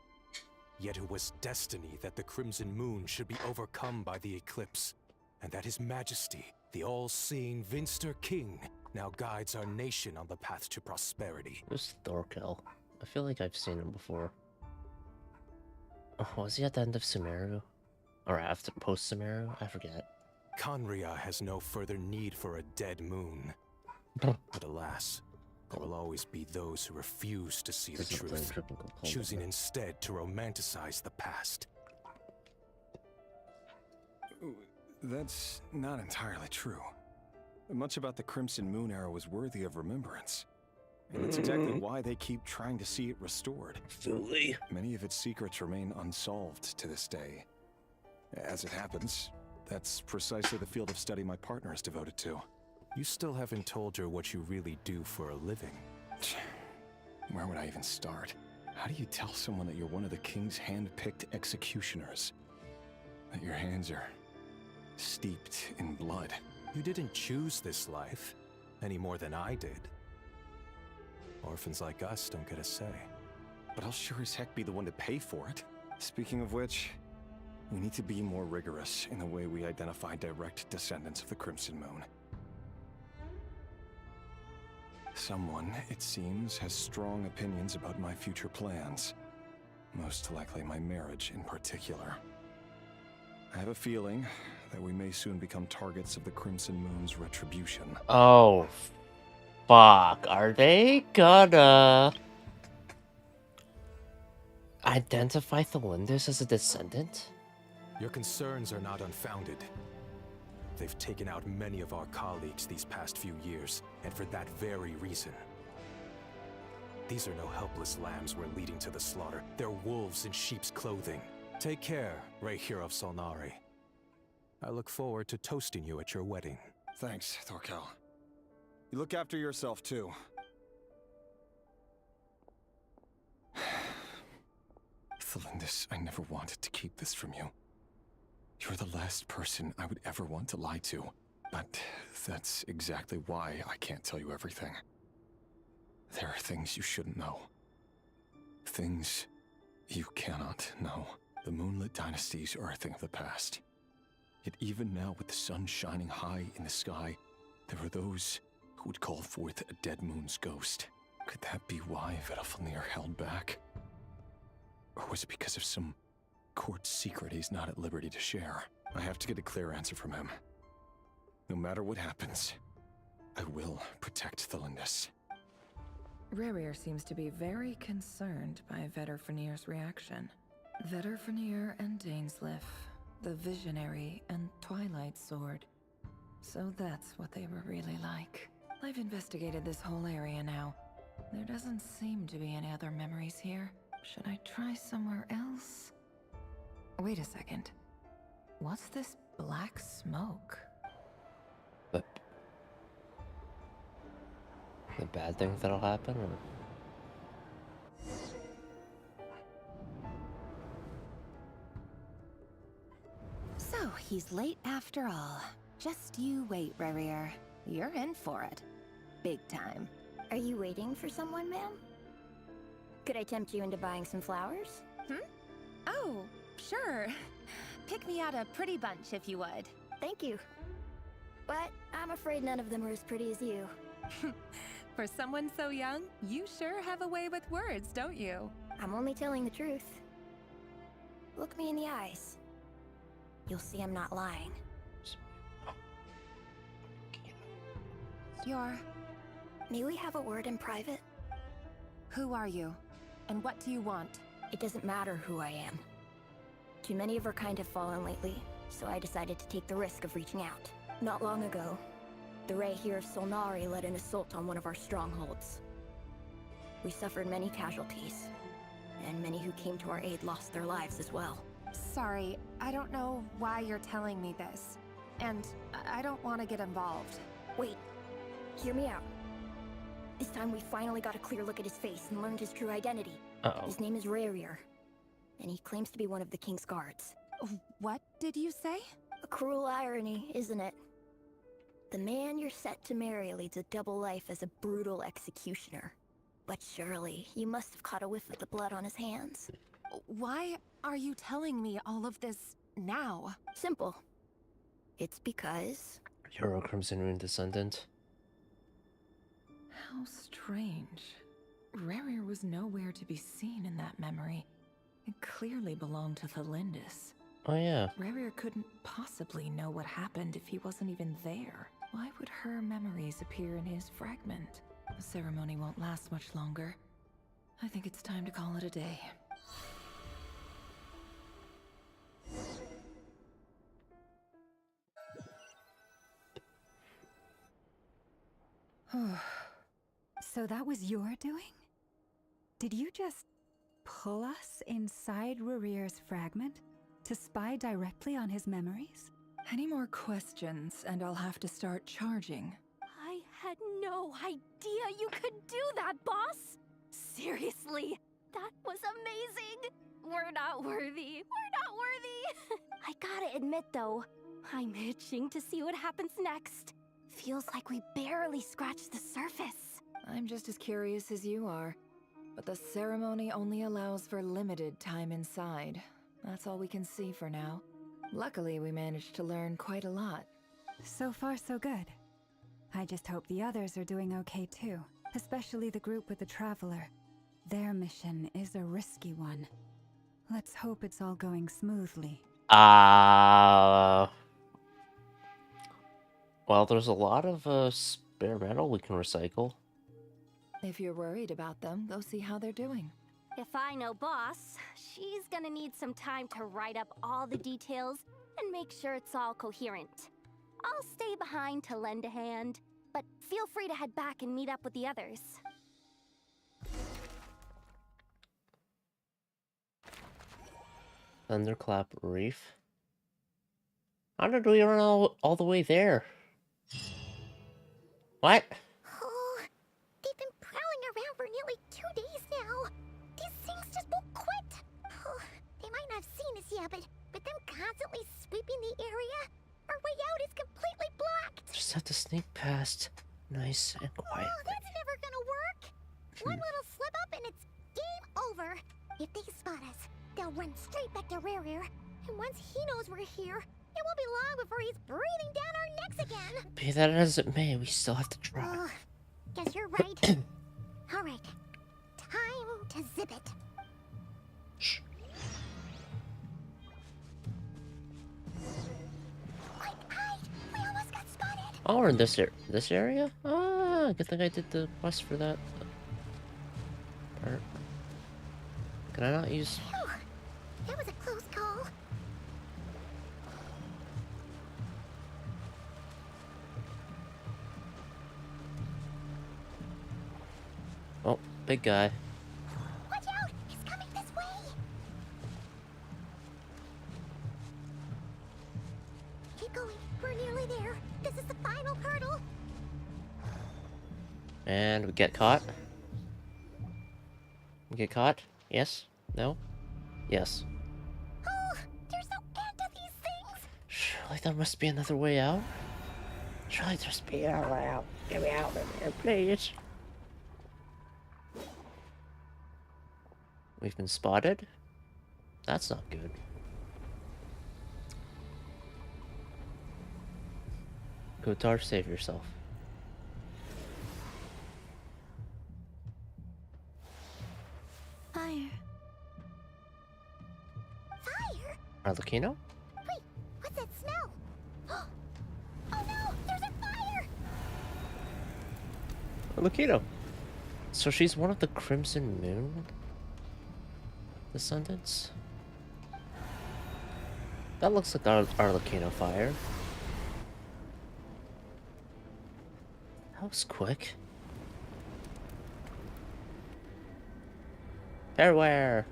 Yet it was destiny that the Crimson Moon should be overcome by the eclipse, and that His Majesty, the all-seeing Vinster King, now guides our nation on the path to prosperity. Who's Thorkel? I feel like I've seen him before. Oh, was he at the end of Sumeru? Or after post-Sumeru? I forget. Conria has no further need for a dead moon. But alas, there will always be those who refuse to see the truth, choosing instead to romanticize the past. That's not entirely true. Much about the Crimson Moon era was worthy of remembrance. And that's exactly why they keep trying to see it restored. Fully. Many of its secrets remain unsolved to this day. As it happens, that's precisely the field of study my partner is devoted to. You still haven't told her what you really do for a living. Where would I even start? How do you tell someone that you're one of the king's hand-picked executioners? That your hands are steeped in blood? You didn't choose this life, any more than I did. Orphans like us don't get a say. But I'll sure as heck be the one to pay for it. Speaking of which, we need to be more rigorous in the way we identify direct descendants of the Crimson Moon. Someone, it seems, has strong opinions about my future plans. Most likely my marriage in particular. I have a feeling that we may soon become targets of the Crimson Moon's retribution. Oh, fuck. Are they gonna identify Thelindus as a descendant? Your concerns are not unfounded. They've taken out many of our colleagues these past few years, and for that very reason. These are no helpless lambs we're leading to the slaughter. They're wolves in sheep's clothing. Take care, Rayhir of Solnari. I look forward to toasting you at your wedding. Thanks, Thorkel. You look after yourself, too. Thelindis, I never wanted to keep this from you. You're the last person I would ever want to lie to. But that's exactly why I can't tell you everything. There are things you shouldn't know. Things you cannot know. The moonlit dynasties are a thing of the past. Yet even now, with the sun shining high in the sky, there are those who would call forth a dead moon's ghost. Could that be why Vedalfnir held back? Or was it because of some court secret he's not at liberty to share? I have to get a clear answer from him. No matter what happens, I will protect Thelindis. Rarier seems to be very concerned by Vedalfnir's reaction. Vedalfnir and Dainsleif, the Visionary and Twilight Sword. So that's what they were really like. I've investigated this whole area now. There doesn't seem to be any other memories here. Should I try somewhere else? Wait a second. What's this black smoke? The bad thing that'll happen, or? So, he's late after all. Just you wait, Rarier. You're in for it. Big time. Are you waiting for someone, ma'am? Could I tempt you into buying some flowers? Oh, sure. Pick me out a pretty bunch if you would. Thank you. But I'm afraid none of them are as pretty as you. For someone so young, you sure have a way with words, don't you? I'm only telling the truth. Look me in the eyes. You'll see I'm not lying. May we have a word in private? Who are you? And what do you want? It doesn't matter who I am. Too many of our kind have fallen lately, so I decided to take the risk of reaching out. Not long ago, the Rayhir of Solnari led an assault on one of our strongholds. We suffered many casualties, and many who came to our aid lost their lives as well. Sorry, I don't know why you're telling me this. And I don't want to get involved. Wait, hear me out. This time we finally got a clear look at his face and learned his true identity. His name is Rarier, and he claims to be one of the King's guards. What did you say? A cruel irony, isn't it? The man you're set to marry leads a double life as a brutal executioner. But surely, you must have caught a whiff of the blood on his hands. Why are you telling me all of this now? Simple. It's because... You're a Crimson Rune descendant. How strange. Rarier was nowhere to be seen in that memory. It clearly belonged to Thelindis. Oh yeah. Rarier couldn't possibly know what happened if he wasn't even there. Why would her memories appear in his fragment? The ceremony won't last much longer. I think it's time to call it a day. So that was your doing? Did you just pull us inside Rarier's fragment to spy directly on his memories? Any more questions, and I'll have to start charging. I had no idea you could do that, boss! Seriously, that was amazing! We're not worthy. We're not worthy! I gotta admit, though, I'm itching to see what happens next. Feels like we barely scratched the surface. I'm just as curious as you are. But the ceremony only allows for limited time inside. That's all we can see for now. Luckily, we managed to learn quite a lot. So far, so good. I just hope the others are doing okay too. Especially the group with the Traveler. Their mission is a risky one. Let's hope it's all going smoothly. Well, there's a lot of spare metal we can recycle. If you're worried about them, go see how they're doing. If I know boss, she's gonna need some time to write up all the details and make sure it's all coherent. I'll stay behind to lend a hand, but feel free to head back and meet up with the others. Thunderclap Reef. How did we run all the way there? What? Oh, they've been prowling around for nearly 2 days now. These things just won't quit. Oh, they might not have seen us yet, but them constantly sweeping the area, our way out is completely blocked. Just have to sneak past, nice and quiet. Oh, that's never gonna work. One little slip up and it's game over. If they spot us, they'll run straight back to Rare. And once he knows we're here, it won't be long before he's breathing down our necks again. Be that as it may, we still have to try. Oh, guess you're right. All right, time to zip it. Shh. Quick, hide! We almost got spotted. Oh, we're in this area? Ah, good thing I did the quest for that part. Can I not use? Phew, that was a close call. Oh, big guy. Watch out! He's coming this way! Keep going. We're nearly there. This is the final hurdle. And we get caught. We get caught? Yes? No? Yes. Oh, there's no end to these things. Surely there must be another way out. Surely there must be another way out. Get me out of here, please. We've been spotted? That's not good. Kotar, save yourself. Fire. Fire? Arlecchino? Wait, what's that smell? Oh no, there's a fire! Arlecchino. So she's one of the Crimson Moon descendants? That looks like Arlecchino fire. That was quick. Fareware!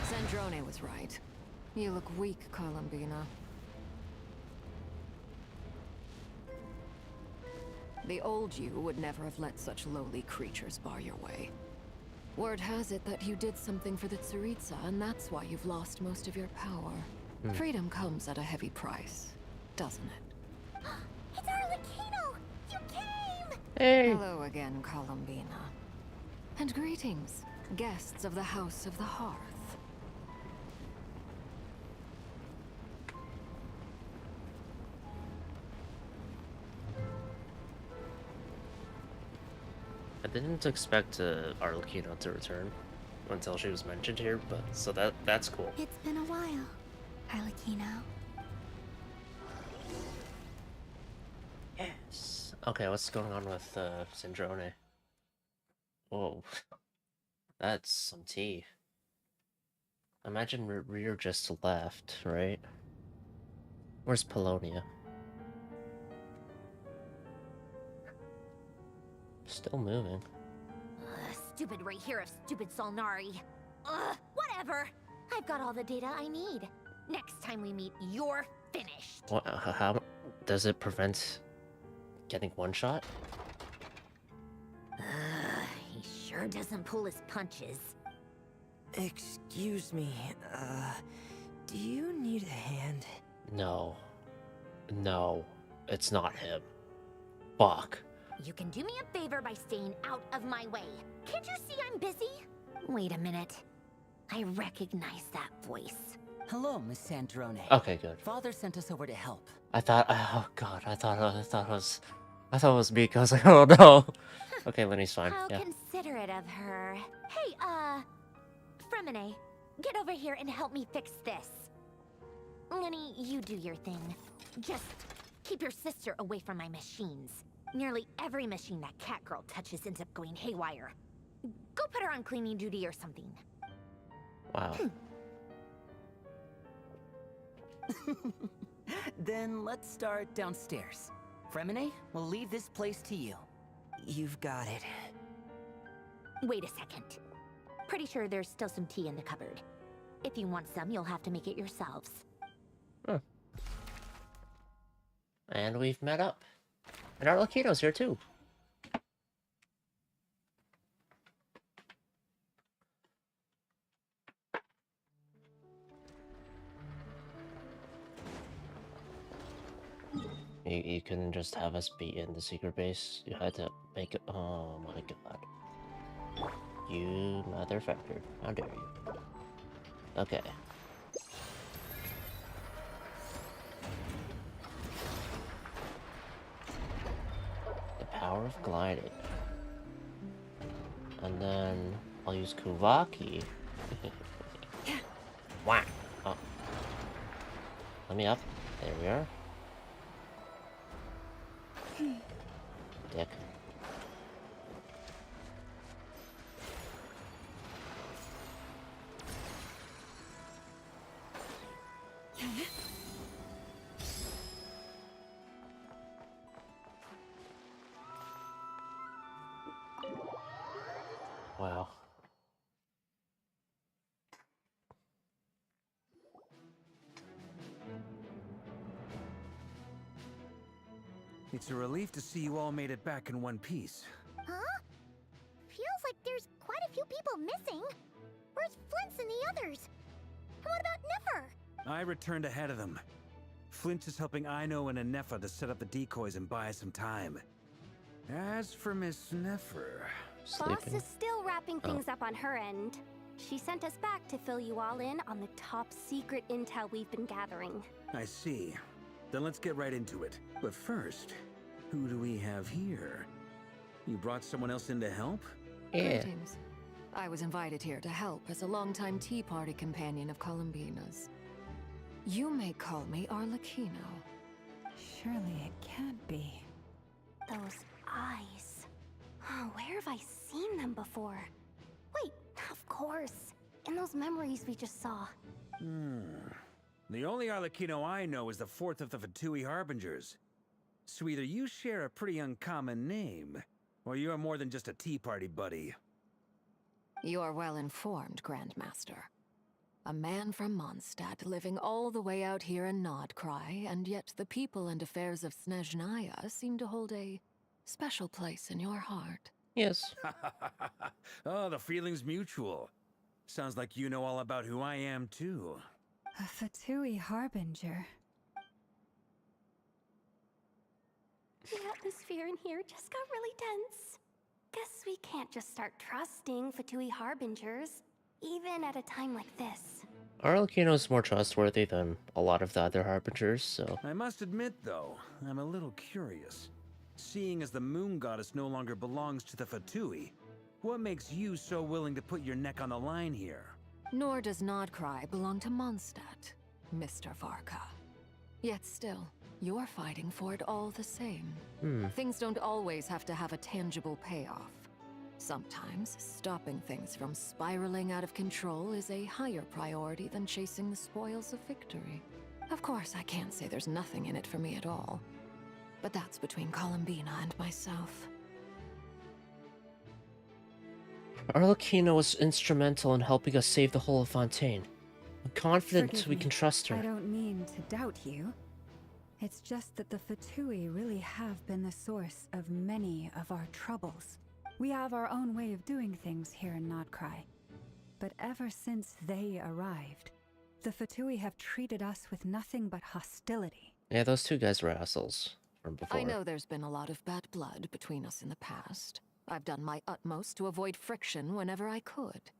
Sandrone was right. You look weak, Columbina. The old you would never have let such lowly creatures bar your way. Word has it that you did something for the Tsaritsa, and that's why you've lost most of your power. Freedom comes at a heavy price, doesn't it? It's Arlecchino! You came! Hey! Hello again, Columbina. And greetings, guests of the House of the Hearth. I didn't expect Arlecchino to return until she was mentioned here, but so that's cool. It's been a while, Arlecchino. Yes. Okay, what's going on with Sandrone? Whoa, that's some tea. Imagine Rear just left, right? Where's Polonia? Still moving. Stupid right here of stupid Solnari. Whatever. I've got all the data I need. Next time we meet, you're finished. What? How does it prevent getting one shot? He sure doesn't pull his punches. Excuse me, do you need a hand? No. No, it's not him. Fuck. You can do me a favor by staying out of my way. Can't you see I'm busy? Wait a minute. I recognize that voice. Hello, Miss Sandrone. Okay, good. Father sent us over to help. I thought, oh god, I thought it was me. I was like, oh no. Okay, Lenny's fine. How Yeah. considerate of her. Hey, Fremine, get over here and help me fix this. Lenny, you do your thing. Just keep your sister away from my machines. Nearly every machine that cat girl touches ends up going haywire. Go put her on cleaning duty or something. Wow. Then let's start downstairs. Fremine, we'll leave this place to you. You've got it. Wait a second. Pretty sure there's still some tea in the cupboard. If you want some, you'll have to make it yourselves. And we've met up. And Arlecchino's here too. You couldn't just have us be in the secret base. You had to make it. Oh my god. You motherfucker. How dare you. Okay. The power of gliding. And then I'll use Kuvaki. Whack! Oh. Let me up. There we are. Dick. Wow. It's a relief to see you all made it back in one piece. Huh? Feels like there's quite a few people missing. Where's Flint's and the others? And what about Nefer? I returned ahead of them. Flint is helping Aino and Anefa to set up the decoys and buy us some time. As for Miss Nefer... Boss is still wrapping things up on her end. She sent us back to fill you all in on the top secret intel we've been gathering. I see. Then let's get right into it. But first, who do we have here? You brought someone else in to help? Greetings. I was invited here to help as a longtime Tea Party companion of Columbina's. You may call me Arlecchino. Surely it can't be. Those eyes. Oh, where have I seen them before? Wait, of course. In those memories we just saw. The only Arlecchino I know is the fourth of the Fatui Harbingers. So either you share a pretty uncommon name, or you're more than just a Tea Party buddy. You're well informed, Grandmaster. A man from Mondstadt living all the way out here in Nod-Krai, and yet the people and affairs of Snezhnaya seem to hold a special place in your heart. Yes. Oh, the feeling's mutual. Sounds like you know all about who I am, too. A Fatui Harbinger. The atmosphere in here just got really tense. Guess we can't just start trusting Fatui Harbingers, even at a time like this. Arlecchino's more trustworthy than a lot of the other Harbingers, so... I must admit, though, I'm a little curious. Seeing as the Moon Goddess no longer belongs to the Fatui, what makes you so willing to put your neck on the line here? Nor does Nod-Krai belong to Mondstadt, Mr. Varka. Yet still, you're fighting for it all the same. Things don't always have to have a tangible payoff. Sometimes, stopping things from spiraling out of control is a higher priority than chasing the spoils of victory. Of course, I can't say there's nothing in it for me at all. But that's between Columbina and myself. Arlecchino was instrumental in helping us save the whole of Fontaine. I'm confident Forgive we me. can trust her. I don't mean to doubt you. It's just that the Fatui really have been the source of many of our troubles. We have our own way of doing things here in Nod-Krai. But ever since they arrived, the Fatui have treated us with nothing but hostility. Yeah, those two guys were assholes from before. I know there's been a lot of bad blood between us in the past. I've done my utmost to avoid friction whenever I could.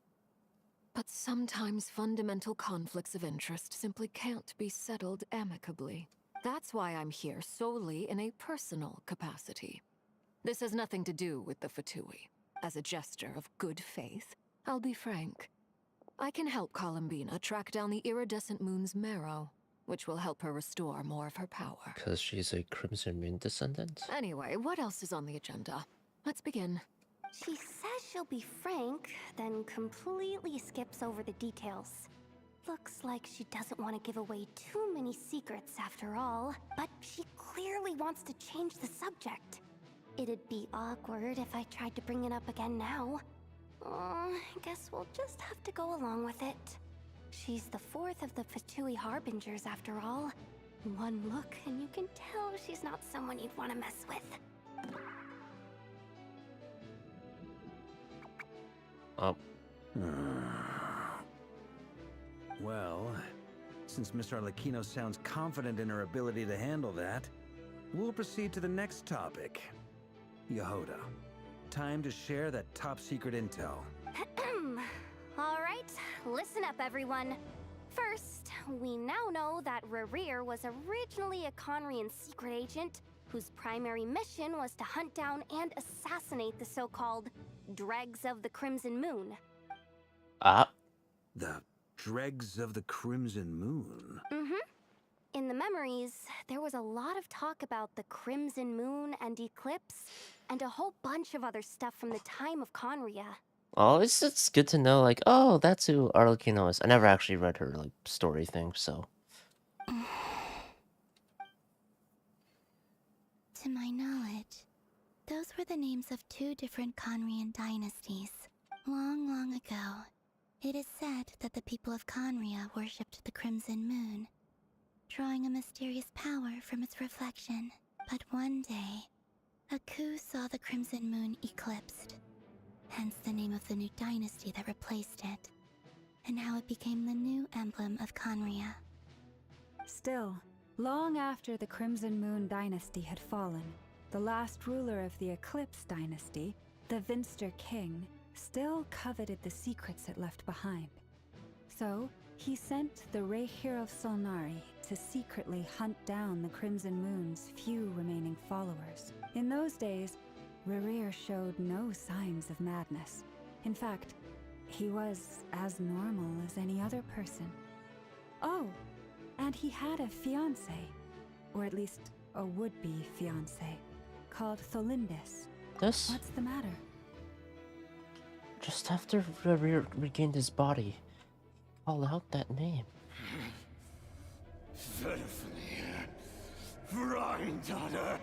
But sometimes fundamental conflicts of interest simply can't be settled amicably. That's why I'm here solely in a personal capacity. This has nothing to do with the Fatui. As a gesture of good faith, I'll be frank. I can help Columbina track down the iridescent moon's marrow, which will help her restore more of her power. Because she's a Crimson Moon descendant? Anyway, what else is on the agenda? Let's begin. She says she'll be frank, then completely skips over the details. Looks like she doesn't want to give away too many secrets after all, but she clearly wants to change the subject. It'd be awkward if I tried to bring it up again now. I guess we'll just have to go along with it. She's the fourth of the Fatui Harbingers after all. One look and you can tell she's not someone you'd want to mess with. Oh. Well, since Miss Arlecchino sounds confident in her ability to handle that, we'll proceed to the next topic. Yehuda, time to share that top-secret intel. Alright, listen up everyone. First, we now know that Rerir was originally a Conrian secret agent whose primary mission was to hunt down and assassinate the so-called Dregs of the Crimson Moon. The Dregs of the Crimson Moon? Mm-hmm. In the memories, there was a lot of talk about the Crimson Moon and Eclipse, and a whole bunch of other stuff from the time of Conria. Oh, it's good to know, like, oh, that's who Arlecchino is. I never actually read her, like, story thing, so. To my knowledge, those were the names of two different Conrian dynasties. Long, long ago, it is said that the people of Conria worshipped the Crimson Moon, drawing a mysterious power from its reflection. But one day, a coup saw the Crimson Moon eclipsed, hence the name of the new dynasty that replaced it, and how it became the new emblem of Conria. Still, long after the Crimson Moon dynasty had fallen, the last ruler of the Eclipse dynasty, the Vinster King, still coveted the secrets it left behind. So, he sent the Rehir of Solnari to secretly hunt down the Crimson Moon's few remaining followers. In those days, Rerir showed no signs of madness. In fact, he was as normal as any other person. Oh, and he had a fiancé, or at least a would-be fiancé, called Tholindis. This? What's the matter? Just after Rerir regained his body, call out that name. Verfnir, Freindaughter,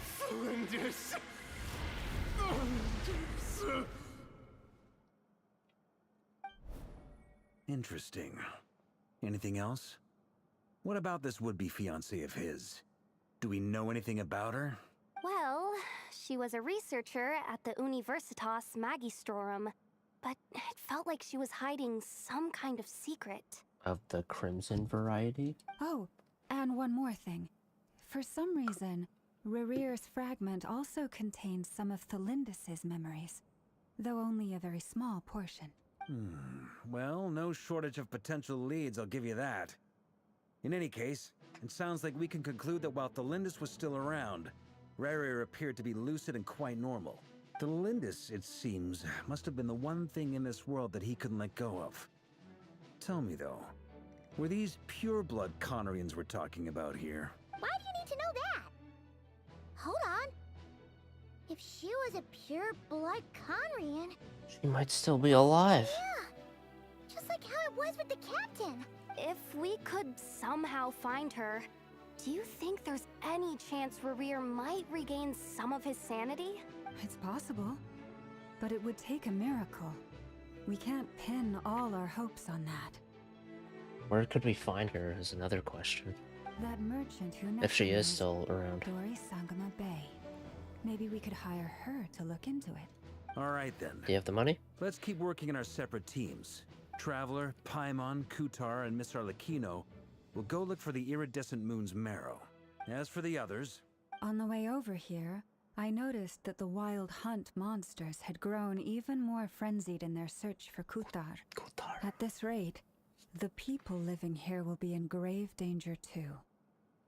Flinders. Interesting. Anything else? What about this would-be fiancé of his? Do we know anything about her? Well, she was a researcher at the Universitas Magistrorum, but it felt like she was hiding some kind of secret. Of the crimson variety? Oh, and one more thing. For some reason, Rerir's fragment also contains some of Tholindis' memories, though only a very small portion. Well, no shortage of potential leads, I'll give you that. In any case, it sounds like we can conclude that while Tholindis was still around, Rerir appeared to be lucid and quite normal. Tholindis, it seems, must have been the one thing in this world that he couldn't let go of. Tell me though, were these pure-blood Conrians we're talking about here? Why do you need to know that? Hold on. If she was a pure-blood Conrian... She might still be alive. Yeah, just like how it was with the captain. If we could somehow find her, do you think there's any chance Rerir might regain some of his sanity? It's possible, but it would take a miracle. We can't pin all our hopes on that. Where could we find her is another question. That merchant who If she is still around. Dori Sangama Bay. Maybe we could hire her to look into it. Alright then. Do you have the money? Let's keep working in our separate teams. Traveler, Paimon, Kutar, and Miss Arlecchino will go look for the iridescent moon's marrow. As for the others... On the way over here, I noticed that the wild hunt monsters had grown even more frenzied in their search for Kutar. At this rate, the people living here will be in grave danger too.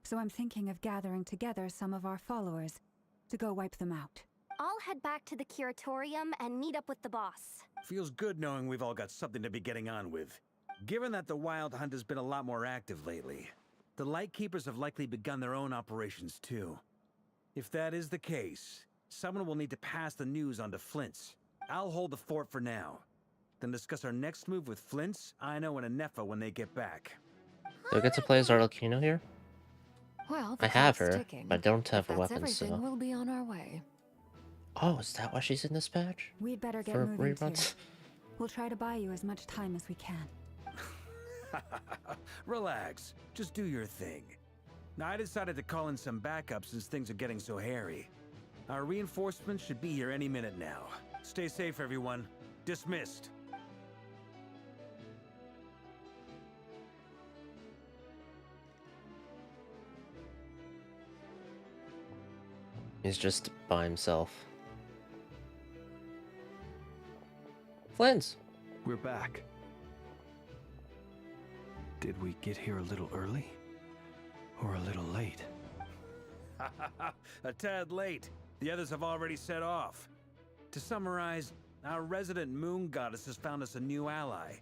So I'm thinking of gathering together some of our followers to go wipe them out. I'll head back to the curatorium and meet up with the boss. Feels good knowing we've all got something to be getting on with. Given that the Wild Hunt has been a lot more active lately, the Lightkeepers have likely begun their own operations too. If that is the case, someone will need to pass the news on to Flint's. I'll hold the fort for now. then discuss our next move with Flints, Aino, and Anefa when they get back. Do I get to play as Arlecchino here? Well, I the have clock's her, ticking. but I don't have If her that's weapons, everything, so... we'll be on our way. Oh, is that why she's in this patch? We'd better get For moving reruns? too. We'll try to buy you as much time as we can. Relax. Just do your thing. Now, I decided to call in some backup since things are getting so hairy. Our reinforcements should be here any minute now. Stay safe, everyone. Dismissed. He's just by himself. Flins! We're back. Did we get here a little early? Or a little late? A tad late. The others have already set off. To summarize, our resident moon goddess has found us a new ally,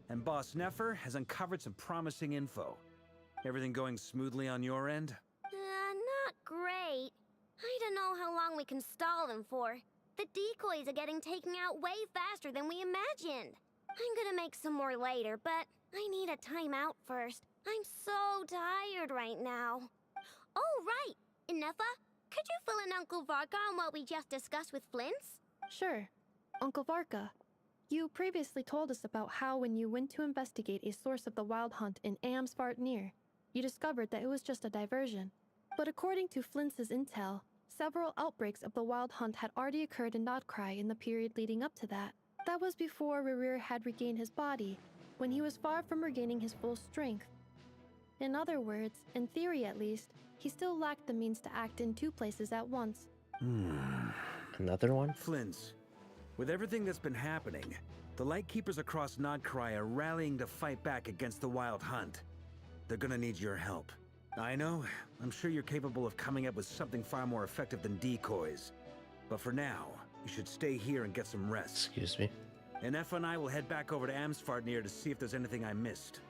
and Boss Nefer has uncovered some promising info. Everything going smoothly on your end? Not great. I don't know how long we can stall them for. The decoys are getting taken out way faster than we imagined. I'm gonna make some more later, but I need a timeout first. I'm so tired right now. Oh, right! Inefa, could you fill in Uncle Varka on what we just discussed with Flints? Sure. Uncle Varka, you previously told us about how when you went to investigate a source of the wild hunt in Amsvartnir, you discovered that it was just a diversion. But according to Flints' intel, several outbreaks of the wild hunt had already occurred in Nod-Krai in the period leading up to that. That was before Rerir had regained his body, when he was far from regaining his full strength. In other words, in theory at least, he still lacked the means to act in two places at once. Another one? Flints, with everything that's been happening, the Lightkeepers across Nod-Krai are rallying to fight back against the Wild Hunt. They're gonna need your help. I know, I'm sure you're capable of coming up with something far more effective than decoys. But for now, you should stay here and get some rest. Excuse me. Inefa and I will head back over to Amsvartnir to see if there's anything I missed.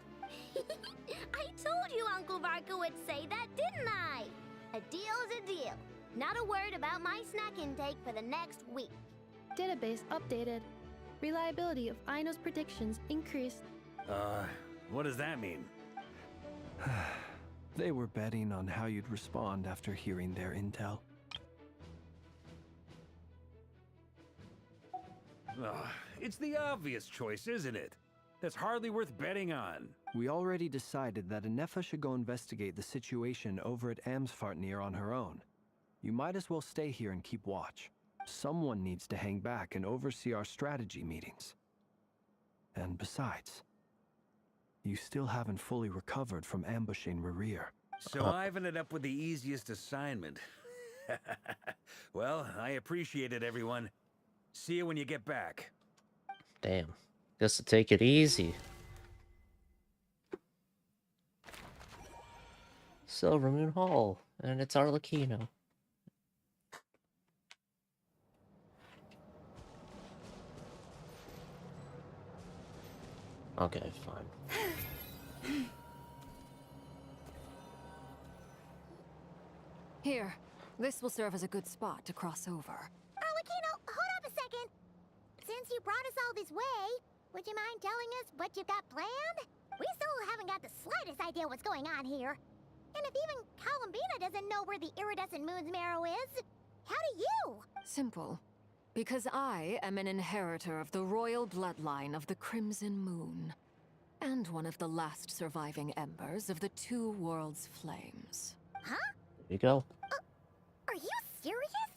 I told you Uncle Varka would say that, didn't I? A deal is a deal. Not a word about my snack intake for the next week. Database updated. Reliability of Aino's predictions increased. What does that mean? They were betting on how you'd respond after hearing their intel. It's the obvious choice, isn't it? That's hardly worth betting on. We already decided that Anefa should go investigate the situation over at Amsvartnir on her own. You might as well stay here and keep watch. Someone needs to hang back and oversee our strategy meetings. And besides, you still haven't fully recovered from ambushing Rerir. So I've ended up with the easiest assignment. Well, I appreciate it, everyone. See you when you get back. Damn. Just to take it easy. Silvermoon Hall, and it's Arlecchino. Okay, fine. Here, this will serve as a good spot to cross over. Arlecchino, hold up a second. Since you brought us all this way, would you mind telling us what you've got planned? We still haven't got the slightest idea what's going on here. And if even Columbina doesn't know where the iridescent moon's marrow is, how do you? Simple. Because I am an inheritor of the royal bloodline of the Crimson Moon. And one of the last surviving embers of the Two Worlds' flames. Huh? There you go. Are you serious?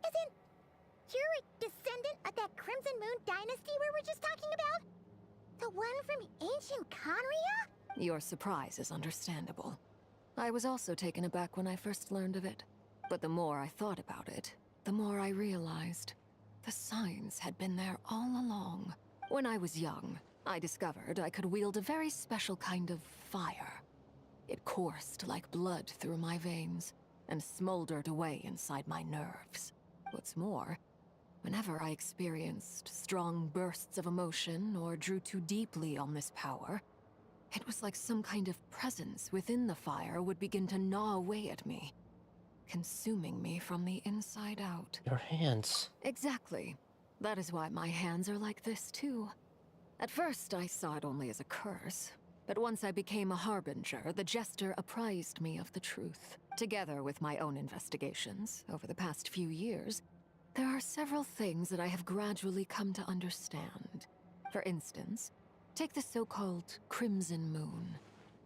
Isn't you're a descendant of that Crimson Moon dynasty we were just talking about? The one from ancient Conria? Your surprise is understandable. I was also taken aback when I first learned of it. But the more I thought about it, the more I realized the signs had been there all along. When I was young, I discovered I could wield a very special kind of fire. It coursed like blood through my veins and smoldered away inside my nerves. What's more, whenever I experienced strong bursts of emotion or drew too deeply on this power, it was like some kind of presence within the fire would begin to gnaw away at me, consuming me from the inside out. Your hands. Exactly. That is why my hands are like this too. At first, I saw it only as a curse. But once I became a harbinger, the Jester apprised me of the truth. Together with my own investigations over the past few years, there are several things that I have gradually come to understand. For instance, take the so-called Crimson Moon.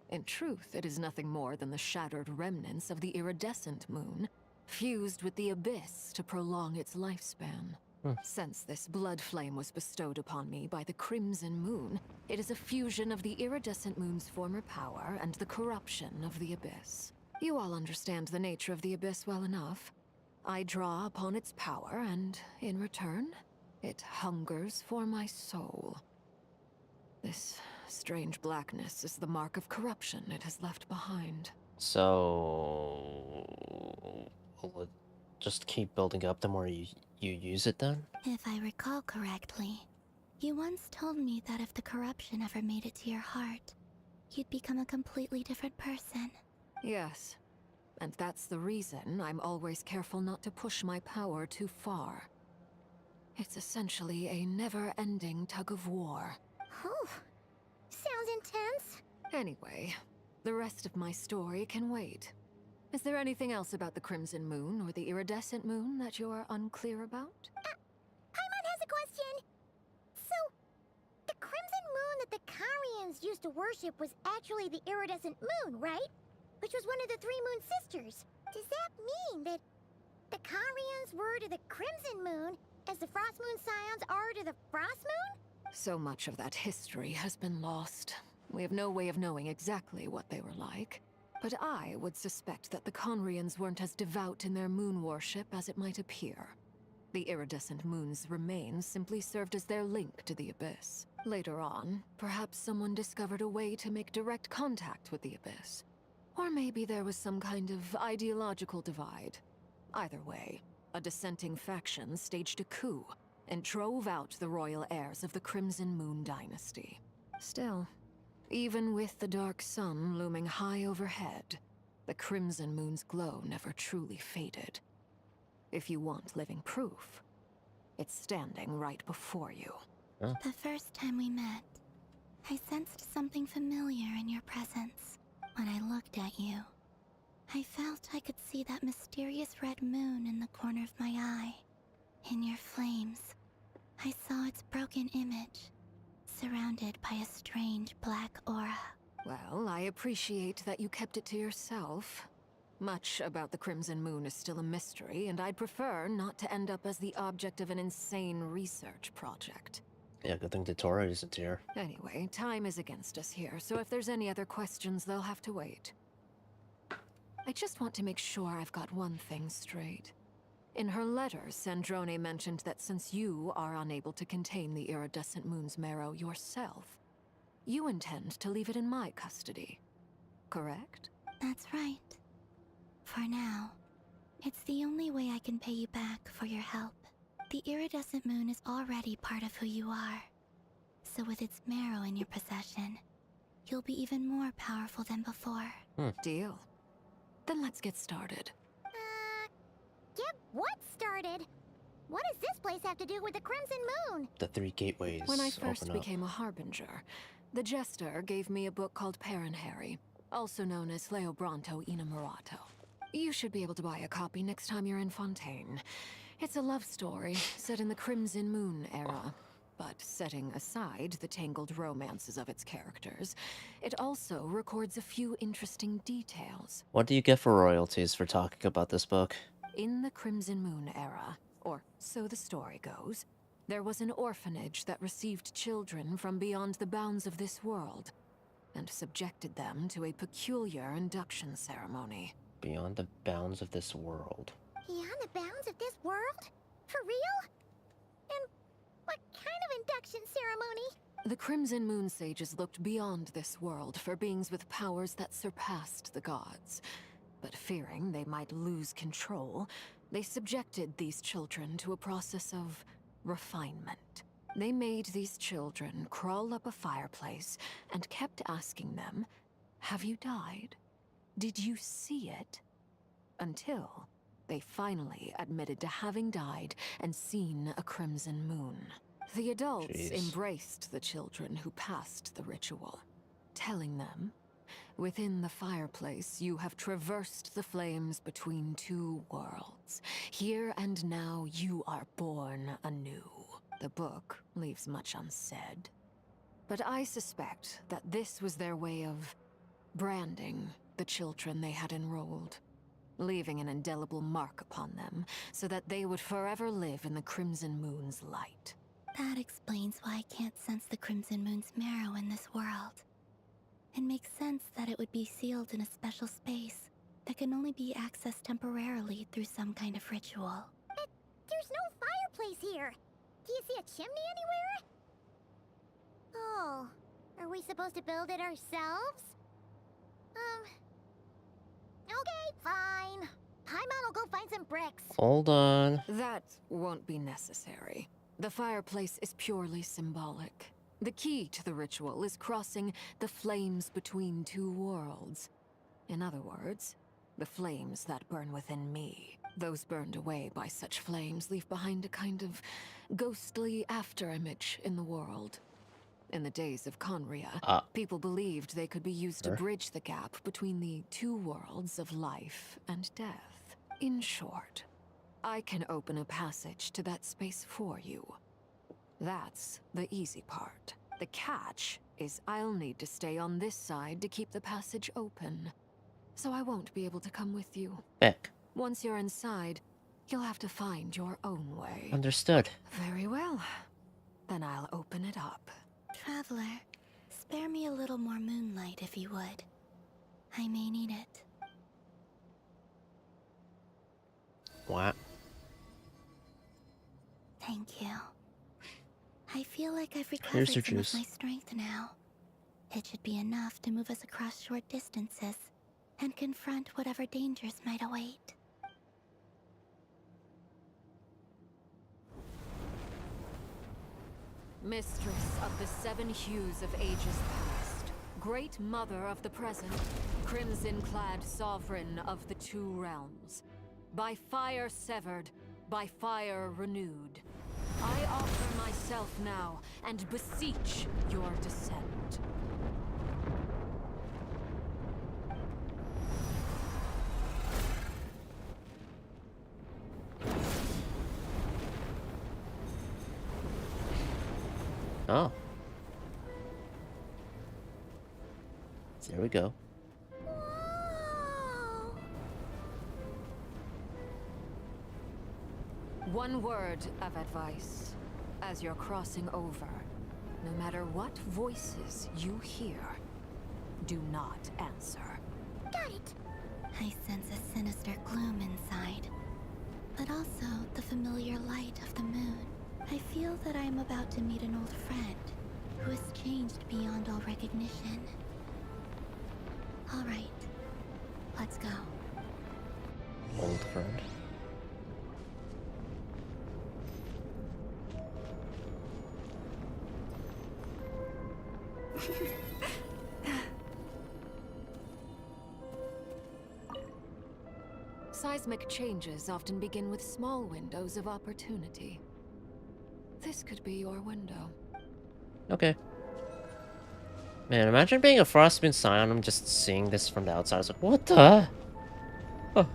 In truth, it is nothing more than the shattered remnants of the iridescent moon, fused with the abyss to prolong its lifespan. Since this blood flame was bestowed upon me by the Crimson Moon, it is a fusion of the iridescent moon's former power and the corruption of the abyss. You all understand the nature of the abyss well enough. I draw upon its power, and in return, it hungers for my soul. This strange blackness is the mark of corruption it has left behind. So... will it just keep building up the more you use it then? If I recall correctly, you once told me that if the corruption ever made it to your heart, you'd become a completely different person. Yes. And that's the reason I'm always careful not to push my power too far. It's essentially a never-ending tug-of-war. Oh, sounds intense. Anyway, the rest of my story can wait. Is there anything else about the Crimson Moon or the Iridescent Moon that you're unclear about? Paimon has a question. So, the Crimson Moon that the Karians used to worship was actually the Iridescent Moon, right? Which was one of the three Moon Sisters. Does that mean that the Karians were to the Crimson Moon as the Frost Moon Scions are to the Frost Moon? So much of that history has been lost. We have no way of knowing exactly what they were like. But I would suspect that the Conrians weren't as devout in their moon worship as it might appear. The iridescent moon's remains simply served as their link to the Abyss. Later on, perhaps someone discovered a way to make direct contact with the Abyss. Or maybe there was some kind of ideological divide. Either way, a dissenting faction staged a coup and drove out the royal heirs of the Crimson Moon dynasty. Still, even with the dark sun looming high overhead, the Crimson Moon's glow never truly faded. If you want living proof, it's standing right before you. The first time we met, I sensed something familiar in your presence. When I looked at you, I felt I could see that mysterious red moon in the corner of my eye. In your flames, I saw its broken image, surrounded by a strange black aura. Well, I appreciate that you kept it to yourself. Much about the Crimson Moon is still a mystery, and I'd prefer not to end up as the object of an insane research project. Yeah, good thing Tora isn't here. Anyway, time is against us here, so if there's any other questions, they'll have to wait. I just want to make sure I've got one thing straight. In her letter, Sandrone mentioned that since you are unable to contain the iridescent moon's marrow yourself, you intend to leave it in my custody. Correct? That's right. For now, it's the only way I can pay you back for your help. The iridescent moon is already part of who you are. So with its marrow in your possession, you'll be even more powerful than before. Deal. Then let's get started. Get what started? What does this place have to do with the Crimson Moon? The three gateways When I first open up. became a harbinger, the Jester gave me a book called Paranhari, also known as Leobranto Inamorato. You should be able to buy a copy next time you're in Fontaine. It's a love story set in the Crimson Moon era. But setting aside the tangled romances of its characters, it also records a few interesting details. What do you get for royalties for talking about this book? In the Crimson Moon era, or so the story goes, there was an orphanage that received children from beyond the bounds of this world, and subjected them to a peculiar induction ceremony. Beyond the bounds of this world. Beyond the bounds of this world? For real? And what kind of induction ceremony? The Crimson Moon sages looked beyond this world for beings with powers that surpassed the gods. But fearing they might lose control, they subjected these children to a process of refinement. They made these children crawl up a fireplace and kept asking them, "Have you died? Did you see it?" Until they finally admitted to having died and seen a crimson moon. The adults Jeez. embraced the children who passed the ritual, telling them, within the fireplace, you have traversed the flames between two worlds. Here and now, you are born anew. The book leaves much unsaid. But I suspect that this was their way of branding the children they had enrolled, leaving an indelible mark upon them so that they would forever live in the Crimson Moon's light. That explains why I can't sense the Crimson Moon's marrow in this world. It makes sense that it would be sealed in a special space that can only be accessed temporarily through some kind of ritual. But there's no fireplace here. Do you see a chimney anywhere? Oh, are we supposed to build it ourselves? Okay, fine. Paimon will go find some bricks. Hold on. That won't be necessary. The fireplace is purely symbolic. The key to the ritual is crossing the flames between two worlds. In other words, the flames that burn within me. Those burned away by such flames leave behind a kind of ghostly afterimage in the world. In the days of Conria, people believed they could be used to bridge the gap between the two worlds of life and death. In short, I can open a passage to that space for you. That's the easy part. The catch is I'll need to stay on this side to keep the passage open. So I won't be able to come with you. Beck. Once you're inside, you'll have to find your own way. Understood. Very well. Then I'll open it up. Traveler, spare me a little more moonlight if you would. I may need it. What? Thank you. I feel like I've Here's recovered your some juice. of my strength now. It should be enough to move us across short distances and confront whatever dangers might await. Mistress of the seven hues of ages past, great mother of the present, crimson-clad sovereign of the two realms, by fire severed, by fire renewed, I offer myself now and beseech your descent. Oh. There we go. One word of advice. As you're crossing over, no matter what voices you hear, do not answer. Got it! I sense a sinister gloom inside, but also the familiar light of the moon. I feel that I am about to meet an old friend who has changed beyond all recognition. All right, let's go. Old friend. Seismic changes often begin with small windows of opportunity. This could be your window. Okay. Man, imagine being a Frostmoon Scion and just seeing this from the outside. I was like, what the? Oh.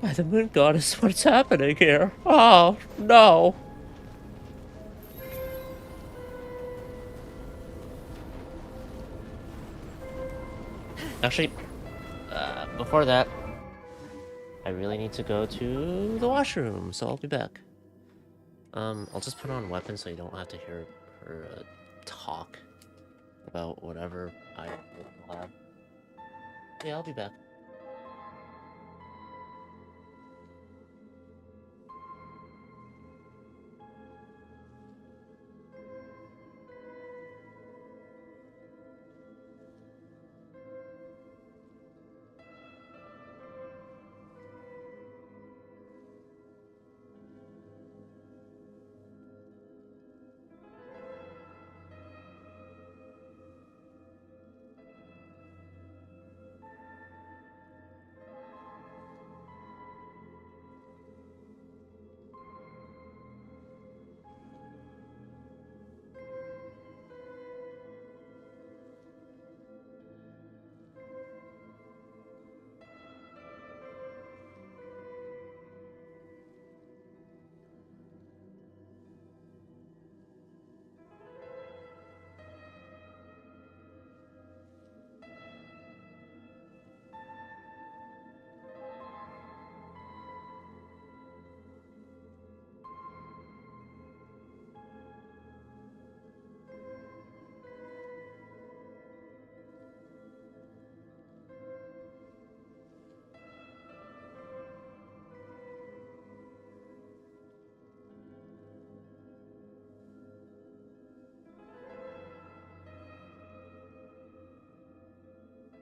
By the moon goddess, what's happening here? Oh, no. Actually, before that, I really need to go to the washroom, so I'll be back. I'll just put on weapons so you don't have to hear her talk about whatever I will have. Yeah, I'll be back.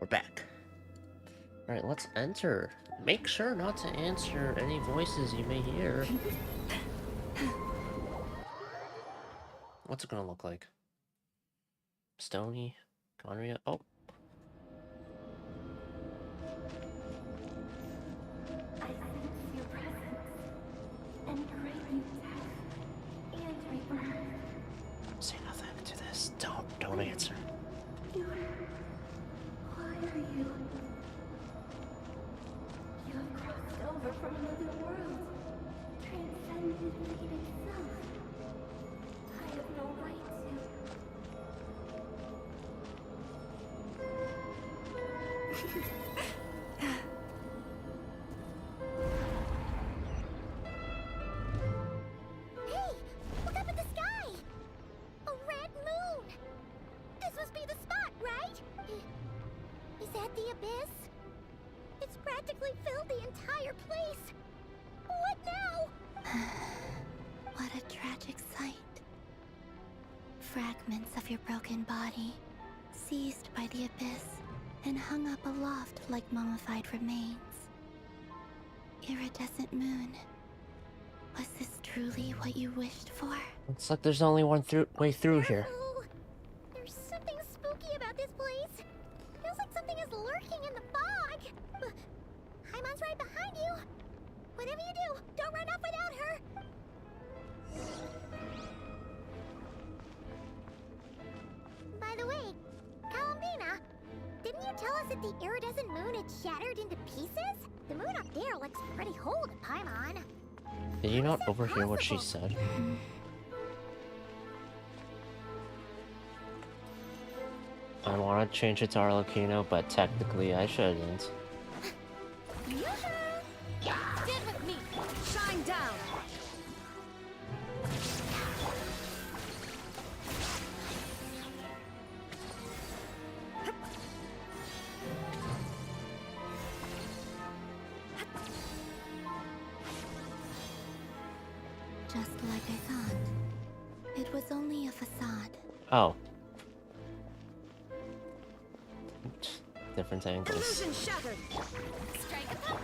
We're back. Alright, let's enter. Make sure not to answer any voices you may hear. What's it gonna look like? Stony? Conria? Oh. I sense your presence and craving death and rebirth. Say nothing to this. Don't answer. Why are you? You have crossed over from another world, transcended fate itself. I have no right to. Hey! Look up at the sky! A red moon! This must be the spot, right? Is that the abyss? It's practically filled the entire place. What now? What a tragic sight. Fragments of your broken body, seized by the abyss, and hung up aloft like mummified remains. Iridescent moon. Was this truly what you wished for? Looks like there's only one way through here. There's something spooky about this place. Feels like something is lurking in the fog. Haimon's right behind you. Whatever you do, don't run off without her. By the way, Columbina, didn't you tell us that the iridescent moon had shattered into pieces? The moon up there looks pretty whole to Paimon. Did you not overhear what she said? I want to change it to Arlecchino, but technically I shouldn't. Stand with me! Shine down! Just like I thought. It was only a facade. Oh. Different angles. Illusion shattered! Strike at them!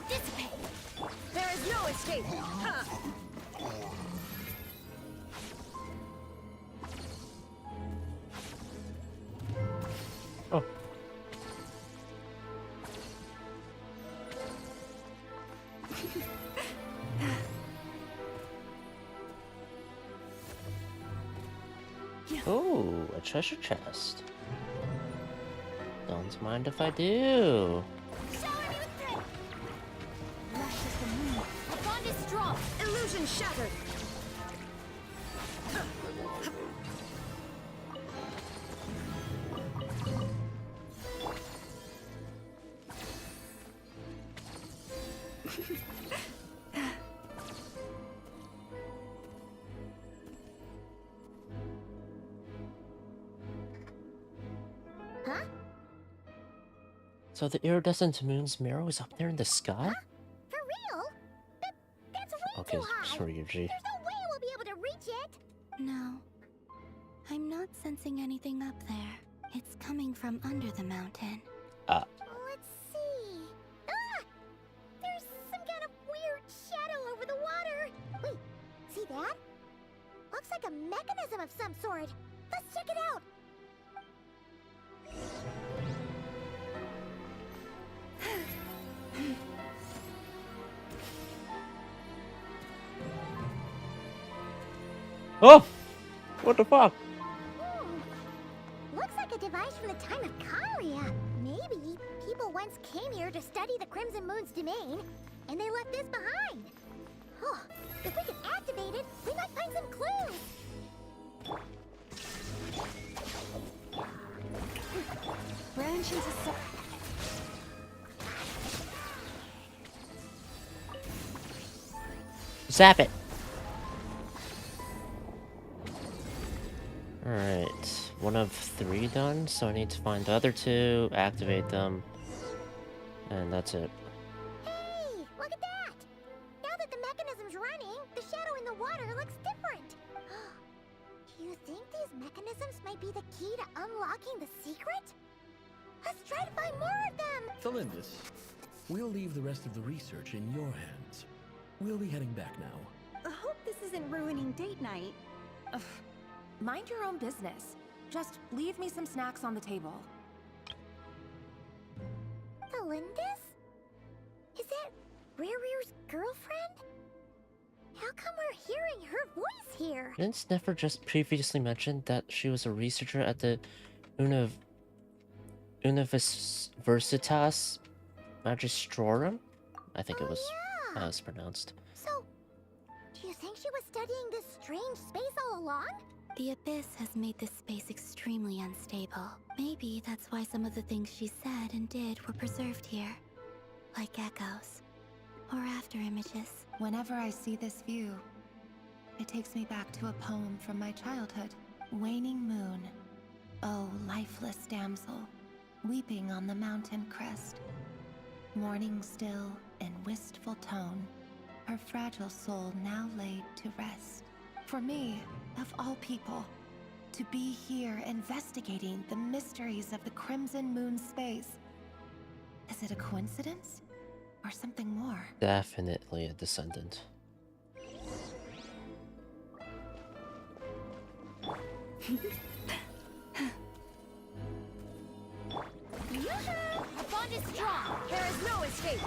Dissipate! There is no escape! Oh. Ooh, a treasure chest. Don't mind if I do. Shower me with thread! Rush is the moon. The bond is strong! Illusion shattered! Huh? So the iridescent moon's mirror is up there in the sky? For real? That's way Okay, too high. sorry, G. There's no way we'll be able to reach it. No. I'm not sensing anything up there. It's coming from under the mountain. Let's see. Ah! There's some kind of weird shadow over the water. Wait, see that? Looks like a mechanism of some sort. Let's check it out. Oh! What the fuck? Looks like a device from the time of Kalia. Maybe people once came here to study the Crimson Moon's domain, and they left this behind. Oh, if we can activate it, we might find some clues. Branch into Zap it! Alright, one of 3 done, so I need to find the other 2, activate them, and that's it. Hey, look at that! mechanisms might be the key to unlocking the secret? Let's try to find more of them! Thalindis, we'll leave the rest of the research in your hands. We'll be heading back now. I hope this isn't ruining date night. Ugh. Mind your own business. Just leave me some snacks on the table. Thalindis? Is that Rare's girlfriend? How come we're hearing her voice here? Didn't Sniffer just previously mention that she was a researcher at the Universitas Magistrorum? I think it was as pronounced. So, do you think she was studying this strange space all along? The Abyss has made this space extremely unstable. Maybe that's why some of the things she said and did were preserved here. Like echoes. Or after images. Whenever I see this view, it takes me back to a poem from my childhood. Waning moon, oh lifeless damsel, weeping on the mountain crest. Mourning still in wistful tone, her fragile soul now laid to rest. For me, of all people, to be here investigating the mysteries of the Crimson Moon space. Is it a coincidence? Or something more? Definitely a descendant. Our bond is strong. There is no escape.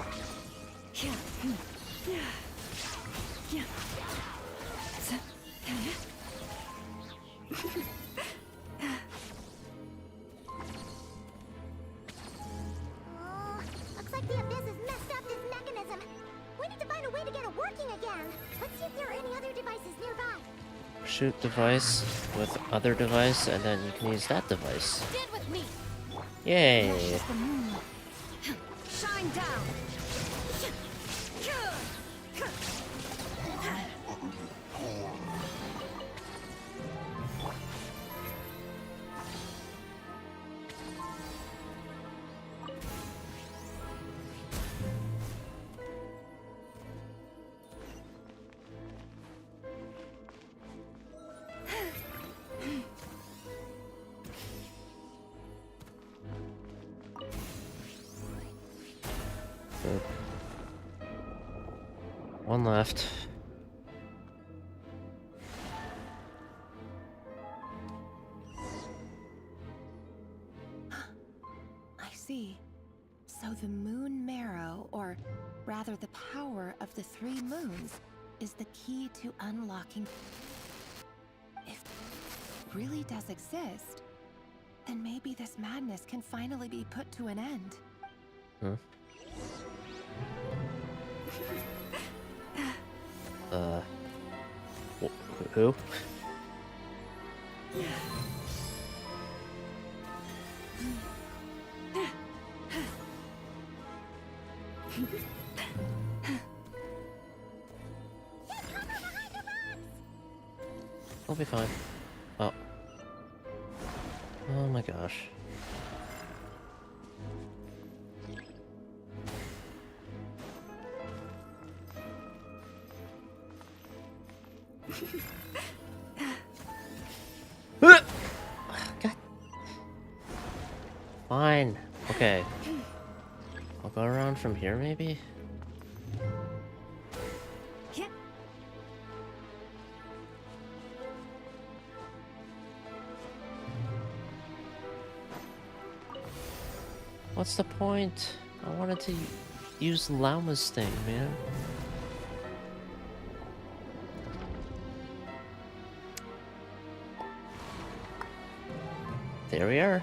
Looks like the Abyss has messed up this mechanism. We need to find a way to get it working again. Let's see if there are any other devices nearby. Shoot device with other device, and then you can use that device. Stand with me. Yay! Shine down. Good. One left. I see. So the moon marrow, or rather the power of the 3 moons, is the key to unlocking. If it really does exist, then maybe this madness can finally be put to an end. Huh? Who? We'll be fine. Oh. Oh my gosh. God. Fine. Okay. I'll go around from here, maybe? What's the point? I wanted to use Lauma's thing, man. There we are.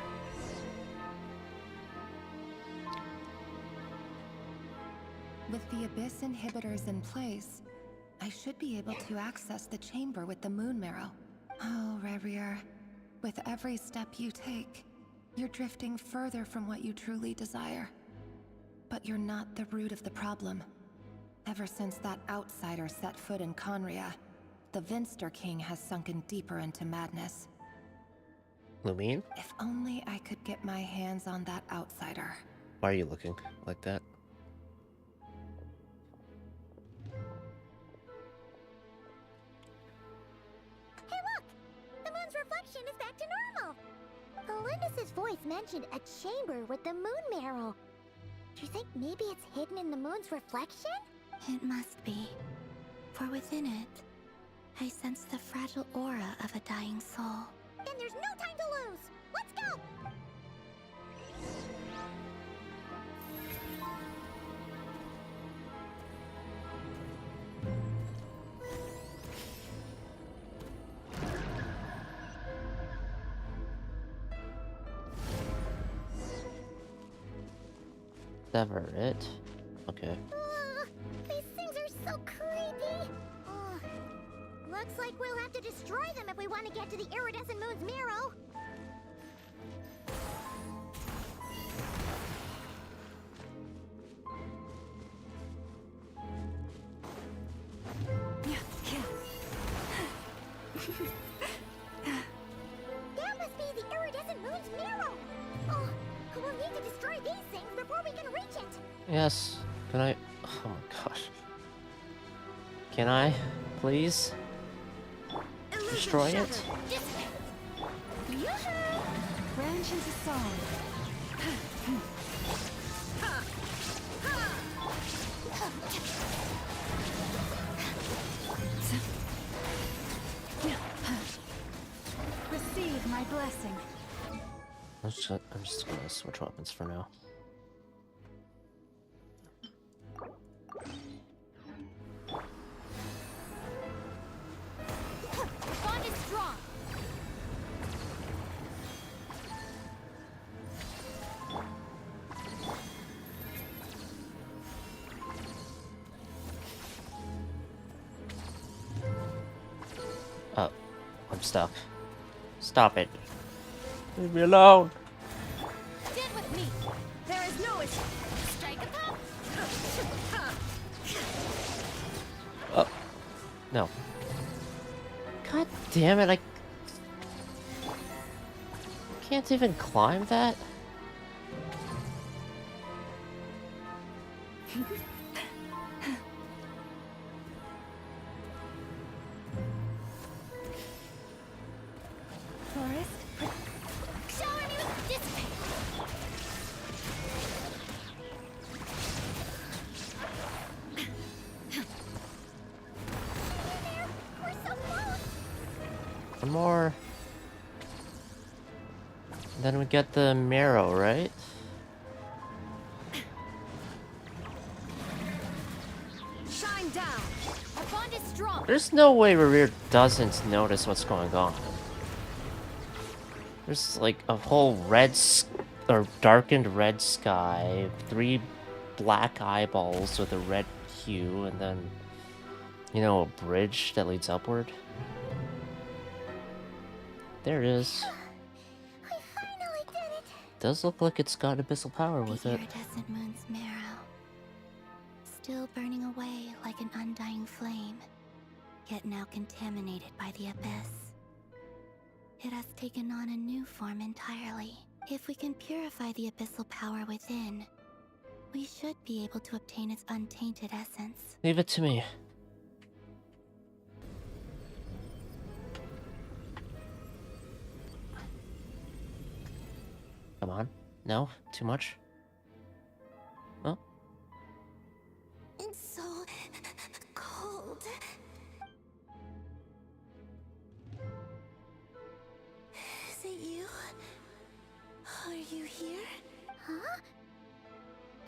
With the Abyss inhibitors in place, I should be able to access the chamber with the moon marrow. Oh, Revier, with every step you take, you're drifting further from what you truly desire. But you're not the root of the problem. Ever since that outsider set foot in Conria, the Vinster King has sunken deeper into madness. Lumine? If only I could get my hands on that outsider. Why are you looking like that? Hey look! The moon's reflection is back to Candace's voice mentioned a chamber with the moon marrow. Do you think maybe it's hidden in the moon's reflection? It must be. For within it, I sense the fragile aura of a dying soul. Then there's no time to lose! Let's go! Sever it. Okay. These things are so creepy! Looks like we'll have to destroy them if we want to get to the iridescent moon's marrow. That must be the iridescent moon's marrow! Oh, we'll need to destroy these things before we can reach it! Yes. Can I? Oh my gosh. Can I, please? Destroy it? Branch into song. Receive my blessing. I'm just gonna switch weapons for now. Bond is strong! Oh, I'm stuck. Stop it. Leave me alone. Stand with me! There is no escape! Strike a pop! Oh. No. God damn it, I can't even climb that? Forest. Shower me with dissipate! We're so close! One more. Then we get the marrow, right? Shine down! Our bond is strong! There's no way Reverie doesn't notice what's going on. There's like a whole or darkened red sky, 3 black eyeballs with a red hue, and then, you know, a bridge that leads upward. There it is. We finally did it! Does look like it's got abyssal power with The it. iridescent moon's marrow. Still burning away like an undying flame, yet now contaminated by the abyss. It has taken on a new form entirely. If we can purify the abyssal power within, we should be able to obtain its untainted essence. Leave it to me. Come on. No? Too much? Oh? It's so cold. Is it you? Are you here? Huh?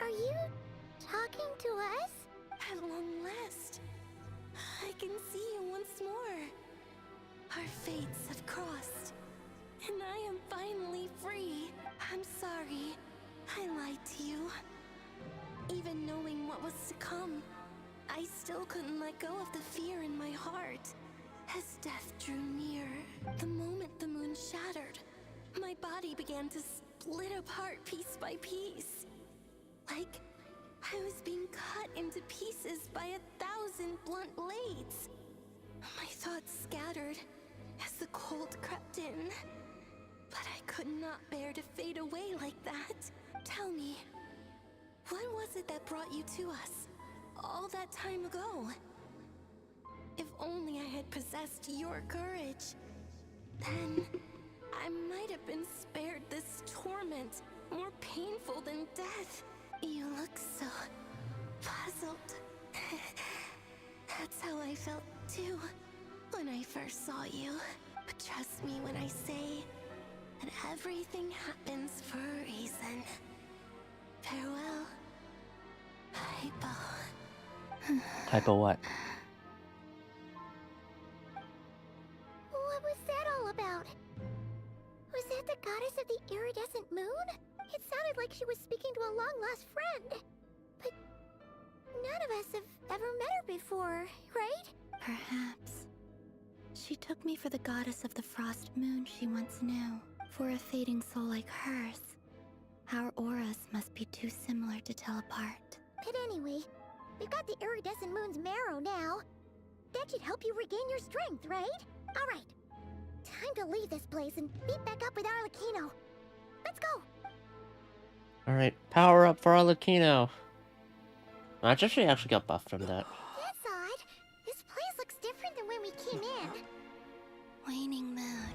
Are you talking to us? At long last, I can see you once more. Our fates have crossed, and I am finally free. I'm sorry, I lied to you. Even knowing what was to come, I still couldn't let go of the fear in my heart. As death drew near, the moment the moon shattered, my body began to split apart piece by piece. Like I was being cut into pieces by 1,000 blunt blades. My thoughts scattered as the cold crept in. But I could not bear to fade away like that. Tell me, what was it that brought you to us all that time ago? If only I had possessed your courage, then I might have been spared this Trust me when I say that everything happens for a reason. Farewell, Hypo. Type of what? What was that all about? Was that the goddess of the iridescent moon? It sounded like she was speaking to a long-lost friend. But none of us have ever met her before, right? Perhaps. She took me for the goddess of the frost moon she once knew. For a fading soul like hers, our auras must be too similar to tell apart. But anyway, we've got the iridescent moon's marrow now. That should help you regain your strength, right? Alright. Time to leave this place and meet back up with Arlecchino. Let's go! Alright, power up for Arlecchino. She actually got buffed from that. That's odd. This place looks different than when we came in. Waning moon,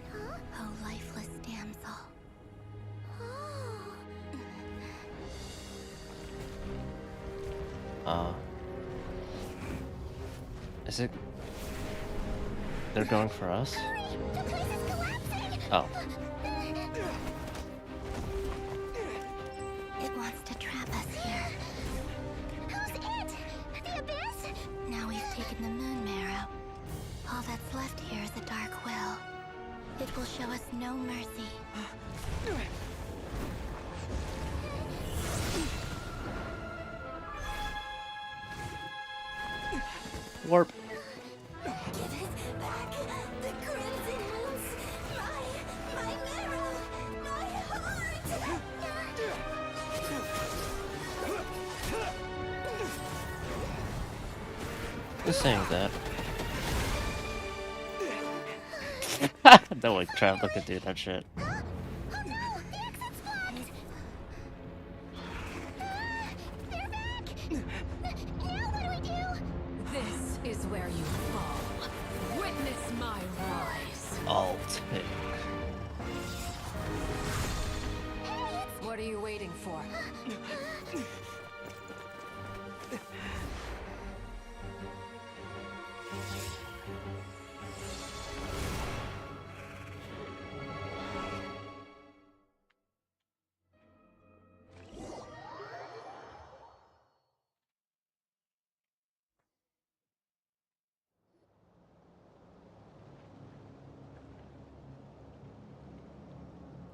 oh lifeless damsel. Is it... They're going for us? Oh. It wants to trap us here. Who's it? The Abyss? Now we've taken the moon marrow. All that's left here is a dark will. It will show us no mercy. Warp. Give it back, the crimson moons. My marrow, my heart. Who's saying that? No way, Trav could do that shit. This is where you fall. Witness my rise. Alt. What are you waiting for?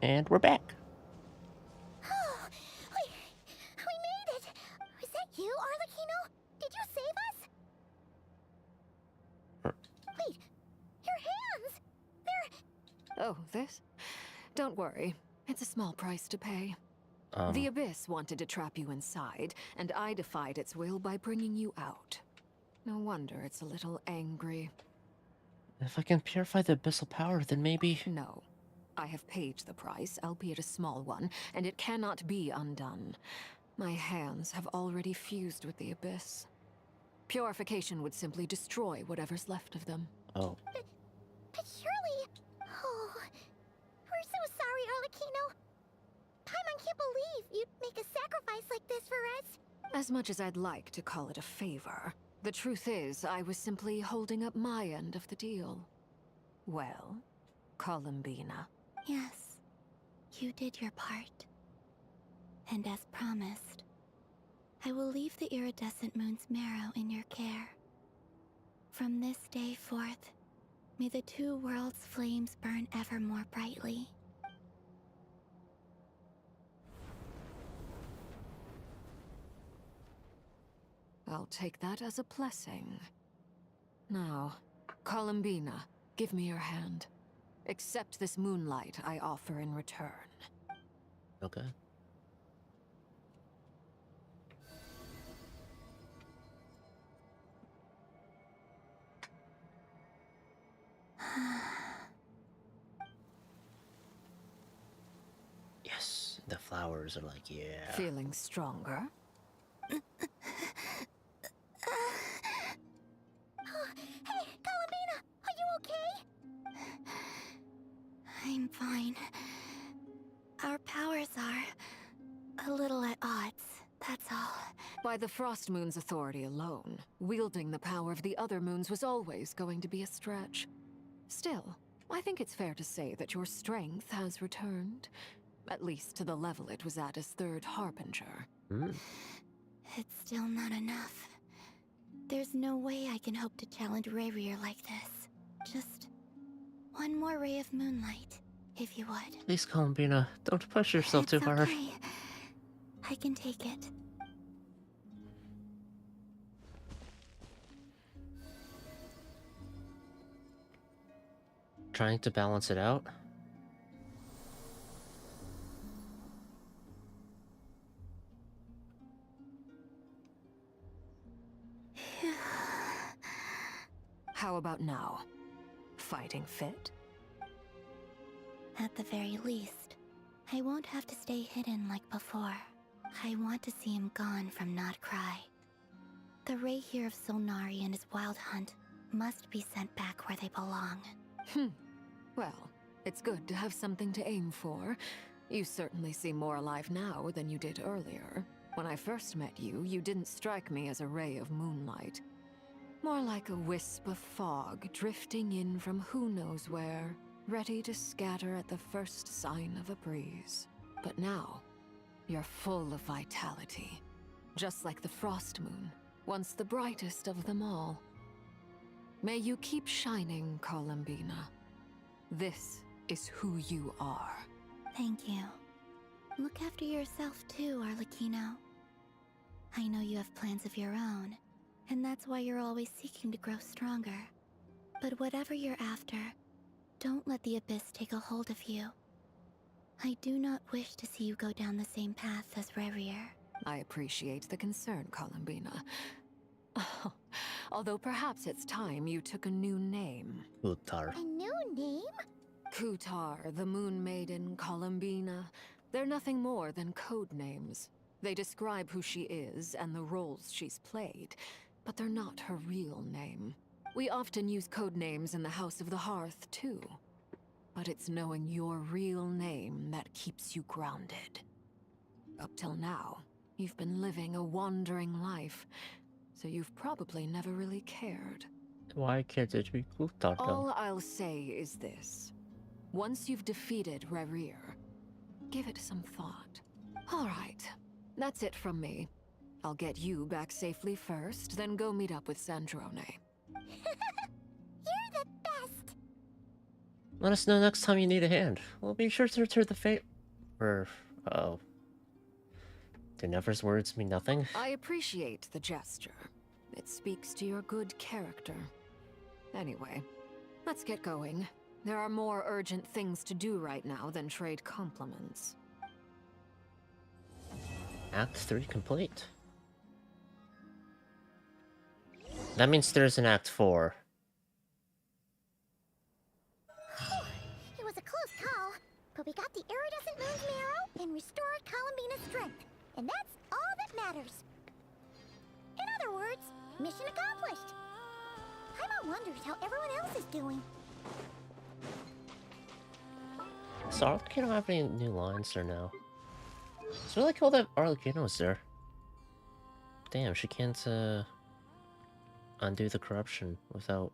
And we're back. Oh, we made it! Was that you, Arlecchino? Did you save us? Wait, your hands! They're... Oh, this? Don't worry. It's a small price to pay. The Abyss wanted to trap you inside, and I defied its will by bringing you out. No wonder it's a little angry. If I can purify the abyssal power, then maybe... No. I have paid the price, albeit a small one, and it cannot be undone. My hands have already fused with the Abyss. Purification would simply destroy whatever's left of them. Oh. But surely... Oh... We're so sorry, Arlecchino. Paimon can't believe you'd make a sacrifice like this for us. As much as I'd like to call it a favor, the truth is I was simply holding up my end of the deal. Well, Columbina. Yes, you did your part. And as promised, I will leave the iridescent moon's marrow in your care. From this day forth, may the two worlds' flames burn ever more brightly. I'll take that as a blessing. Now, Columbina, give me your hand. Accept this moonlight I offer in return. Okay. Yes, the flowers are like, yeah. Feeling stronger? Hey, Columbina, are you okay? I'm fine. Our powers are a little at odds, that's all. By the Frost Moon's authority alone, wielding the power of the other moons was always going to be a stretch. Still, I think it's fair to say that your strength has returned. At least to the level it was at as third Harbinger. It's still not enough. There's no way I can hope to challenge Rayrir like this. Just one more ray of moonlight, if you would. Please, Columbina, don't push yourself too hard. Okay. I can take it. Trying to balance it out. How about now? Fighting fit? At the very least, I won't have to stay hidden like before. I want to see him gone from Nod-Krai. The Rayhir of Solnari and his wild hunt must be sent back where they belong. Well, it's good to have something to aim for. You certainly seem more alive now than you did earlier. When I first met you, you didn't strike me as a ray of moonlight. More like a wisp of fog drifting in from who knows where, ready to scatter at the first sign of a breeze. But now, you're full of vitality. Just like the frost moon, once the brightest of them all. May you keep shining, Columbina. This is who you are. Thank you. Look after yourself too, Arlecchino. I know you have plans of your own, and that's why you're always seeking to grow stronger. But whatever you're after, don't let the Abyss take a hold of you. I do not wish to see you go down the same path as Rayrir. I appreciate the concern, Columbina. Although perhaps it's time you took a new name. Kutar. A new name? Kutar, the Moon Maiden, Columbina. They're nothing more than code names. They describe who she is and the roles she's played, but they're not her real name. We often use code names in the House of the Hearth, too. But it's knowing your real name that keeps you grounded. Up till now, you've been living a wandering life, so you've probably never really cared. Why can't it be Kutar though? All I'll say is this. Once you've defeated Rayrir, give it some thought. All right, that's it from me. I'll get you back safely first, then go meet up with Sandrone. You're the best! Let us know next time you need a hand. We'll be sure to return the fate. Or, uh-oh. Do Never's words mean nothing? I appreciate the gesture. It speaks to your good character. Anyway, let's get going. There are more urgent things to do right now than trade compliments. Act 3 complete. That means there's an Act 4. It was a close call, but we got the iridescent moon's marrow and restored Columbina's strength. And that's all that matters. In other words, mission accomplished. Paimon wonders how everyone else is doing. So Arlecchino have any new lines or no? It's really cool that Arlecchino was there. Damn, she can't undo the corruption without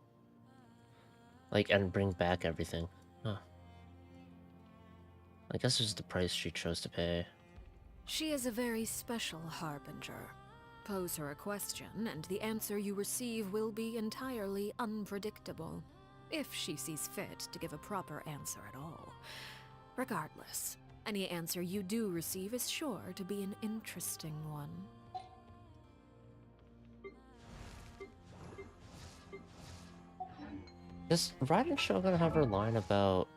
and bring back everything. Huh. I guess it's the price she chose to pay. She is a very special Harbinger. Pose her a question, and the answer you receive will be entirely unpredictable. If she sees fit to give a proper answer at all. Regardless, any answer you do receive is sure to be an interesting one. Is Raiden Show gonna have her line about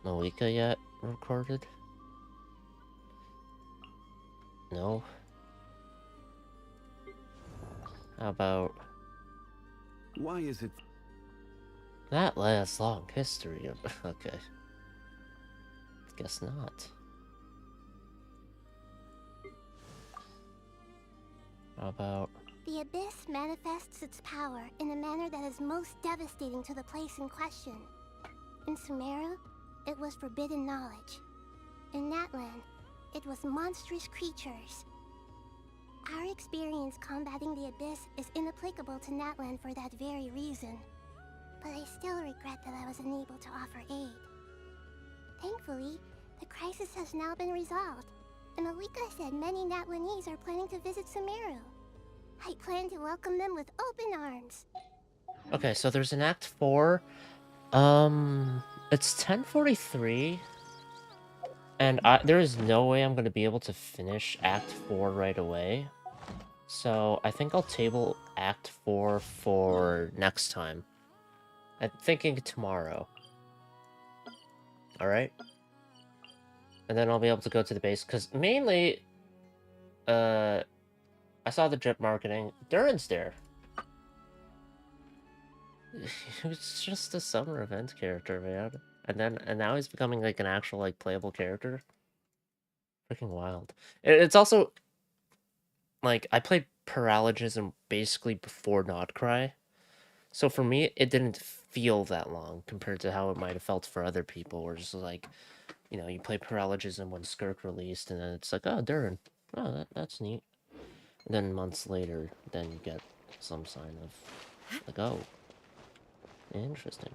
Malika yet recorded? No. How about... Why is it... That last long history of... Okay. Guess not. How about... The Abyss manifests its power in a manner that is most devastating to the place in question. In Sumeru, it was forbidden knowledge. In Natlan, it was monstrous creatures. Our experience combating the Abyss is inapplicable to Natlan for that very reason. but I still regret that I was unable to offer aid. Thankfully, the crisis has now been resolved, and Alika said many Natwanese are planning to visit Sumeru. I plan to welcome them with open arms. Okay, so there's an Act 4. It's 10:43, and there is no way I'm going to be able to finish Act 4 right away. So I think I'll table Act 4 for next time. I'm thinking tomorrow. Alright? And then I'll be able to go to the base, because mainly, I saw the drip marketing. Durin's there. He was just a summer event character, man. And now he's becoming like an actual like playable character. Freaking wild. It's also like I played Paralogism basically before Nod-Krai. So for me it didn't feel that long compared to how it might have felt for other people, where it's like, you know, you play Paralogism when Skirk released and then it's like, oh, Durin. Oh, that's neat. And then months later, then you get some sign of like, oh, interesting.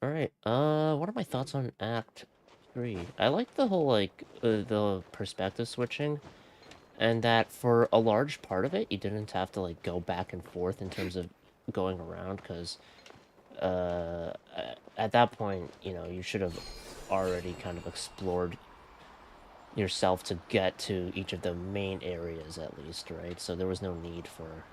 Alright, what are my thoughts on Act 3? I like the whole, like, the perspective switching, and that for a large part of it, you didn't have to, like, go back and forth in terms of going around, because, at that point, you know, you should have already kind of explored yourself to get to each of the main areas, at least, right? So there was no need for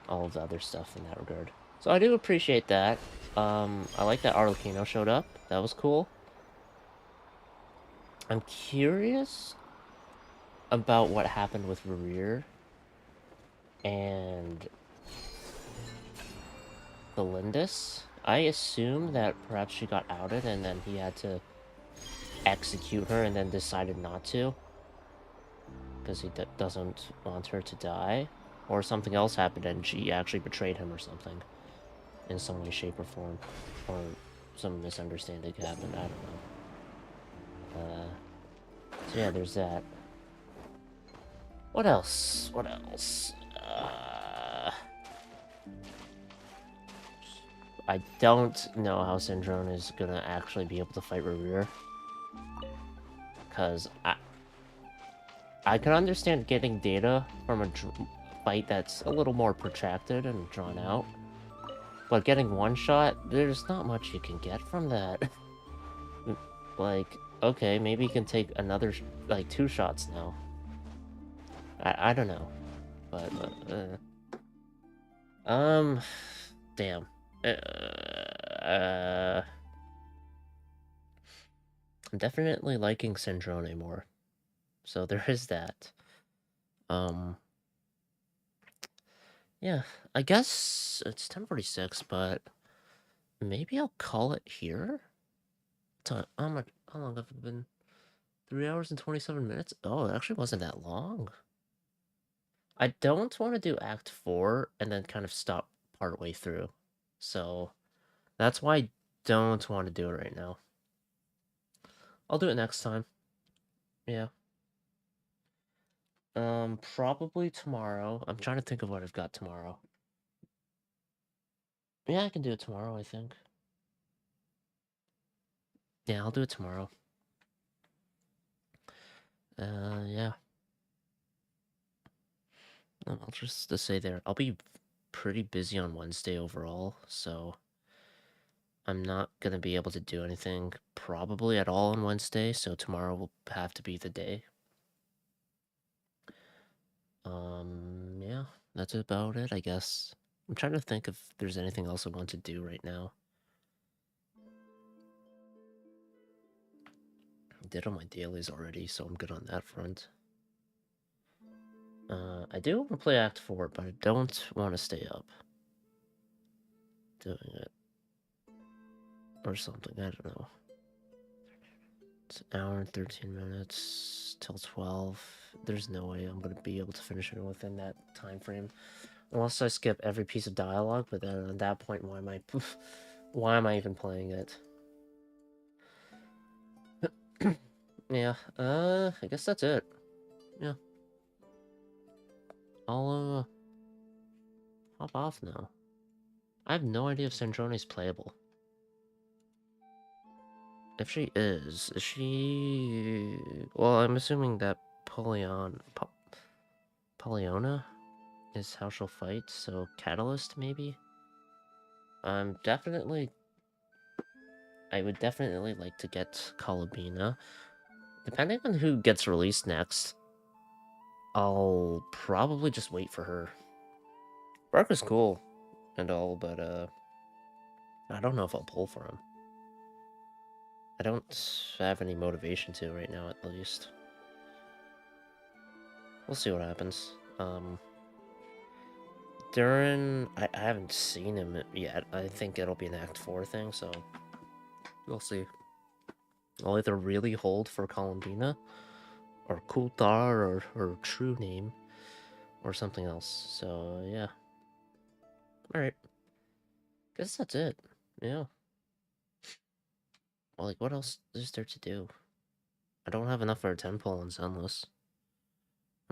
all of the other stuff in that regard. So I do appreciate that. I like that Arlecchino showed up. That was cool. I'm curious about what happened with Rerir and Belindis. I assume that perhaps she got outed and then he had to execute her and then decided not to, because he doesn't want her to die. Or something else happened and she actually betrayed him or something. In some way, shape, or form. Or some misunderstanding happened, I don't know. So yeah, there's that. What else? What else? I don't know how Syndrome is gonna actually be able to fight Rerir. Because I can understand getting data from a fight that's a little more protracted and drawn out. But getting one shot, there's not much you can get from that. Like, okay, maybe you can take another, like, 2 shots now. I don't know. But, damn. I'm definitely liking Syndrome more. So there is that. Yeah, I guess it's 10:46, but maybe I'll call it here. How long have it been? 3 hours and 27 minutes? Oh, it actually wasn't that long. I don't want to do Act 4 and then kind of stop partway through. So that's why I don't want to do it right now. I'll do it next time. Yeah. Probably tomorrow. I'm trying to think of what I've got tomorrow. Yeah, I can do it tomorrow, I think. Yeah, I'll do it tomorrow. Yeah. I'll just to say there, I'll be pretty busy on Wednesday overall, so I'm not gonna be able to do anything probably at all on Wednesday, so tomorrow will have to be the day. Yeah, that's about it, I guess. I'm trying to think if there's anything else I want to do right now. I did all my dailies already, so I'm good on that front. I do want to play Act 4, but I don't want to stay up doing it. Or something, I don't know. It's an hour and 13 minutes till 12. There's no way I'm going to be able to finish it within that time frame. Unless I skip every piece of dialogue, but then at that point, why am I even playing it? Yeah, I guess that's it. Yeah. I'll hop off now. I have no idea if Sandrone's playable. If she is she... Well, I'm assuming that Polyona is how she'll fight, so Catalyst, maybe? I would definitely like to get Colobina. Depending on who gets released next, I'll probably just wait for her. Barker's cool and all, but I don't know if I'll pull for him. I don't have any motivation to right now, at least. We'll see what happens. Durin, I haven't seen him yet. I think it'll be an Act 4 thing, so we'll see. I'll either really hold for Columbina, or Kulthar, or her true name, or something else. So, yeah. Alright. Guess that's it. Yeah. Well, like, what else is there to do? I don't have enough for a 10 pull on Zenless,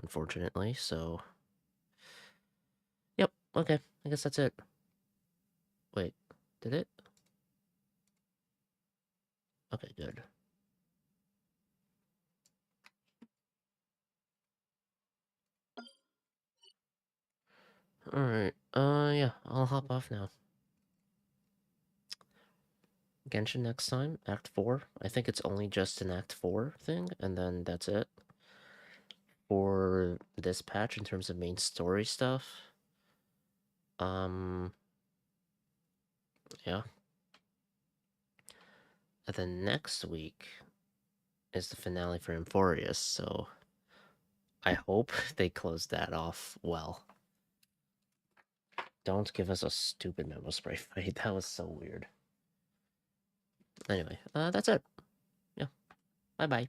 unfortunately, so... Yep, okay. I guess that's it. Wait, did it? Okay, good. Alright, yeah, I'll hop off now. Genshin next time, Act 4. I think it's only just an Act 4 thing, and then that's it. For this patch, in terms of main story stuff. Yeah. And then next week is the finale for Emphorius, so I hope they close that off well. Don't give us a stupid memo spray fight. That was so weird. Anyway, that's it. Yeah. Bye-bye.